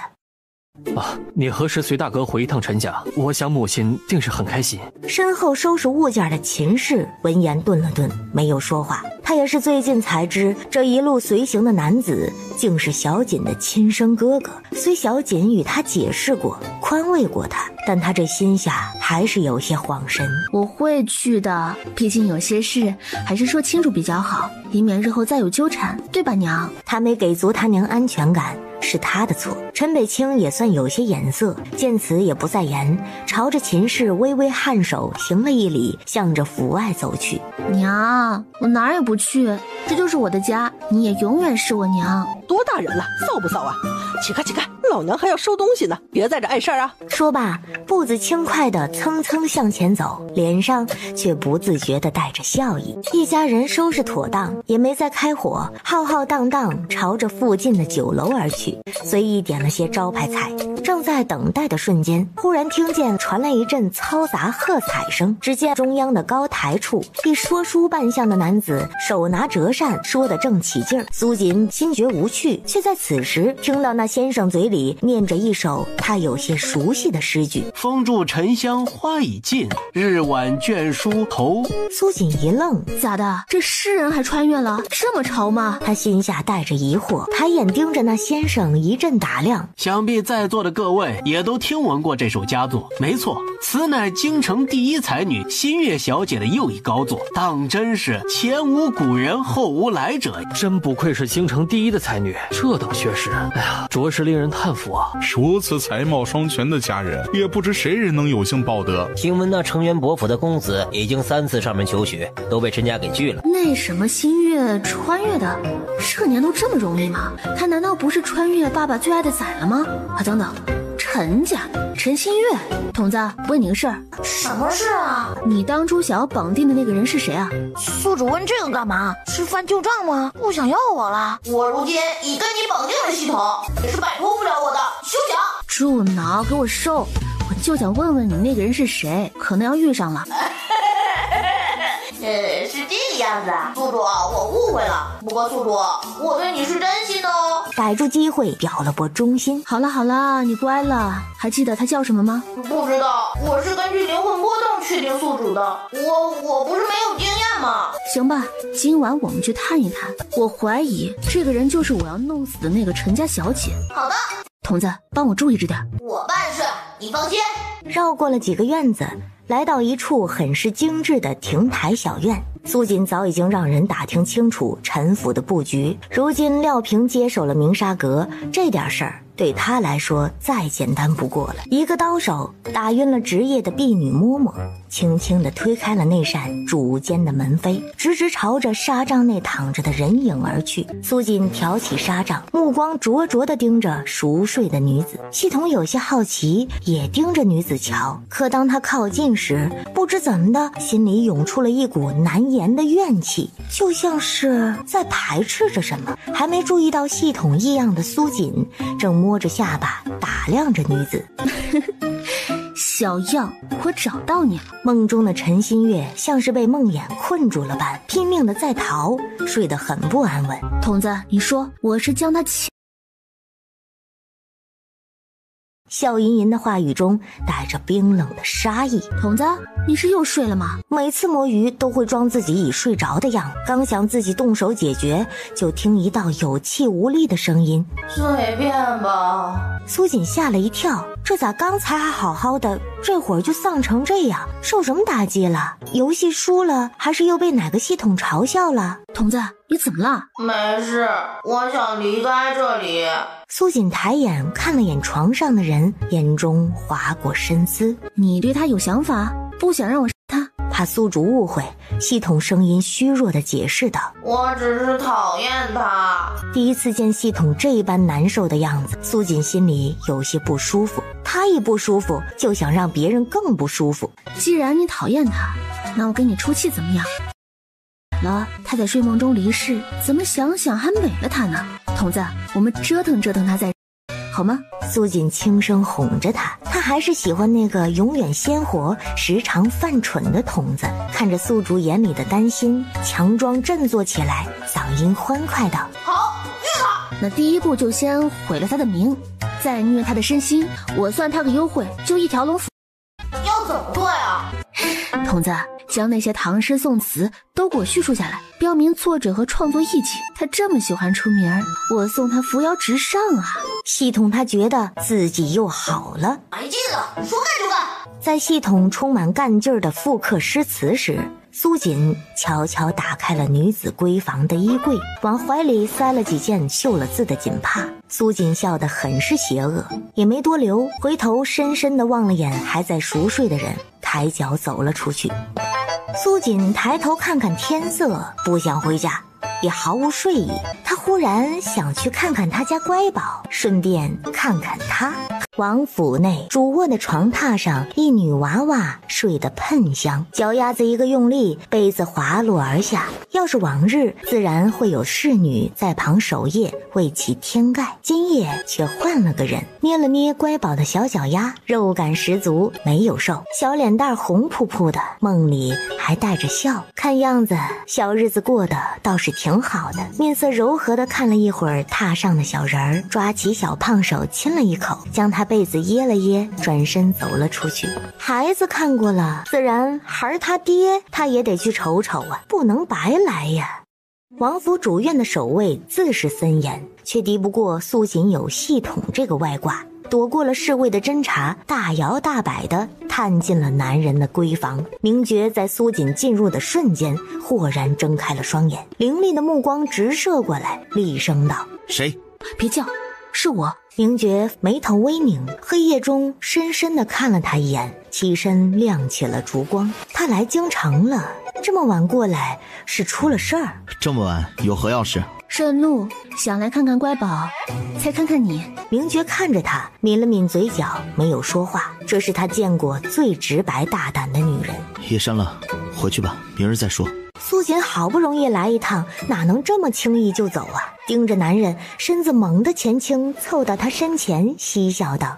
你何时随大哥回一趟陈家？我想母亲定是很开心。身后收拾物件的秦氏闻言顿了顿，没有说话。他也是最近才知，这一路随行的男子竟是小锦的亲生哥哥。虽小锦与他解释过，宽慰过他，但他这心下还是有些恍神。我会去的，毕竟有些事还是说清楚比较好，以免日后再有纠缠，对吧娘？他没给足他娘安全感，是他的错。陈北清也算有些眼色，见此也不再言，朝着秦氏微微颔首行了一礼，向着府外走去。娘，我哪儿也不去，这就是我的家，你也永远是我娘。多大人了，臊不臊啊？起开起开，老娘还要收东西呢，别在这碍事儿啊！说罢，步子轻快地蹭蹭向前走，脸上却不自觉地带着笑意。一家人收拾妥当，也没再开火，浩浩荡荡朝着附近的酒楼而去，随意点了些招牌菜。正在等待的瞬间，忽然听见传来一阵嘈杂喝彩声。只见中央的高台处，一说书扮相的男子手拿折扇，说得正起劲儿。苏锦心觉无趣，却在此时听到那先生嘴里念着一首他有些熟悉的诗句：风住沉香花已尽，日晚倦梳头。苏锦一愣，咋的？这诗人还穿越了？这么潮吗？他心下带着疑惑，抬眼盯着那先生一阵打量。想必在座的各位也都听闻过这首佳作。没错，此乃京城第一才女新月小姐的又一高作，当真是前无古人后无来者。真不愧是京城第一的才女，这等学识，哎呀，着实令人叹服啊！如此才貌双全的佳人，也不知谁人能有幸抱得。听闻那成元伯府的公子已经3次上门求娶，都被陈家给拒了。那什么新月穿越的，这年头这么容易吗？他难道不是穿越爸爸最爱的仔了吗？等等，陈家陈新月，筒子，问你个事儿。什么事啊？你当初想要绑定的那个人是谁啊？宿主问这个干嘛？是翻旧账吗？不想要我了？我如今已跟你绑定了系统，也是摆脱不了我的。休想！住脑，给我收！我就想问问你那个人是谁，可能要遇上了。是这个样子啊，宿主，我误会了。不过宿主，我对你是真心的哦。逮住机会表了波忠心。好了，你乖了。还记得他叫什么吗？不知道，我是根据灵魂波动确定宿主的。我不是没有经验吗？行吧，今晚我们去探一探。我怀疑这个人就是我要弄死的那个陈家小姐。好的，筒子，帮我注意着点。我办事，你放心。绕过了几个院子，来到一处很是精致的亭台小院。苏锦早已经让人打听清楚陈府的布局，如今廖平接手了明沙阁，这点事儿对他来说再简单不过了。一个刀手打晕了职业的婢女嬷嬷，轻轻地推开了那扇主间的门扉，直直朝着纱帐内躺着的人影而去。苏锦挑起纱帐，目光灼灼地盯着熟睡的女子。系统有些好奇，也盯着女子瞧。可当他靠近时，不知怎么的，心里涌出了一股难言的怨气，就像是在排斥着什么。还没注意到系统异样的苏锦，正摸着下巴打量着女子。小样，我找到你了！梦中的陈新月像是被梦魇困住了般，拼命的在逃，睡得很不安稳。筒子，你说我是将他笑吟吟的话语中带着冰冷的杀意。筒子，你是又睡了吗？每次摸鱼都会装自己已睡着的样子，刚想自己动手解决，就听一道有气无力的声音：随便吧。苏锦吓了一跳，这咋刚才还好好的，这会儿就丧成这样？受什么打击了？游戏输了，还是又被哪个系统嘲笑了？筒子，你怎么了？没事，我想离开这里。苏锦抬眼看了眼床上的人，眼中划过深思。你对他有想法，不想让我他？怕宿主误会，系统声音虚弱地解释道：我只是讨厌他。第一次见系统这般难受的样子，苏锦心里有些不舒服。他一不舒服，就想让别人更不舒服。既然你讨厌他，那我给你出气怎么样？他在睡梦中离世，怎么想想还美了他呢？筒子，我们折腾折腾他再好吗？苏锦轻声哄着他，他还是喜欢那个永远鲜活时常犯蠢的筒子。看着宿主眼里的担心，强装振作起来，嗓音欢快道：好，那第一步就先毁了他的名，再虐他的身心。我算他个优惠，就一条龙服。要怎么做呀？童子，将那些唐诗宋词都给我叙述下来，标明作者和创作意境。他这么喜欢出名儿，我送他扶摇直上啊！系统他觉得自己又好了，没劲了，说干就干。在系统充满干劲儿的复刻诗词时，苏锦悄悄打开了女子闺房的衣柜，往怀里塞了几件绣了字的锦帕。苏锦笑得很是邪恶，也没多留，回头深深地望了眼还在熟睡的人，抬脚走了出去。苏锦抬头看看天色，不想回家，也毫无睡意。他忽然想去看看他家乖宝，顺便看看他。王府内主卧的床榻上，一女娃娃睡得喷香，脚丫子一个用力，被子滑落而下。要是往日，自然会有侍女在旁守夜为其添盖，今夜却换了个人。捏了捏乖宝的小脚丫，肉感十足，没有瘦，小脸蛋红扑扑的，梦里还带着笑。看样子小日子过得倒是挺好的。面色柔和的看了一会儿榻上的小人儿，抓起小胖手亲了一口，将他被子掖了掖，转身走了出去。孩子看过了，自然孩儿他爹他也得去瞅瞅啊，不能白来呀。王府主院的守卫自是森严，却敌不过苏锦有系统这个外挂，躲过了侍卫的侦查，大摇大摆地探进了男人的闺房。明觉在苏锦进入的瞬间，豁然睁开了双眼，凌厉的目光直射过来，厉声道：谁？别叫，是我。明觉眉头微拧，黑夜中深深地看了他一眼，起身亮起了烛光。他来京城了，这么晚过来是出了事儿？这么晚有何要事？顺路想来看看乖宝，再看看你。明觉看着他，抿了抿嘴角，没有说话。这是他见过最直白大胆的女人。夜深了，回去吧，明日再说。苏锦好不容易来一趟，哪能这么轻易就走啊？盯着男人，身子猛地前倾，凑到他身前，嬉笑道：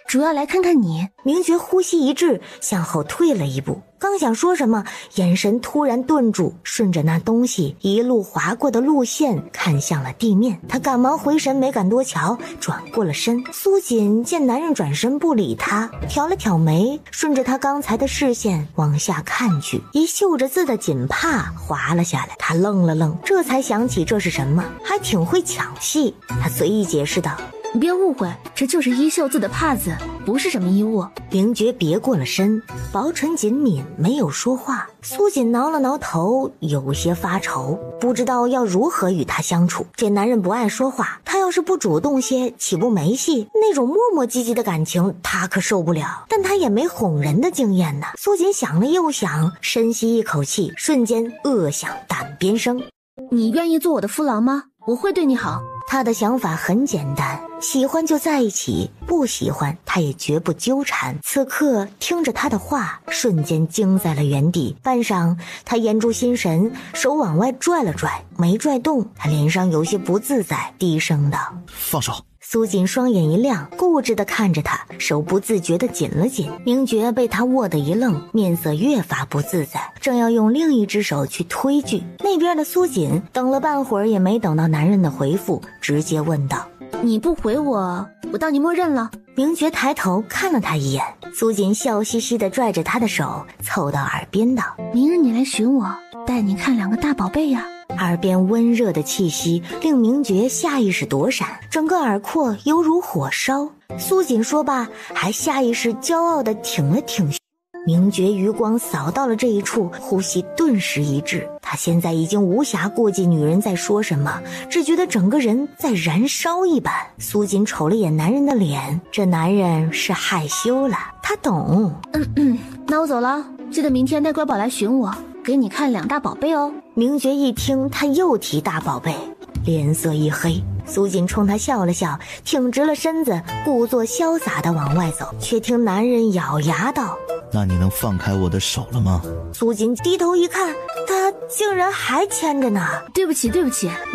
主要来看看你。明觉呼吸一滞，向后退了一步，刚想说什么，眼神突然顿住，顺着那东西一路划过的路线看向了地面。他赶忙回神，没敢多瞧，转过了身。苏锦见男人转身不理他，挑了挑眉，顺着他刚才的视线往下看去，一绣着字的锦帕滑了下来。他愣了愣，这才想起这是什么，还挺会抢戏。他随意解释道：你别误会，这就是衣袖字的帕子，不是什么衣物。明觉别过了身，薄唇紧抿，没有说话。苏锦挠了挠头，有些发愁，不知道要如何与他相处。这男人不爱说话，他要是不主动些，岂不没戏？那种磨磨唧唧的感情，他可受不了。但他也没哄人的经验呢。苏锦想了又想，深吸一口气，瞬间恶响胆边生。你愿意做我的夫郎吗？我会对你好。他的想法很简单，喜欢就在一起，不喜欢他也绝不纠缠。此刻听着他的话，瞬间惊在了原地。半晌，他眼住心神，手往外拽了拽，没拽动。他脸上有些不自在，低声道：放手。苏锦双眼一亮，固执地看着他，手不自觉地紧了紧。明觉被他握得一愣，面色越发不自在，正要用另一只手去推拒。那边的苏锦等了半会儿，也没等到男人的回复，直接问道：你不回我当你默认了？明觉抬头看了他一眼，苏锦笑嘻嘻地拽着他的手，凑到耳边道：明日你来寻我，带你看2个大宝贝呀。耳边温热的气息令明觉下意识躲闪，整个耳廓犹如火烧。苏锦说罢，还下意识骄傲地挺了挺。明觉余光扫到了这一处，呼吸顿时一滞。他现在已经无暇顾及女人在说什么，只觉得整个人在燃烧一般。苏锦瞅了眼男人的脸，这男人是害羞了，他懂。那我走了，记得明天带乖宝来寻我，给你看2大宝贝哦。明觉一听他又提大宝贝，脸色一黑。苏锦冲他笑了笑，挺直了身子，故作潇洒地往外走，却听男人咬牙道：那你能放开我的手了吗？苏锦低头一看，他竟然还牵着呢。对不起，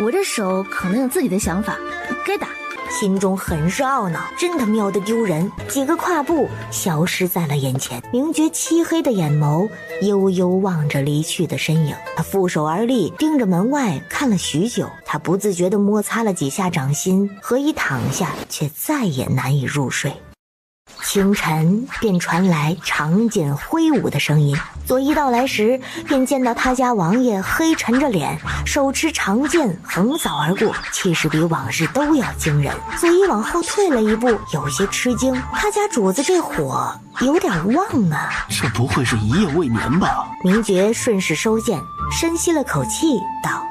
我这手可能有自己的想法，该打。心中很是懊恼，真他喵的丢人。几个跨步消失在了眼前，明觉漆黑的眼眸悠悠望着离去的身影，他负手而立，盯着门外看了许久。他不自觉地摩擦了几下掌心，何以躺下却再也难以入睡。清晨便传来长剑挥舞的声音，佐伊到来时便见到他家王爷黑沉着脸，手持长剑横扫而过，气势比往日都要惊人。佐伊往后退了一步，有些吃惊，他家主子这火有点旺啊，这不会是一夜未眠吧？明觉顺势收剑，深吸了口气道，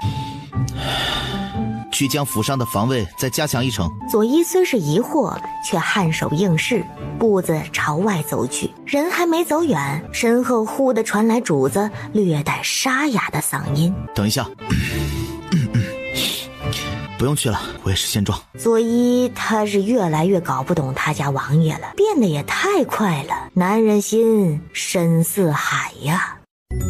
去将府上的防卫再加强一成。佐伊虽是疑惑，却颔首应是，步子朝外走去。人还没走远，身后忽地传来主子略带沙哑的嗓音：等一下。不用去了，我也是现状。佐伊他是越来越搞不懂他家王爷了，变得也太快了，男人心深似海呀。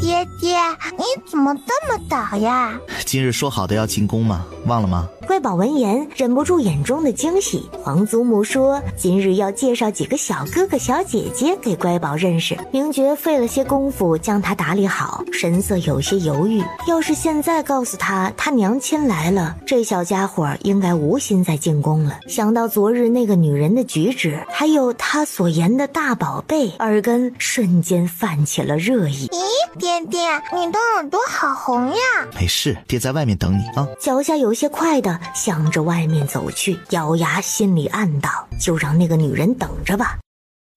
爹爹，你怎么这么早呀？今日说好的要进宫吗？忘了吗？乖宝闻言忍不住眼中的惊喜。皇祖母说今日要介绍几个小哥哥小姐姐给乖宝认识。明觉费了些功夫将他打理好，神色有些犹豫。要是现在告诉他娘亲来了，这小家伙应该无心再进宫了。想到昨日那个女人的举止，还有他所言的大宝贝，耳根瞬间泛起了热意。咦，爹爹，你的耳朵好红呀！没事，爹在外面等你啊。脚下有些快的向着外面走去，咬牙心里暗道，就让那个女人等着吧。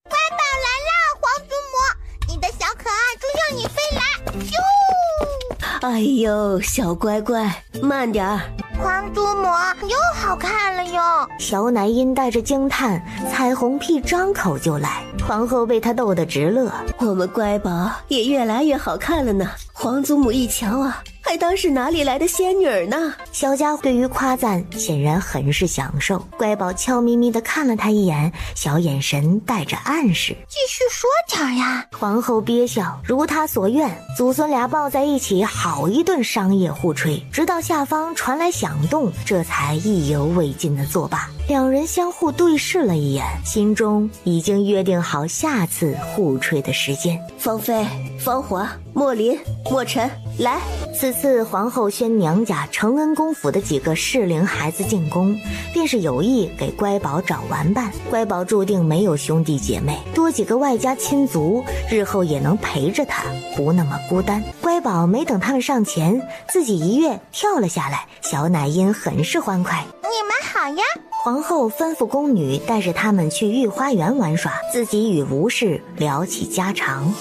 乖宝来啦，皇祖母，你的小可爱就让你飞来。咻！哎呦，小乖乖，慢点儿。皇祖母又好看了哟！小乃音带着惊叹，彩虹屁张口就来。皇后被他逗得直乐，我们乖宝也越来越好看了呢。皇祖母一瞧啊，还当是哪里来的仙女呢？小家伙对于夸赞显然很是享受。乖宝悄咪咪地看了他一眼，小眼神带着暗示，继续说点呀。皇后憋笑，如他所愿，祖孙俩抱在一起好一顿商业互吹，直到下方传来响动，这才意犹未尽的作罢。两人相互对视了一眼，心中已经约定好下次互吹的时间。芳菲、芳华、莫林、莫尘，来。此次皇后宣娘家承恩公府的几个适龄孩子进宫，便是有意给乖宝找玩伴。乖宝注定没有兄弟姐妹，多几个外家亲族，日后也能陪着他，不那么孤单。乖宝没等他们上前，自己一跃跳了下来，小乃音很是欢快。你们好呀！皇后吩咐宫女带着他们去御花园玩耍，自己与吴氏聊起家常。